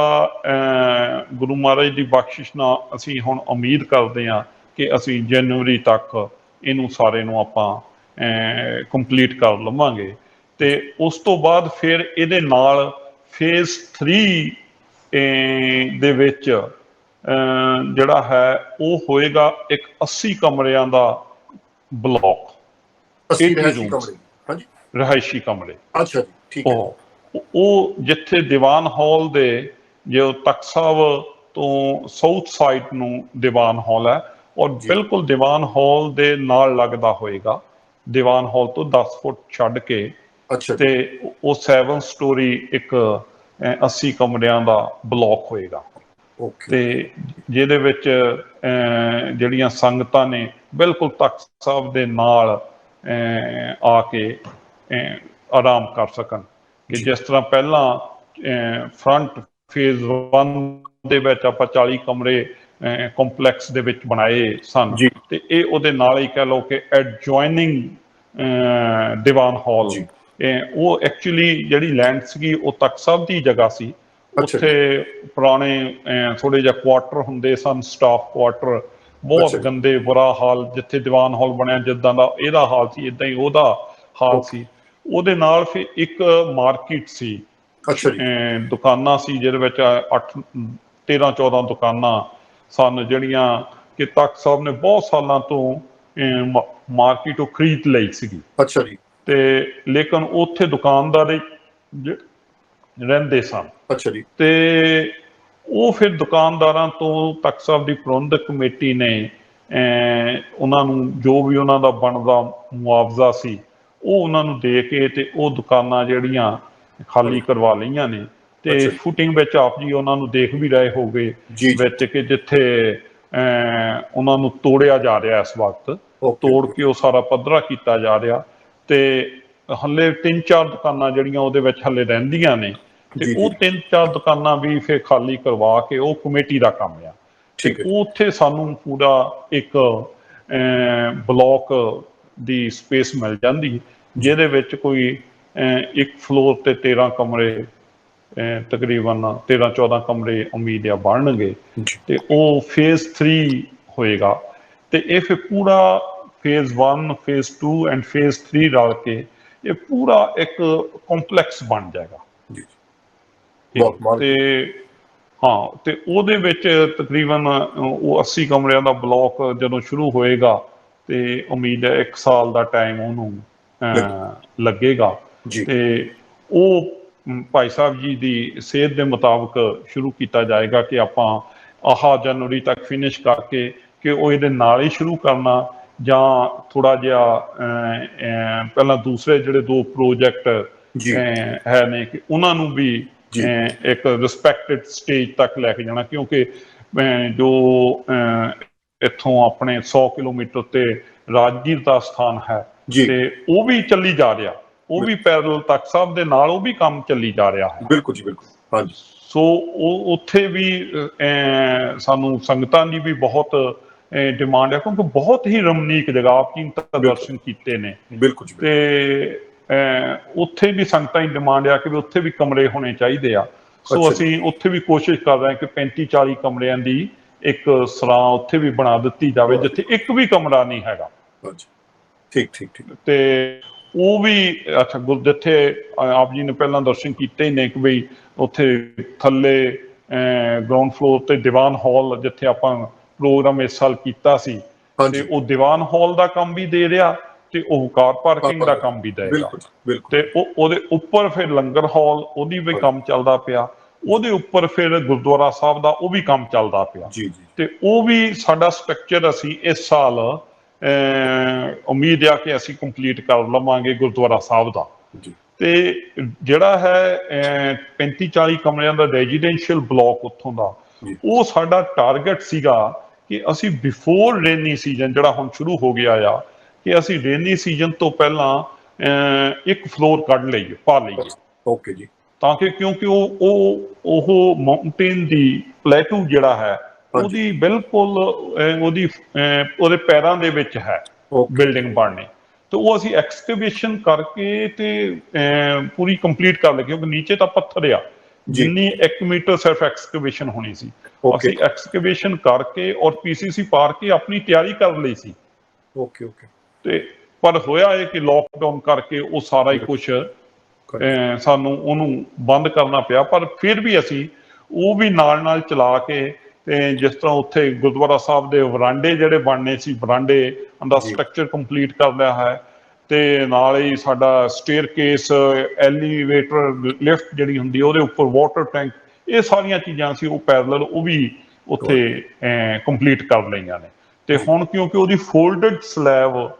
ਗੁਰੂ ਮਹਾਰਾਜ ਦੀ ਬਖਸ਼ਿਸ਼ ਨਾਲ ਅਸੀਂ ਹੁਣ ਉਮੀਦ ਕਰਦੇ ਹਾਂ ਕਿ ਅਸੀਂ ਜਨਵਰੀ ਤੱਕ ਇਹਨੂੰ ਸਾਰੇ ਨੂੰ ਆਪਾਂ ਕੰਪਲੀਟ ਕਰ ਲਵਾਂਗੇ। ਤੇ ਉਸ ਤੋਂ ਬਾਅਦ ਫਿਰ ਇਹਦੇ ਨਾਲ ਫੇਜ਼ 3 ਦੇ ਵਿੱਚ ਜਿਹੜਾ ਹੈ ਉਹ ਹੋਏਗਾ ਇੱਕ 80 ਕਮਰਿਆਂ ਦਾ ਬਲਾਕ, ਰਿਹਾਇਸ਼ੀ ਕਮਰੇ। ਅੱਛਾ ਜੀ, ਠੀਕ ਹੈ। ਉਹ ਜਿੱਥੇ ਦੀਵਾਨ ਹਾਲ ਦੇ ਜੋ ਤਖਤ ਸਾਹਿਬ ਤੋਂ ਸਾਊਥ ਸਾਈਡ ਨੂੰ ਦੀਵਾਨ ਹਾਲ ਹੈ, ਔਰ ਬਿਲਕੁਲ ਦੀਵਾਨ ਹਾਲ ਦੇ ਨਾਲ ਲੱਗਦਾ ਹੋਏਗਾ, ਦੀਵਾਨ ਹਾਲ ਤੋਂ 10 ਫੁੱਟ ਛੱਡ ਕੇ, ਤੇ ਉਹ 7 ਸਟੋਰੀ ਇੱਕ 80 ਕਮਰਿਆਂ ਦਾ ਬਲਾਕ ਹੋਏਗਾ। ਤੇ ਜਿਹਦੇ ਵਿੱਚ ਜਿਹੜੀਆਂ ਸੰਗਤਾਂ ਨੇ ਬਿਲਕੁਲ ਤਖਤ ਸਾਹਿਬ ਦੇ ਨਾਲ ਆ ਕੇ ਆਰਾਮ ਕਰ ਸਕਣ। ਕਿ ਜਿਸ ਤਰ੍ਹਾਂ ਪਹਿਲਾਂ ਫਰੰਟ ਫੇਜ਼ 1 ਦੇ ਵਿੱਚ ਆਪਾਂ 40 ਕਮਰੇ ਕੰਪਲੈਕਸ ਦੇ ਵਿੱਚ ਬਣਾਏ ਸਨ, ਤੇ ਇਹ ਉਹਦੇ ਨਾਲ ਹੀ ਕਹਿ ਲਓ ਕਿ ਐਡਜੋਇਨਿੰਗ ਦੀਵਾਨ ਹਾਲ, ਉਹ ਐਕਚੁਅਲੀ ਜਿਹੜੀ ਲੈਂਡ ਸੀਗੀ ਉਹ ਤਖਤ ਸਾਹਿਬ ਦੀ ਜਗ੍ਹਾ ਸੀ। ਉੱਥੇ ਪੁਰਾਣੇ ਥੋੜੇ ਜਿਹੇ ਕੁਆਟਰ ਹੁੰਦੇ ਸਨ, ਸਟਾਫ ਕੁਆਟਰ, ਬਹੁਤ ਗੰਦੇ ਬੁਰਾ ਹਾਲ। ਜਿੱਥੇ ਦੀਵਾਨ ਹਾਲ ਬਣਿਆ ਜਿੱਦਾਂ ਦਾ ਇਹਦਾ ਹਾਲ ਸੀ ਇਦਾਂ ਹੀ ਉਹਦਾ ਹਾਲ ਸੀ। ਉਹਦੇ ਨਾਲ ਫਿਰ ਇੱਕ ਮਾਰਕੀਟ ਸੀ, ਦੁਕਾਨਾਂ ਸੀ, ਜਿਹਦੇ ਵਿੱਚ 13-14 ਦੁਕਾਨਾਂ ਸਨ ਜਿਹੜੀਆਂ ਕਿ ਤਖਤ ਸਾਹਿਬ ਨੇ ਬਹੁਤ ਸਾਲਾਂ ਤੋਂ ਮਾਰਕੀਟ ਉਹ ਖਰੀਦ ਲਈ ਸੀਗੀ। ਅੱਛਾ ਜੀ। ਤੇ ਲੇਕਿਨ ਉੱਥੇ ਦੁਕਾਨਦਾਰ ਰਹਿੰਦੇ ਸਨ। ਅੱਛਾ ਜੀ। ਤੇ ਉਹ ਫਿਰ ਦੁਕਾਨਦਾਰਾਂ ਤੋਂ ਤਖਤ ਸਾਹਿਬ ਦੀ ਪ੍ਰਬੰਧਕ ਕਮੇਟੀ ਨੇ ਉਹਨਾਂ ਨੂੰ ਜੋ ਵੀ ਉਹਨਾਂ ਦਾ ਬਣਦਾ ਮੁਆਵਜ਼ਾ ਸੀ ਉਹ ਉਹਨਾਂ ਨੂੰ ਦੇ ਕੇ ਤੇ ਉਹ ਦੁਕਾਨਾਂ ਜਿਹੜੀਆਂ ਖਾਲੀ ਕਰਵਾ ਲਈਆਂ ਨੇ। ਤੇ ਫੁਟਿੰਗ ਵਿੱਚ ਆਪ ਜੀ ਉਹਨਾਂ ਨੂੰ ਦੇਖ ਵੀ ਰਹੇ ਹੋਗੇ ਵਿੱਚ ਕਿ ਜਿੱਥੇ ਉਹਨਾਂ ਨੂੰ ਤੋੜਿਆ ਜਾ ਰਿਹਾ ਇਸ ਵਕਤ, ਤੋੜ ਕੇ ਉਹ ਸਾਰਾ ਪੱਧਰਾ ਕੀਤਾ ਜਾ ਰਿਹਾ। ਤੇ ਹਲੇ 3-4 ਦੁਕਾਨਾਂ ਜਿਹੜੀਆਂ ਉਹਦੇ ਵਿੱਚ ਹਲੇ ਰਹਿੰਦੀਆਂ ਨੇ, ਤੇ ਉਹ 3-4 ਦੁਕਾਨਾਂ ਵੀ ਫਿਰ ਖਾਲੀ ਕਰਵਾ ਕੇ ਉਹ ਕਮੇਟੀ ਦਾ ਕੰਮ ਆ। ਤੇ ਉੱਥੇ ਸਾਨੂੰ ਪੂਰਾ ਇੱਕ ਬਲਾਕ ਦੀ ਸਪੇਸ ਮਿਲ ਜਾਂਦੀ ਜਿਹਦੇ ਵਿੱਚ ਕੋਈ ਇੱਕ ਫਲੋਰ ਤੇ 13 ਕਮਰੇ ਤਕਰੀਬਨ 13-14 ਕਮਰੇ ਉਮੀਦ ਆ ਬਣਨਗੇ ਜੀ ਤੇ ਉਹ ਫੇਜ਼ 3 ਹੋਏਗਾ ਤੇ ਇਹ ਫਿਰ ਪੂਰਾ ਫੇਜ਼ 1 ਫੇਜ਼ 2 ਐਂਡ ਫੇਜ਼ 3 ਰਲ ਕੇ ਇਹ ਪੂਰਾ ਇੱਕ ਕੰਪਲੈਕਸ ਬਣ ਜਾਏਗਾ। ਜੀ ਬਹੁਤ ਮਾਣ ਤੇ ਹਾਂ ਤੇ ਉਹਦੇ ਵਿੱਚ ਤਕਰੀਬਨ ਉਹ 80 ਕਮਰਿਆਂ ਦਾ ਬਲਾਕ ਜਦੋਂ ਸ਼ੁਰੂ ਹੋਏਗਾ ਤੇ ਉਮੀਦ ਹੈ 1 ਸਾਲ ਦਾ ਟਾਈਮ ਉਹਨੂੰ ਲੱਗੇਗਾ ਜੀ ਤੇ ਉਹ ਭਾਈ ਸਾਹਿਬ ਜੀ ਦੀ ਸੇਧ ਦੇ ਮੁਤਾਬਕ ਸ਼ੁਰੂ ਕੀਤਾ ਜਾਏਗਾ ਕਿ ਆਪਾਂ ਆਹ ਜਨਵਰੀ ਤੱਕ ਫਿਨਿਸ਼ ਕਰਕੇ ਕਿ ਉਹ ਇਹਦੇ ਨਾਲ ਹੀ ਸ਼ੁਰੂ ਕਰਨਾ ਜਾਂ ਥੋੜਾ ਜਿਹਾ ਪਹਿਲਾਂ ਦੂਸਰੇ ਜਿਹੜੇ 2 ਪ੍ਰੋਜੈਕਟ ਜੀ ਹੈ ਨੇ ਕਿ ਉਹਨਾਂ ਨੂੰ ਵੀ ਜੀ ਇੱਕ ਰਿਸਪੈਕਟਡ ਸਟੇਜ ਤੱਕ ਲੈ ਕੇ ਜਾਣਾ ਕਿਉਂਕਿ ਜੋ ਇੱਥੋਂ ਆਪਣੇ 100 ਕਿਲੋਮੀਟਰ ਤੇ ਰਾਜਗੀਰ ਦਾ ਸਥਾਨ ਹੈ ਜੀ ਤੇ ਉਹ ਵੀ ਚੱਲੀ ਜਾ ਰਿਹਾ ਉਹ ਵੀ ਪੈਰਲਲ ਤਖਤ ਸਾਹਿਬ ਦੇ ਨਾਲ ਉਹ ਵੀ ਕੰਮ ਚੱਲੀ ਜਾ ਰਿਹਾ ਹੈ। ਬਿਲਕੁਲ ਜੀ ਬਿਲਕੁਲ ਹਾਂਜੀ। ਸੋ ਉਹ ਉੱਥੇ ਵੀ ਸਾਨੂੰ ਸੰਗਤਾਂ ਦੀ ਵੀ ਬਹੁਤ ਡਿਮਾਂਡ ਹੈ ਕਿਉਂਕਿ ਬਹੁਤ ਹੀ ਰਮਣੀਕ ਜਗ੍ਹਾ ਆਪ ਜੀ ਨੇ ਦਰਸ਼ਨ ਕੀਤੇ ਨੇ ਬਿਲਕੁਲ ਜੀ ਤੇ ਉੱਥੇ ਵੀ ਸੰਗਤਾਂ ਦੀ ਡਿਮਾਂਡ ਆ ਕਿ ਵੀ ਉੱਥੇ ਵੀ ਕਮਰੇ ਹੋਣੇ ਚਾਹੀਦੇ ਆ। ਸੋ ਅਸੀਂ ਉੱਥੇ ਵੀ ਕੋਸ਼ਿਸ਼ ਕਰ ਰਹੇ ਹਾਂ ਕਿ 35-40 ਕਮਰਿਆਂ ਦੀ ਇੱਕ ਸਰਾਂ ਉੱਥੇ ਵੀ ਬਣਾ ਦਿੱਤੀ ਜਾਵੇ ਜਿੱਥੇ ਇੱਕ ਵੀ ਕਮਰਾ ਨਹੀਂ ਹੈਗਾ। ਠੀਕ ਠੀਕ ਠੀਕ ਤੇ ਉਹ ਵੀ ਅੱਛਾ ਜਿੱਥੇ ਆਪ ਜੀ ਨੇ ਪਹਿਲਾਂ ਦਰਸ਼ਨ ਕੀਤੇ ਹੀ ਨੇ ਕਿ ਬਈ ਉੱਥੇ ਥੱਲੇ ਗਰਾਊਂਡ ਫਲੋਰ ਤੇ ਦੀਵਾਨ ਹਾਲ ਜਿੱਥੇ ਆਪਾਂ ਪ੍ਰੋਗਰਾਮ ਇਸ ਸਾਲ ਕੀਤਾ ਸੀ ਤੇ ਉਹ ਦੀਵਾਨ ਹਾਲ ਦਾ ਕੰਮ ਵੀ ਦੇ ਰਿਹਾ ਤੇ ਉਹ ਕਾਰ ਪਾਰਕਿੰਗ ਦਾ ਕੰਮ ਵੀ ਦੇਗਾ ਤੇ ਉਹਦੇ ਉੱਪਰ ਫਿਰ ਲੰਗਰ ਹਾਲ ਉਹਦੀ ਵੀ ਕੰਮ ਚੱਲਦਾ ਪਿਆ ਉਹਦੇ ਉੱਪਰ ਫਿਰ ਗੁਰਦੁਆਰਾ ਸਾਹਿਬ ਦਾ ਉਹ ਵੀ ਕੰਮ ਚੱਲਦਾ ਪਿਆ ਤੇ ਉਹ ਵੀ ਸਾਡਾ ਸਟਰਕਚਰ ਅਸੀਂ ਇਸ ਸਾਲ ਉਮੀਦ ਆ ਕਿ ਅਸੀਂ ਕੰਪਲੀਟ ਕਰ ਲਵਾਂਗੇ ਗੁਰਦੁਆਰਾ ਸਾਹਿਬ ਦਾ ਤੇ ਜਿਹੜਾ ਹੈ 35-40 ਕਮਰਿਆਂ ਦਾ ਰੈਜ਼ੀਡੈਂਸ਼ੀਅਲ ਬਲਾਕ ਉੱਥੋਂ ਦਾ ਉਹ ਸਾਡਾ ਟਾਰਗੇਟ ਸੀਗਾ ਕਿ ਅਸੀਂ ਬਿਫੋਰ ਰੇਨੀ ਸੀਜ਼ਨ ਜਿਹੜਾ ਹੁਣ ਸ਼ੁਰੂ ਹੋ ਗਿਆ ਆ ਕਿ ਅਸੀਂ ਰੇਨੀ ਸੀਜ਼ਨ ਤੋਂ ਪਹਿਲਾਂ ਇੱਕ ਫਲੋਰ ਕੱਢ ਲਈਏ ਪਾ ਲਈਏ ਓਕੇ ਜੀ ਤਾਂ ਕਿ ਕਿਉਂਕਿ ਉਹ ਮਾਊਂਟੇਨ ਦੀ ਪਲੇਟੂ ਜਿਹੜਾ ਹੈ ਉਹਦੀ ਬਿਲਕੁਲ ਉਹਦੇ ਪੈਰਾਂ ਦੇ ਵਿੱਚ ਹੈ ਬਿਲਡਿੰਗ ਬਣਨੀ ਤੇ ਉਹ ਅਸੀਂ ਐਕਸਕੇਵੇਸ਼ਨ ਕਰਕੇ ਤੇ ਪੂਰੀ ਕੰਪਲੀਟ ਕਰ ਲਈ ਕਿਉਂਕਿ ਨੀਚੇ ਤਾਂ ਪੱਥਰ ਆ ਜਿੰਨੀ 1 ਮੀਟਰ ਸਿਰਫ ਐਕਸਕੇਵੇਸ਼ਨ ਹੋਣੀ ਸੀ ਅਸੀਂ ਐਕਸਕੇਵੇਸ਼ਨ ਕਰਕੇ ਔਰ ਪੀਸੀਸੀ ਪਾਰ ਕੇ ਆਪਣੀ ਤਿਆਰੀ ਕਰ ਲਈ ਸੀ ਤੇ ਪਰ ਹੋਇਆ ਇਹ ਕਿ ਲੋਕਡਾਊਨ ਕਰਕੇ ਉਹ ਸਾਰਾ ਹੀ ਕੁਝ ਸਾਨੂੰ ਉਹਨੂੰ ਬੰਦ ਕਰਨਾ ਪਿਆ ਪਰ ਫਿਰ ਵੀ ਅਸੀਂ ਉਹ ਵੀ ਨਾਲ ਚਲਾ ਕੇ ਤੇ ਜਿਸ ਤਰ੍ਹਾਂ ਉੱਥੇ ਗੁਰਦੁਆਰਾ ਸਾਹਿਬ ਦੇ ਵਰਾਂਡੇ ਜਿਹੜੇ ਬਣਨੇ ਸੀ ਵਰਾਂਡੇ ਦਾ ਸਟਰਕਚਰ ਕੰਪਲੀਟ ਕਰ ਲਿਆ ਹੈ ਤੇ ਨਾਲ ਹੀ ਸਾਡਾ ਸਟੇਅਰ ਕੇਸ ਐਲੀਵੇਟਰ ਲਿਫਟ ਜਿਹੜੀ ਹੁੰਦੀ ਉਹਦੇ ਉੱਪਰ ਵਾਟਰ ਟੈਂਕ ਇਹ ਸਾਰੀਆਂ ਚੀਜ਼ਾਂ ਸੀ ਉਹ ਪੈਰਲਲ ਉਹ ਵੀ ਉੱਥੇ ਕੰਪਲੀਟ ਕਰ ਲਈਆਂ ਨੇ ਤੇ ਹੁਣ ਕਿਉਂਕਿ ਉਹਦੀ ਫੋਲਡਡ ਸਲੈਬ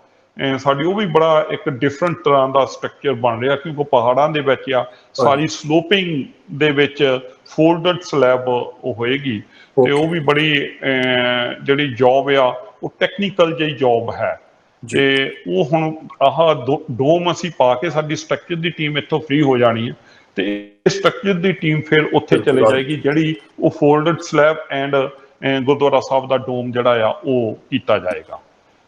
ਸਾਡੀ ਉਹ ਵੀ ਬੜਾ ਇੱਕ ਡਿਫਰੈਂਟ ਤਰ੍ਹਾਂ ਦਾ ਸਟਰਕਚਰ ਬਣ ਰਿਹਾ ਕਿਉਂਕਿ ਪਹਾੜਾਂ ਦੇ ਵਿੱਚ ਆ ਸਾਰੀ ਸਲੋਪਿੰਗ ਦੇ ਵਿੱਚ ਫੋਲਡਡ ਸਲੈਬ ਉਹ ਹੋਏਗੀ ਤੇ ਉਹ ਵੀ ਬੜੀ ਜਿਹੜੀ ਜੌਬ ਆ ਉਹ ਟੈਕਨੀਕਲ ਜਿਹੀ ਜੌਬ ਹੈ ਤੇ ਉਹ ਹੁਣ ਆਹ ਡੋਮ ਅਸੀਂ ਪਾ ਕੇ ਸਾਡੀ ਸਟਰਕਚਰ ਦੀ ਟੀਮ ਇੱਥੋਂ ਫ੍ਰੀ ਹੋ ਜਾਣੀ ਹੈ ਤੇ ਸਟਰਕਚਰ ਦੀ ਟੀਮ ਫਿਰ ਉੱਥੇ ਚਲੇ ਜਾਏਗੀ ਜਿਹੜੀ ਉਹ folded slab and Gurdwara Sahib the dome ਜਿਹੜਾ ਆ ਉਹ ਕੀਤਾ ਜਾਏਗਾ।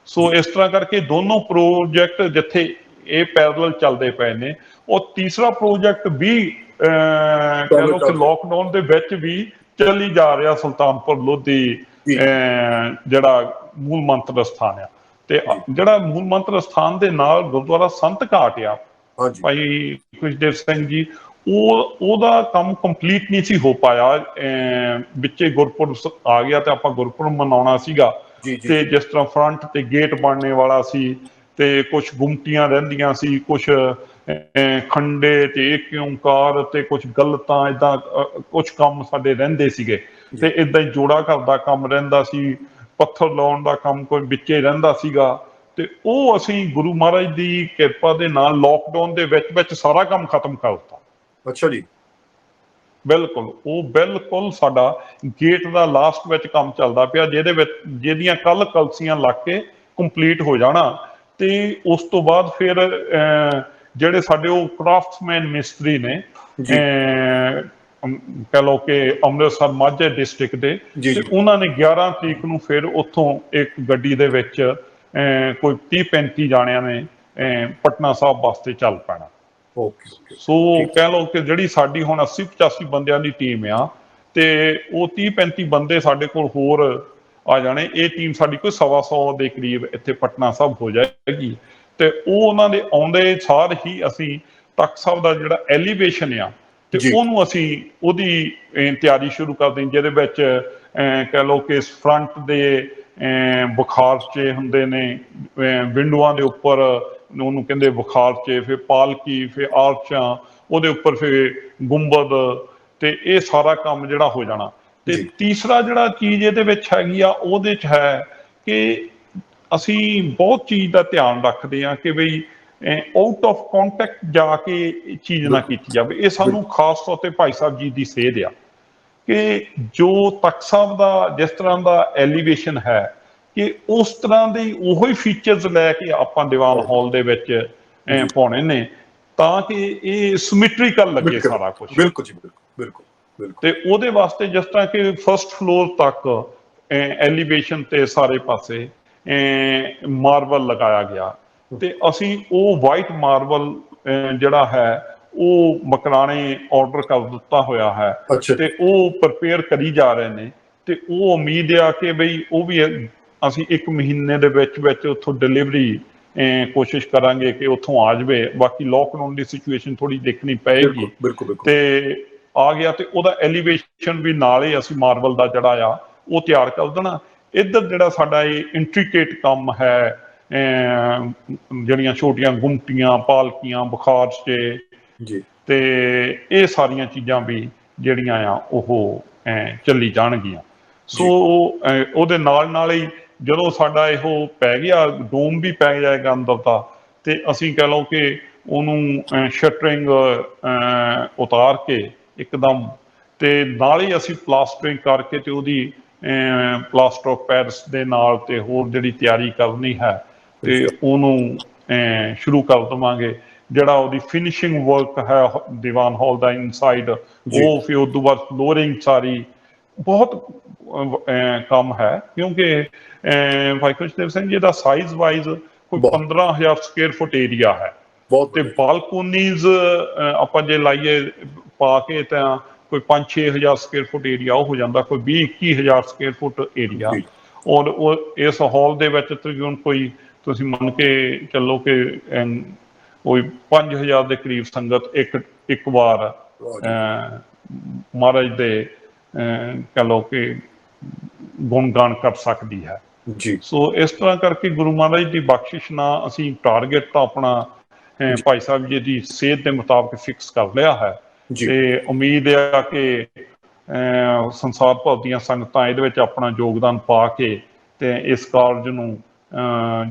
ਸੋ ਇਸ ਤਰ੍ਹਾਂ ਕਰਕੇ ਦੋਨੋਂ ਪ੍ਰੋਜੈਕਟ ਜਿੱਥੇ ਇਹ ਪੈਰਲਲ ਚੱਲਦੇ ਪਏ ਨੇ ਉਹ ਤੀਸਰਾ ਪ੍ਰੋਜੈਕਟ ਵੀ ਕਹਿ ਲਓ ਕਿ ਲੋਕਡਾਊਨ ਦੇ ਵਿੱਚ ਵੀ ਚੱਲੀ ਜਾ ਰਿਹਾ ਸੁਲਤਾਨਪੁਰ ਲੋਧੀ ਜਿਹੜਾ ਮੂਲ ਮੰਤਰ ਸਥਾਨ ਆ ਤੇ ਜਿਹੜਾ ਮੂਲ ਮੰਤਰ ਸਥਾਨ ਦੇ ਨਾਲ ਗੁਰਦੁਆਰਾ ਸੰਤ ਘਾਟ ਆ ਭਾਈ ਖੁਸ਼ਦੇਵ ਸਿੰਘ ਜੀ ਉਹਦਾ ਕੰਮ ਕੰਪਲੀਟ ਨਹੀਂ ਸੀ ਹੋ ਪਾਇਆ ਵਿੱਚੇ ਗੁਰਪੁਰਬ ਆ ਗਿਆ ਤੇ ਆਪਾਂ ਗੁਰਪੁਰਬ ਮਨਾਉਣਾ ਸੀਗਾ ਤੇ ਜਿਸ ਤਰ੍ਹਾਂ ਫਰੰਟ ਤੇ ਗੇਟ ਬਣਨੇ ਵਾਲਾ ਸੀ ਤੇ ਕੁਝ ਗੁੰਮਟੀਆਂ ਰਹਿੰਦੀਆਂ ਸੀ ਕੁਝ ਖੰਡੇ ਤੇ ਏਕ ਓਂਕਾਰ ਤੇ ਕੁਝ ਗਲਤਾਂ ਇਦਾਂ ਕੁਝ ਕੰਮ ਸਾਡੇ ਰਹਿੰਦੇ ਸੀਗੇ ਤੇ ਇਦਾਂ ਹੀ ਜੋੜਾ ਘਰ ਦਾ ਕੰਮ ਰਹਿੰਦਾ ਸੀ ਪੱਥਰ ਲਾਉਣ ਦਾ ਕੰਮ ਕੋਈ ਵਿੱਚੇ ਰਹਿੰਦਾ ਸੀਗਾ ਤੇ ਉਹ ਅਸੀਂ ਗੁਰੂ ਮਹਾਰਾਜ ਦੀ ਕਿਰਪਾ ਦੇ ਨਾਲ ਲੋਕਡਾਊਨ ਦੇ ਵਿੱਚ ਸਾਰਾ ਕੰਮ ਖਤਮ ਕਰ ਦਿੱਤਾ। ਅੱਛਾ ਜੀ ਬਿਲਕੁਲ ਉਹ ਬਿਲਕੁਲ ਸਾਡਾ ਗੇਟ ਦਾ ਲਾਸਟ ਵਿੱਚ ਕੰਮ ਚੱਲਦਾ ਪਿਆ ਜਿਹਦੇ ਵਿੱਚ ਜਿਹਦੀਆਂ ਕੱਲ ਕਲਸੀਆਂ ਲੱਗ ਕੇ ਕੰਪਲੀਟ ਹੋ ਜਾਣਾ ਤੇ ਉਸ ਤੋਂ ਬਾਅਦ ਫਿਰ ਜਿਹੜੇ ਸਾਡੇ ਉਹ ਕਰਾਫਟਸਮੈਨ ਮਿਸਤਰੀ ਨੇ ਕਹ ਲਓ ਕਿ ਅੰਮ੍ਰਿਤਸਰ ਮਾਝੇ ਡਿਸਟ੍ਰਿਕਟ ਦੇ ਤੇ ਉਹਨਾਂ ਨੇ 11 ਤਰੀਕ ਨੂੰ ਫਿਰ ਉੱਥੋਂ ਇੱਕ ਗੱਡੀ ਦੇ ਵਿੱਚ ਕੋਈ 30-35 ਜਾਣਿਆਂ ਨੇ ਪਟਨਾ ਸਾਹਿਬ ਵਾਸਤੇ ਚੱਲ ਪੈਣਾ ਓਕੇ ਸੋ ਕਹਿ ਲਓ ਕਿ ਜਿਹੜੀ ਸਾਡੀ ਹੁਣ 80-85 ਬੰਦਿਆਂ ਦੀ ਟੀਮ ਆ ਤੇ ਉਹ 30-35 ਬੰਦੇ ਸਾਡੇ ਕੋਲ ਹੋਰ ਆ ਜਾਣੇ। ਇਹ ਟੀਮ ਸਾਡੀ ਕੋਈ 125 ਦੇ ਕਰੀਬ ਇੱਥੇ ਪਟਨਾ ਸਾਹਿਬ ਹੋ ਜਾਏਗੀ ਤੇ ਉਹ ਉਹਨਾਂ ਦੇ ਆਉਂਦੇ ਸਾਰ ਹੀ ਅਸੀਂ ਤਖ਼ਤ ਸਾਹਿਬ ਦਾ ਜਿਹੜਾ ਐਲੀਵੇਸ਼ਨ ਆ ਤੇ ਉਹਨੂੰ ਅਸੀਂ ਉਹਦੀ ਤਿਆਰੀ ਸ਼ੁਰੂ ਕਰਦੇ ਹਾਂ, ਜਿਹਦੇ ਵਿੱਚ ਕਹਿ ਲਓ ਕਿ ਫਰੰਟ ਦੇ ਬੁਖਾਰਚੇ ਹੁੰਦੇ ਨੇ, ਵਿੰਡੋਆਂ ਦੇ ਉੱਪਰ ਉਹਨੂੰ ਕਹਿੰਦੇ ਬੁਖਾਰਚੇ, ਫਿਰ ਪਾਲਕੀ, ਫਿਰ ਆਰਚਾਂ, ਉਹਦੇ ਉੱਪਰ ਫਿਰ ਗੁੰਬਦ, ਤੇ ਇਹ ਸਾਰਾ ਕੰਮ ਜਿਹੜਾ ਹੋ ਜਾਣਾ। ਤੇ ਤੀਸਰਾ ਜਿਹੜਾ ਚੀਜ਼ ਇਹਦੇ ਵਿੱਚ ਹੈਗੀ ਆ ਉਹਦੇ 'ਚ ਹੈ ਕਿ ਅਸੀਂ ਬਹੁਤ ਚੀਜ਼ ਦਾ ਧਿਆਨ ਰੱਖਦੇ ਹਾਂ ਕਿ ਬਈ ਆਊਟ ਆਫ ਕੰਟੈਕਟ ਜਾ ਕੇ ਚੀਜ਼ ਨਾ ਕੀਤੀ ਜਾਵੇ। ਇਹ ਸਾਨੂੰ ਖਾਸ ਤੌਰ ਤੇ ਭਾਈ ਸਾਹਿਬ ਜੀ ਦੀ ਸੇਧ ਆ ਕਿ ਜੋ ਤਖ਼ਤ ਸਾਹਿਬ ਦਾ ਜਿਸ ਤਰ੍ਹਾਂ ਦਾ ਐਲੀਵੇਸ਼ਨ ਹੈ ਕਿ ਉਸ ਤਰ੍ਹਾਂ ਦੇ ਉਹੋ ਹੀ ਫੀਚਰਸ ਲੈ ਕੇ ਆਪਾਂ ਦੀਵਾਨ ਹਾਲ ਦੇ ਵਿੱਚ ਪਾਉਣੇ ਨੇ ਤਾਂ ਕਿ ਇਹ ਸਿਮੈਟ੍ਰੀਕਲ ਲੱਗੇ ਸਾਰਾ ਕੁਝ। ਬਿਲਕੁਲ ਜੀ, ਬਿਲਕੁਲ। ਤੇ ਉਹਦੇ ਵਾਸਤੇ ਜਿਸ ਤਰ੍ਹਾਂ ਕਿ ਫਸਟ ਫਲੋਰ ਤੱਕ ਐਲੀਵੇਸ਼ਨ ਤੇ ਸਾਰੇ ਪਾਸੇ ਮਾਰਬਲ ਲਗਾਇਆ ਗਿਆ ਤੇ ਅਸੀਂ ਉਹ ਵਾਈਟ ਮਾਰਬਲ ਜਿਹੜਾ ਹੈ ਉਹ ਮਕਰਾਣੇ ਆਰਡਰ ਕਰ ਦਿੱਤਾ ਹੋਇਆ ਹੈ ਤੇ ਉਹ ਪ੍ਰਪੇਅਰ ਕਰੀ ਜਾ ਰਹੇ ਨੇ ਤੇ ਉਹ ਉਮੀਦ ਆ ਕਿ ਬਈ ਉਹ ਵੀ ਅਸੀਂ 1 ਮਹੀਨੇ ਦੇ ਵਿੱਚ ਉੱਥੋਂ ਡਿਲੀਵਰੀ ਕੋਸ਼ਿਸ਼ ਕਰਾਂਗੇ ਕਿ ਉੱਥੋਂ ਆ ਜਾਵੇ। ਬਾਕੀ ਲੋਕਡਾਊਨ ਦੀ ਸਿਚੁਏਸ਼ਨ ਥੋੜੀ ਦੇਖਣੀ ਪਏਗੀ ਤੇ ਆ ਗਿਆ ਤੇ ਉਹਦਾ ਐਲੀਵੇਸ਼ਨ ਵੀ ਨਾਲ ਹੀ ਅਸੀਂ ਮਾਰਬਲ ਦਾ ਜਿਹੜਾ ਆ ਉਹ ਤਿਆਰ ਕਰ ਦੇਣਾ। ਇੱਧਰ ਜਿਹੜਾ ਸਾਡਾ ਇਹ ਇੰਟ੍ਰੀਕੇਟ ਕੰਮ ਹੈ, ਜਿਹੜੀਆਂ ਛੋਟੀਆਂ ਗੁੰਮਟੀਆਂ, ਪਾਲਕੀਆਂ, ਬੁਖਾਰਚੇ ਤੇ ਇਹ ਸਾਰੀਆਂ ਚੀਜ਼ਾਂ ਵੀ ਜਿਹੜੀਆਂ ਆ ਉਹ ਚੱਲੀ ਜਾਣਗੀਆਂ। ਸੋ ਉਹਦੇ ਨਾਲ ਹੀ ਜਦੋਂ ਸਾਡਾ ਇਹੋ ਪੈ ਗਿਆ, ਡੋਮ ਵੀ ਪੈ ਜਾਏਗਾ ਅੰਦਰ ਦਾ, ਤੇ ਅਸੀਂ ਕਹਿ ਲਓ ਕਿ ਉਹਨੂੰ ਸ਼ਟਰਿੰਗ ਉਤਾਰ ਕੇ ਇੱਕਦਮ ਤੇ ਨਾਲ ਹੀ ਅਸੀਂ ਪਲਾਸਟਰਿੰਗ ਕਰਕੇ ਤੇ ਉਹਦੀ ਪਲਾਸਟਰ ਆਫ ਪੈਰਿਸ ਦੇ ਨਾਲ ਤੇ ਹੋਰ ਜਿਹੜੀ ਤਿਆਰੀ ਕਰਨੀ ਹੈ ਤੇ ਉਹਨੂੰ ਸ਼ੁਰੂ ਕਰ ਦੇਵਾਂਗੇ। ਜਿਹੜਾ ਉਹਦੀ ਫਿਨਿਸ਼ਿੰਗ ਵਰਕ ਹੈ ਦੀਵਾਨ ਹਾਲ ਦਾ ਇਨਸਾਈਡ, ਉਹ ਫਿਰ ਉਸ ਤੋਂ ਬਾਅਦ ਫਲੋਰਿੰਗ ਸਾਰੀ ਬਹੁਤ ਕੰਮ ਹੈ ਕਿਉਂਕਿ ਭਾਈ ਖੁਸ਼ਦੇਵ ਸਿੰਘ ਜੀ ਦਾ ਸਾਈਜ਼ ਵਾਈਜ਼ ਕੋਈ 15,000 ਸਕੁਅਰ ਫੁੱਟ ਏਰੀਆ ਹੈ ਤੇ ਬਾਲਕੋਨੀਜ਼ ਆਪਾਂ ਜੇ ਲਾਈਏ ਪਾ ਕੇ ਤਾਂ ਕੋਈ 5-6 ਹਜ਼ਾਰ ਸਕੁਅਰ ਫੁੱਟ ਏਰੀਆ ਉਹ ਹੋ ਜਾਂਦਾ, ਕੋਈ 20-21 ਹਜ਼ਾਰ ਸਕੁਅਰ ਫੁੱਟ ਏਰੀਆ। ਔਰ ਉਹ ਇਸ ਹਾਲ ਦੇ ਵਿੱਚ ਤਕਰੀਬਨ ਕੋਈ ਤੁਸੀਂ ਮੰਨ ਕੇ ਚੱਲੋ ਕਿ ਕੋਈ 5,000 ਦੇ ਕਰੀਬ ਸੰਗਤ ਇੱਕ ਵਾਰ ਮਹਾਰਾਜ ਦੇ ਕਹਿ ਲਓ ਕਿ ਗੁਣਗਾਨ ਕਰ ਸਕਦੀ ਹੈ। ਸੋ ਇਸ ਤਰ੍ਹਾਂ ਕਰਕੇ ਗੁਰੂ ਮਹਾਰਾਜ ਦੀ ਬਖਸ਼ਿਸ਼ ਨਾਲ ਅਸੀਂ ਟਾਰਗੇਟ ਤਾਂ ਆਪਣਾ ਭਾਈ ਸਾਹਿਬ ਜੀ ਦੀ ਸੇਧ ਦੇ ਮੁਤਾਬਕ ਫਿਕਸ ਕਰ ਲਿਆ ਹੈ ਤੇ ਉਮੀਦ ਆ ਕਿ ਸੰਸਾਰ ਭਰ ਦੀਆਂ ਸੰਗਤਾਂ ਇਹਦੇ ਵਿੱਚ ਆਪਣਾ ਯੋਗਦਾਨ ਪਾ ਕੇ ਤੇ ਇਸ ਕਾਰਜ ਨੂੰ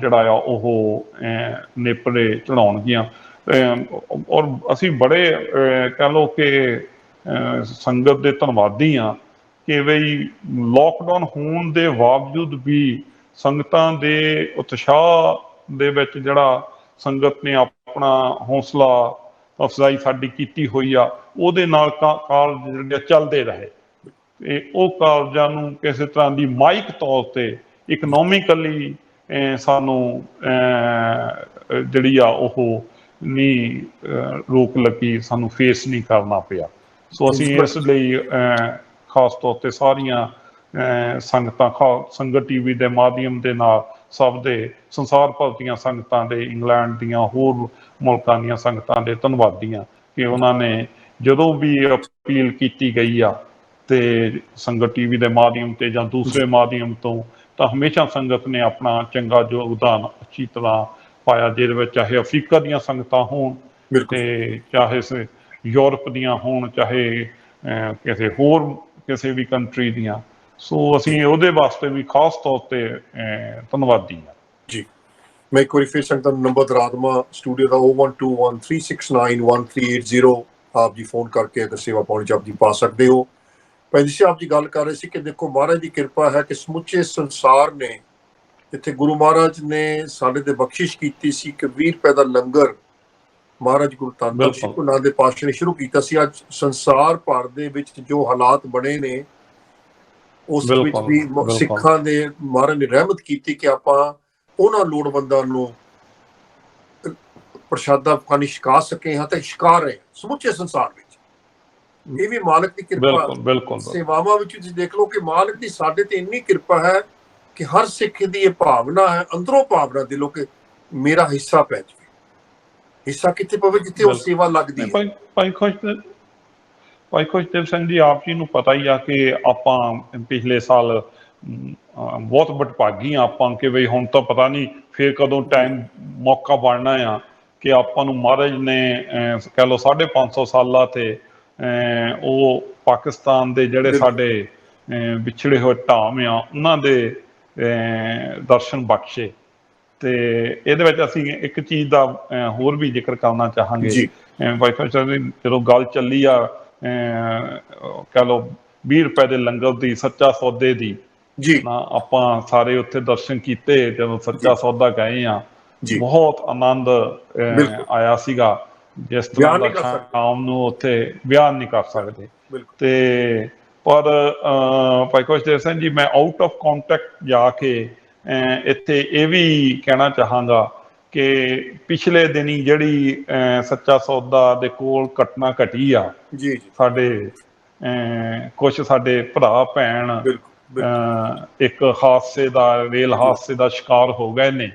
ਜਿਹੜਾ ਆ ਉਹ ਨੇਪਰੇ ਚੜਾਉਣਗੀਆਂ। ਔਰ ਅਸੀਂ ਬੜੇ ਕਹਿ ਲਓ ਕਿ ਸੰਗਤ ਦੇ ਧੰਨਵਾਦੀ ਹਾਂ ਕਿ ਬਈ ਲੋਕਡਾਊਨ ਹੋਣ ਦੇ ਬਾਵਜੂਦ ਵੀ ਸੰਗਤਾਂ ਦੇ ਉਤਸ਼ਾਹ ਦੇ ਵਿੱਚ ਜਿਹੜਾ ਸੰਗਤ ਨੇ ਆਪਣਾ ਹੌਸਲਾ ਅਫਜ਼ਾਈ ਸਾਡੀ ਕੀਤੀ ਹੋਈ ਆ, ਉਹਦੇ ਨਾਲ ਕਾਰਜ ਜਿਹੜੇ ਚੱਲਦੇ ਰਹੇ ਤੇ ਉਹ ਕਾਰਜਾਂ ਨੂੰ ਕਿਸੇ ਤਰ੍ਹਾਂ ਦੀ ਮਾਇਕ ਤੌਰ ਤੇ ਇਕਨੋਮਿਕਲੀ ਸਾਨੂੰ ਜਿਹੜੀ ਆ ਉਹ ਨਹੀਂ ਰੋਕ ਲੱਗੀ, ਸਾਨੂੰ ਫੇਸ ਨਹੀਂ ਕਰਨਾ ਪਿਆ। ਸੋ ਅਸੀਂ ਇਸ ਲਈ ਖਾਸ ਤੌਰ ਤੇ ਸਾਰੀਆਂ ਸੰਗਤਾਂ ਸੰਗਤ ਟੀਵੀ ਦੇ ਮਾਧਿਅਮ ਦੇ ਨਾਲ ਸਭ ਦੇ ਸੰਸਾਰ ਭਰ ਦੀਆਂ ਸੰਗਤਾਂ ਦੇ, ਇੰਗਲੈਂਡ ਦੀਆਂ, ਹੋਰ ਮੁਲਕਾਂ ਦੀਆਂ ਸੰਗਤਾਂ ਦੇ ਧੰਨਵਾਦੀ ਹਾਂ ਕਿ ਉਹਨਾਂ ਨੇ ਜਦੋਂ ਵੀ ਅਪੀਲ ਕੀਤੀ ਗਈ ਆ ਤੇ ਸੰਗਤ ਟੀਵੀ ਦੇ ਮਾਧਿਅਮ ਤੇ ਜਾਂ ਦੂਸਰੇ ਮਾਧਿਅਮ ਤੋਂ ਤਾਂ ਹਮੇਸ਼ਾ ਸੰਗਤ ਨੇ ਆਪਣਾ ਚੰਗਾ ਯੋਗਦਾਨ ਅੱਛੀ ਤਰ੍ਹਾਂ ਪਾਇਆ, ਜਿਹਦੇ ਵਿੱਚ ਚਾਹੇ ਅਫਰੀਕਾ ਦੀਆਂ ਸੰਗਤਾਂ ਹੋਣ ਤੇ ਚਾਹੇ ਯੂਰਪ ਦੀਆਂ ਹੋਣ, ਚਾਹੇ ਕਿਸੇ ਵੀ ਕੰਟਰੀ ਦੀਆਂ। ਸੋ ਅਸੀਂ ਉਹਦੇ ਵਾਸਤੇ ਵੀ ਖਾਸ ਤੌਰ ਤੇ ਧੰਨਵਾਦੀ ਹਾਂ ਜੀ। ਮੈਂ ਇੱਕ ਵਾਰੀ ਫਿਰ ਸੰਗਤਾਂ ਨੂੰ ਨੰਬਰ ਦਰਾ ਦੇਵਾਂ ਸਟੂਡੀਓ ਦਾ 0121369130 ਆਪ ਜੀ ਫੋਨ ਕਰਕੇ ਅਗਰ ਸੇਵਾ ਪਾਉਣੀ ਚ ਆਪ ਜੀ ਪਾ ਸਕਦੇ ਹੋ। ਪੈਂਦੀ ਸਾਹਿਬ ਜੀ ਗੱਲ ਕਰ ਰਹੇ ਸੀ ਕਿ ਦੇਖੋ ਮਹਾਰਾਜ ਦੀ ਕਿਰਪਾ ਹੈ ਕਿ ਸਮੁੱਚੇ ਸੰਸਾਰ ਨੇ ਇੱਥੇ ਗੁਰੂ ਮਹਾਰਾਜ ਨੇ ਸਾਡੇ ਤੇ ਬਖਸ਼ਿਸ਼ ਕੀਤੀ ਸੀ ਕਿ 20 ਰੁਪਏ ਦਾ ਲੰਗਰ ਮਹਾਰਾਜ ਗੁਰੂ ਧੰਨ ਗੁਰੂ ਨਾਨਕ ਦੇਵ ਪਾਤਸ਼ਾਹ ਨੇ ਸ਼ੁਰੂ ਕੀਤਾ ਸੀ। ਅੱਜ ਸੰਸਾਰ ਭਰ ਦੇ ਵਿੱਚ ਜੋ ਹਾਲਾਤ ਬਣੇ ਨੇ ਉਸ ਵਿੱਚ ਵੀ ਸਿੱਖਾਂ ਦੇ ਮਹਾਰਾਜ ਨੇ ਰਹਿਮਤ ਕੀਤੀ ਕਿ ਆਪਾਂ ਉਹਨਾਂ ਲੋੜਵੰਦਾਂ ਨੂੰ ਪ੍ਰਸ਼ਾਦਾ ਪਾਣੀ ਛਕਾ ਸਕੇ ਹਾਂ ਤੇ ਛਕਾ ਰਹੇ ਸਮੁੱਚੇ ਸੰਸਾਰ ਵਿੱਚ। ਇਹ ਵੀ ਮਾਲਕ ਦੀ ਕਿਰਪਾ। ਬਿਲਕੁਲ ਬਿਲकुल ਸੇਵਾਵਾਂ ਵਿੱਚ ਤੁਸੀਂ ਦੇਖ ਲਓ ਕਿ ਮਾਲਕ ਦੀ ਸਾਡੇ ਤੇ ਇੰਨੀ ਕਿਰਪਾ ਹੈ ਕਿ ਹਰ ਸਿੱਖ ਦੀ ਇਹ ਭਾਵਨਾ ਹੈ, ਅੰਦਰੋਂ ਭਾਵਨਾ ਦਿਲੋਂ, ਕਿ ਮੇਰਾ ਹਿੱਸਾ ਪੈ ਜਾਵੇ। ਹਿੱਸਾ ਕਿੱਥੇ ਪਵੇ? ਜਿੱਥੇ ਉਹ ਸੇਵਾ ਲੱਗਦੀ ਹੈ। ਭਾਈ ਖੁਸ਼ਦੇਵ ਸਿੰਘ ਜੀ, ਆਪ ਜੀ ਨੂੰ ਪਤਾ ਹੀ ਆ ਕਿ ਆਪਾਂ ਪਿਛਲੇ ਸਾਲ ਬਹੁਤ ਵਡਭਾਗੀ ਆ ਆਪਾਂ ਕਿ ਬਈ ਹੁਣ ਤਾਂ ਪਤਾ ਨਹੀਂ ਫੇਰ ਕਦੋਂ ਟਾਈਮ ਮੌਕਾ ਬਣਨਾ ਆ ਕਿ ਆਪਾਂ ਨੂੰ ਮਹਾਰਾਜ ਨੇ ਕਹਿ ਲਓ 550 ਸਾਲਾਂ ਤੇ ਉਹ ਪਾਕਿਸਤਾਨ ਦੇ ਜਿਹੜੇ ਸਾਡੇ ਵਿਛੜੇ ਹੋਏ ਧਾਮ ਆ ਉਹਨਾਂ ਦੇ ਦਰਸ਼ਨ ਬਖਸ਼ੇ। ਤੇ ਇਹਦੇ ਵਿੱਚ ਅਸੀਂ ਇੱਕ ਚੀਜ਼ ਦਾ ਹੋਰ ਵੀ ਜ਼ਿਕਰ ਕਰਨਾ ਚਾਹਾਂਗੇ। ਭਾਈ ਸਾਹਿਬ ਜੀ, ਜਦੋਂ ਗੱਲ ਚੱਲੀ ਆ ਕਹਿ ਲਓ 20 ਰੁਪਏ ਦੇ ਲੰਗਰ ਦੀ, ਸੱਚਾ ਸੌਦੇ ਦੀ, ਨਾ ਆਪਾਂ ਸਾਰੇ ਉੱਥੇ ਦਰਸ਼ਨ ਕੀਤੇ। ਜਦੋਂ ਸੱਚਾ ਸੌਦਾ ਗਏ ਆ, ਬਹੁਤ ਆਨੰਦ ਆਇਆ ਸੀਗਾ, ਜਿਸ ਤਰ੍ਹਾਂ ਦਾ ਸ਼ਾਮ ਨੂੰ ਉੱਥੇ ਬਿਆਨ ਨਹੀਂ ਕਰ ਸਕਦੇ। ਤੇ ਪਰ ਭਾਈ ਖੁਸ਼ਦੇਵ ਸਿੰਘ ਜੀ, ਮੈਂ ਆਊਟ ਆਫ ਕੰਟੈਕਟ ਜਾ ਕੇ ਇੱਥੇ ਇਹ ਵੀ ਕਹਿਣਾ ਚਾਹਾਂਗਾ ਕਿ ਪਿਛਲੇ ਦਿਨੀ ਜਿਹੜੀ ਸੱਚਾ ਸੌਦਾ ਦੇ ਕੋਲ ਘਟਨਾ ਘਟੀ ਆ, ਸਾਡੇ ਕੁਛ ਸਾਡੇ ਭਰਾ ਭੈਣ ਇੱਕ ਹਾਦਸੇ ਦਾ, ਰੇਲ ਹਾਦਸੇ ਦਾ ਸ਼ਿਕਾਰ ਹੋ ਗਏ ਨੇ।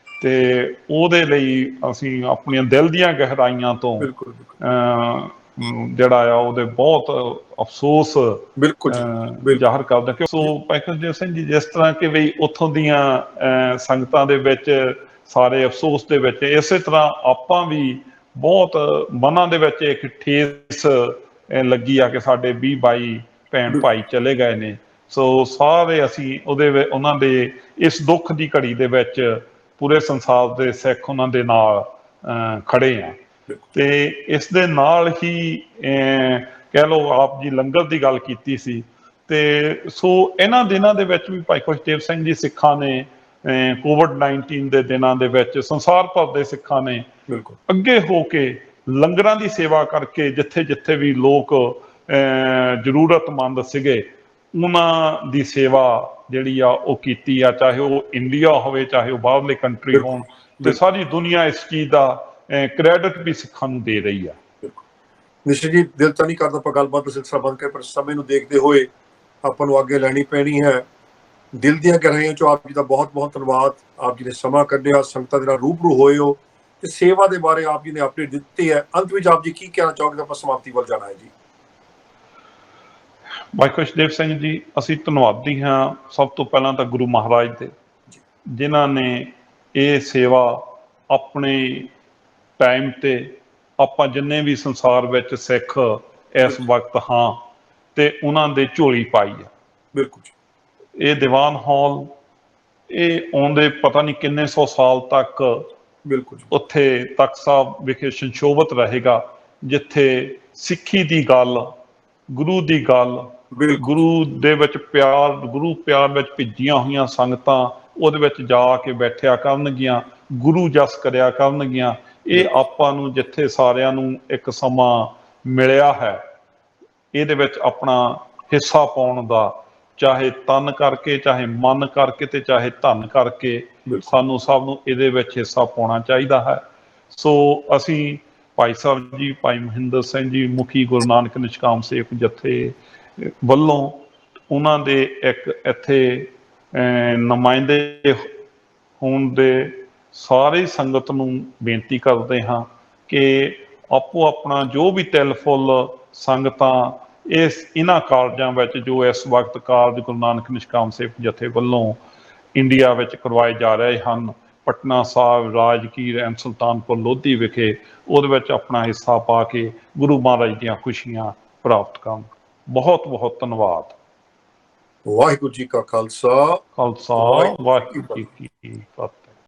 ਤੇ ਉਹਦੇ ਲਈ ਅਸੀਂ ਆਪਣੀਆਂ ਦਿਲ ਦੀਆਂ ਗਹਿਰਾਈਆਂ ਤੋਂ ਜਿਹੜਾ ਆ ਉਹਦੇ ਬਹੁਤ ਅਫਸੋਸ ਜ਼ਾਹਰ ਕਰਦੇ ਕਿ ਸੋ ਭਾਈ ਖੁਸ਼ਦੇਵ ਸਿੰਘ ਜੀ, ਜਿਸ ਤਰ੍ਹਾਂ ਕਿ ਵੀ ਉੱਥੋਂ ਦੀਆਂ ਸੰਗਤਾਂ ਦੇ ਵਿੱਚ ਸਾਰੇ ਅਫਸੋਸ ਦੇ ਵਿੱਚ, ਇਸੇ ਤਰ੍ਹਾਂ ਆਪਾਂ ਵੀ ਬਹੁਤ ਮਨਾਂ ਦੇ ਵਿੱਚ ਇੱਕ ਠੇਸ ਲੱਗੀ ਆ ਕਿ ਸਾਡੇ 20-22 ਭੈਣ ਭਾਈ ਚਲੇ ਗਏ ਨੇ। ਸੋ ਸਾਰੇ ਅਸੀਂ ਉਹਨਾਂ ਦੇ ਇਸ ਦੁੱਖ ਦੀ ਘੜੀ ਦੇ ਵਿੱਚ ਪੂਰੇ ਸੰਸਾਰ ਦੇ ਸਿੱਖ ਉਹਨਾਂ ਦੇ ਨਾਲ ਖੜੇ ਆ। ਤੇ ਇਸ ਦੇ ਨਾਲ ਹੀ ਕਹਿ ਲਓ, ਆਪ ਜੀ ਲੰਗਰ ਦੀ ਗੱਲ ਕੀਤੀ ਸੀ, ਤੇ ਸੋ ਇਹਨਾਂ ਦਿਨਾਂ ਦੇ ਵਿੱਚ ਵੀ ਭਾਈ ਖੁਸ਼ਦੇਵ ਸਿੰਘ ਜੀ, ਸਿੱਖਾਂ ਨੇ COVID-19 ਦੇ ਦਿਨਾਂ ਦੇ ਵਿੱਚ ਸੰਸਾਰ ਭਰ ਦੇ ਸਿੱਖਾਂ ਨੇ ਅੱਗੇ ਹੋ ਕੇ ਲੰਗਰਾਂ ਦੀ ਸੇਵਾ ਕਰਕੇ ਜਿੱਥੇ ਜਿੱਥੇ ਵੀ ਲੋਕ ਜ਼ਰੂਰਤਮੰਦ ਸੀਗੇ, ਉਹਨਾਂ ਦੀ ਸੇਵਾ ਜਿਹੜੀ ਆ ਉਹ ਕੀਤੀ ਆ। ਚਾਹੇ ਉਹ ਇੰਡੀਆ ਹੋਵੇ, ਚਾਹੇ ਉਹ ਬਾਹਰਲੇ ਕੰਟਰੀ ਹੋਣ, ਤੇ ਸਾਰੀ ਦੁਨੀਆ ਇਸ ਚੀਜ਼ ਦਾ ਕ੍ਰੈਡਿਟ ਵੀ ਸਿੱਖਾਂ ਨੂੰ ਦੇ ਰਹੀ ਆ। ਨਿਸ਼ਚਿਤ ਜੀ, ਦਿਲ ਤਾਂ ਨਹੀਂ ਕਰਦਾ ਆਪਾਂ ਗੱਲਬਾਤ ਦਾ ਸਿਲਸਿਲਾ ਬੰਦ ਕਰੇ, ਪਰ ਸਮੇਂ ਨੂੰ ਦੇਖਦੇ ਹੋਏ ਆਪਾਂ ਨੂੰ ਅੱਗੇ ਲੈਣੀ ਪੈਣੀ ਹੈ। ਦਿਲ ਦੀਆਂ ਗਹਿਰਾਈਆਂ ਚੋਂ ਆਪ ਜੀ ਦਾ ਬਹੁਤ ਬਹੁਤ ਧੰਨਵਾਦ। ਆਪ ਜੀ ਨੇ ਸਮਾਂ ਕੱਢਿਆ, ਸੰਗਤਾਂ ਦੇ ਨਾਲ ਰੂਬਰੂ ਹੋਏ ਹੋ ਤੇ ਸੇਵਾ ਦੇ ਬਾਰੇ ਆਪ ਜੀ ਨੇ ਅਪਡੇਟ ਦਿੱਤੀ ਹੈ। ਅੰਤ ਵਿੱਚ ਆਪ ਜੀ ਕੀ ਕਹਿਣਾ ਚਾਹੋਗੇ? ਆਪਾਂ ਸਮਾਪਤੀ ਵੱਲ ਜਾਣਾ ਹੈ ਜੀ। ਭਾਈ ਖੁਸ਼ਦੇਵ ਸਿੰਘ ਜੀ, ਅਸੀਂ ਧੰਨਵਾਦੀ ਹਾਂ ਸਭ ਤੋਂ ਪਹਿਲਾਂ ਤਾਂ ਗੁਰੂ ਮਹਾਰਾਜ ਦੇ, ਜਿਨ੍ਹਾਂ ਨੇ ਇਹ ਸੇਵਾ ਆਪਣੇ ਟਾਈਮ ਤੇ ਆਪਾਂ ਜਿੰਨੇ ਵੀ ਸੰਸਾਰ ਵਿੱਚ ਸਿੱਖ ਇਸ ਵਕਤ ਹਾਂ ਤੇ ਉਹਨਾਂ ਦੇ ਝੋਲੀ ਪਾਈ ਆ। ਬਿਲਕੁਲ। ਇਹ ਦੀਵਾਨ ਹਾਲ ਇਹ ਆਉਂਦੇ ਪਤਾ ਨਹੀਂ ਕਿੰਨੇ ਸੌ ਸਾਲ ਤੱਕ ਉੱਥੇ ਤਖਤ ਸਾਹਿਬ ਵਿਖੇ ਸੰਸ਼ੋਭਿਤ ਰਹੇਗਾ, ਜਿੱਥੇ ਸਿੱਖੀ ਦੀ ਗੱਲ, ਗੁਰੂ ਦੀ ਗੱਲ, ਗੁਰੂ ਦੇ ਵਿੱਚ ਪਿਆਰ, ਗੁਰੂ ਪਿਆਰ ਵਿੱਚ ਭਿੱਜੀਆਂ ਹੋਈਆਂ ਸੰਗਤਾਂ ਉਹਦੇ ਵਿੱਚ ਜਾ ਕੇ ਬੈਠਿਆ ਕਰਨਗੀਆਂ, ਗੁਰੂ ਜਸ ਕਰਿਆ ਕਰਨਗੀਆਂ। ਇਹ ਆਪਾਂ ਨੂੰ ਜਿੱਥੇ ਸਾਰਿਆਂ ਨੂੰ ਇੱਕ ਸਮਾਂ ਮਿਲਿਆ ਹੈ, ਇਹਦੇ ਵਿੱਚ ਆਪਣਾ ਹਿੱਸਾ ਪਾਉਣ ਦਾ, ਚਾਹੇ ਤਨ ਕਰਕੇ, ਚਾਹੇ ਮਨ ਕਰਕੇ, ਤੇ ਚਾਹੇ ਧਨ ਕਰਕੇ, ਸਾਨੂੰ ਸਭ ਨੂੰ ਇਹਦੇ ਵਿੱਚ ਹਿੱਸਾ ਪਾਉਣਾ ਚਾਹੀਦਾ ਹੈ। ਸੋ ਅਸੀਂ ਭਾਈ ਸਾਹਿਬ ਜੀ, ਭਾਈ ਮਹਿੰਦਰ ਸਿੰਘ ਜੀ, ਮੁਖੀ ਗੁਰੂ ਨਾਨਕ ਨਿਸ਼ਕਾਮ ਸੇਵਕ ਜਥੇ ਵੱਲੋਂ ਉਹਨਾਂ ਦੇ ਇੱਕ ਇੱਥੇ ਨੁਮਾਇੰਦੇ ਹੋਣ ਦੇ ਸਾਰੀ ਸੰਗਤ ਨੂੰ ਬੇਨਤੀ ਕਰਦੇ ਹਾਂ ਕਿ ਆਪੋ ਆਪਣਾ ਜੋ ਵੀ ਤਿਲ ਫੁੱਲ ਸੰਗਤਾਂ ਇਹਨਾਂ ਕਾਰਜਾਂ ਵਿੱਚ, ਜੋ ਇਸ ਵਕਤ ਕਾਰਜ ਗੁਰੂ ਨਾਨਕ ਨਿਸ਼ਕਾਮ ਸੇਵਕ ਜਥੇ ਵੱਲੋਂ ਇੰਡੀਆ ਵਿੱਚ ਕਰਵਾਏ ਜਾ ਰਹੇ ਹਨ, ਪਟਨਾ ਸਾਹਿਬ, ਰਾਜਗੀਰ ਐਂਡ ਸੁਲਤਾਨਪੁਰ ਲੋਧੀ ਵਿਖੇ, ਉਹਦੇ ਵਿੱਚ ਆਪਣਾ ਹਿੱਸਾ ਪਾ ਕੇ ਗੁਰੂ ਮਹਾਰਾਜ ਦੀਆਂ ਖੁਸ਼ੀਆਂ ਪ੍ਰਾਪਤ ਕਰਨ। ਬਹੁਤ ਬਹੁਤ ਧੰਨਵਾਦ। ਵਾਹਿਗੁਰੂ ਜੀ ਕਾ ਖਾਲਸਾ, ਵਾਹਿਗੁਰੂ ਜੀ ਕੀ ਫਤਿਹ।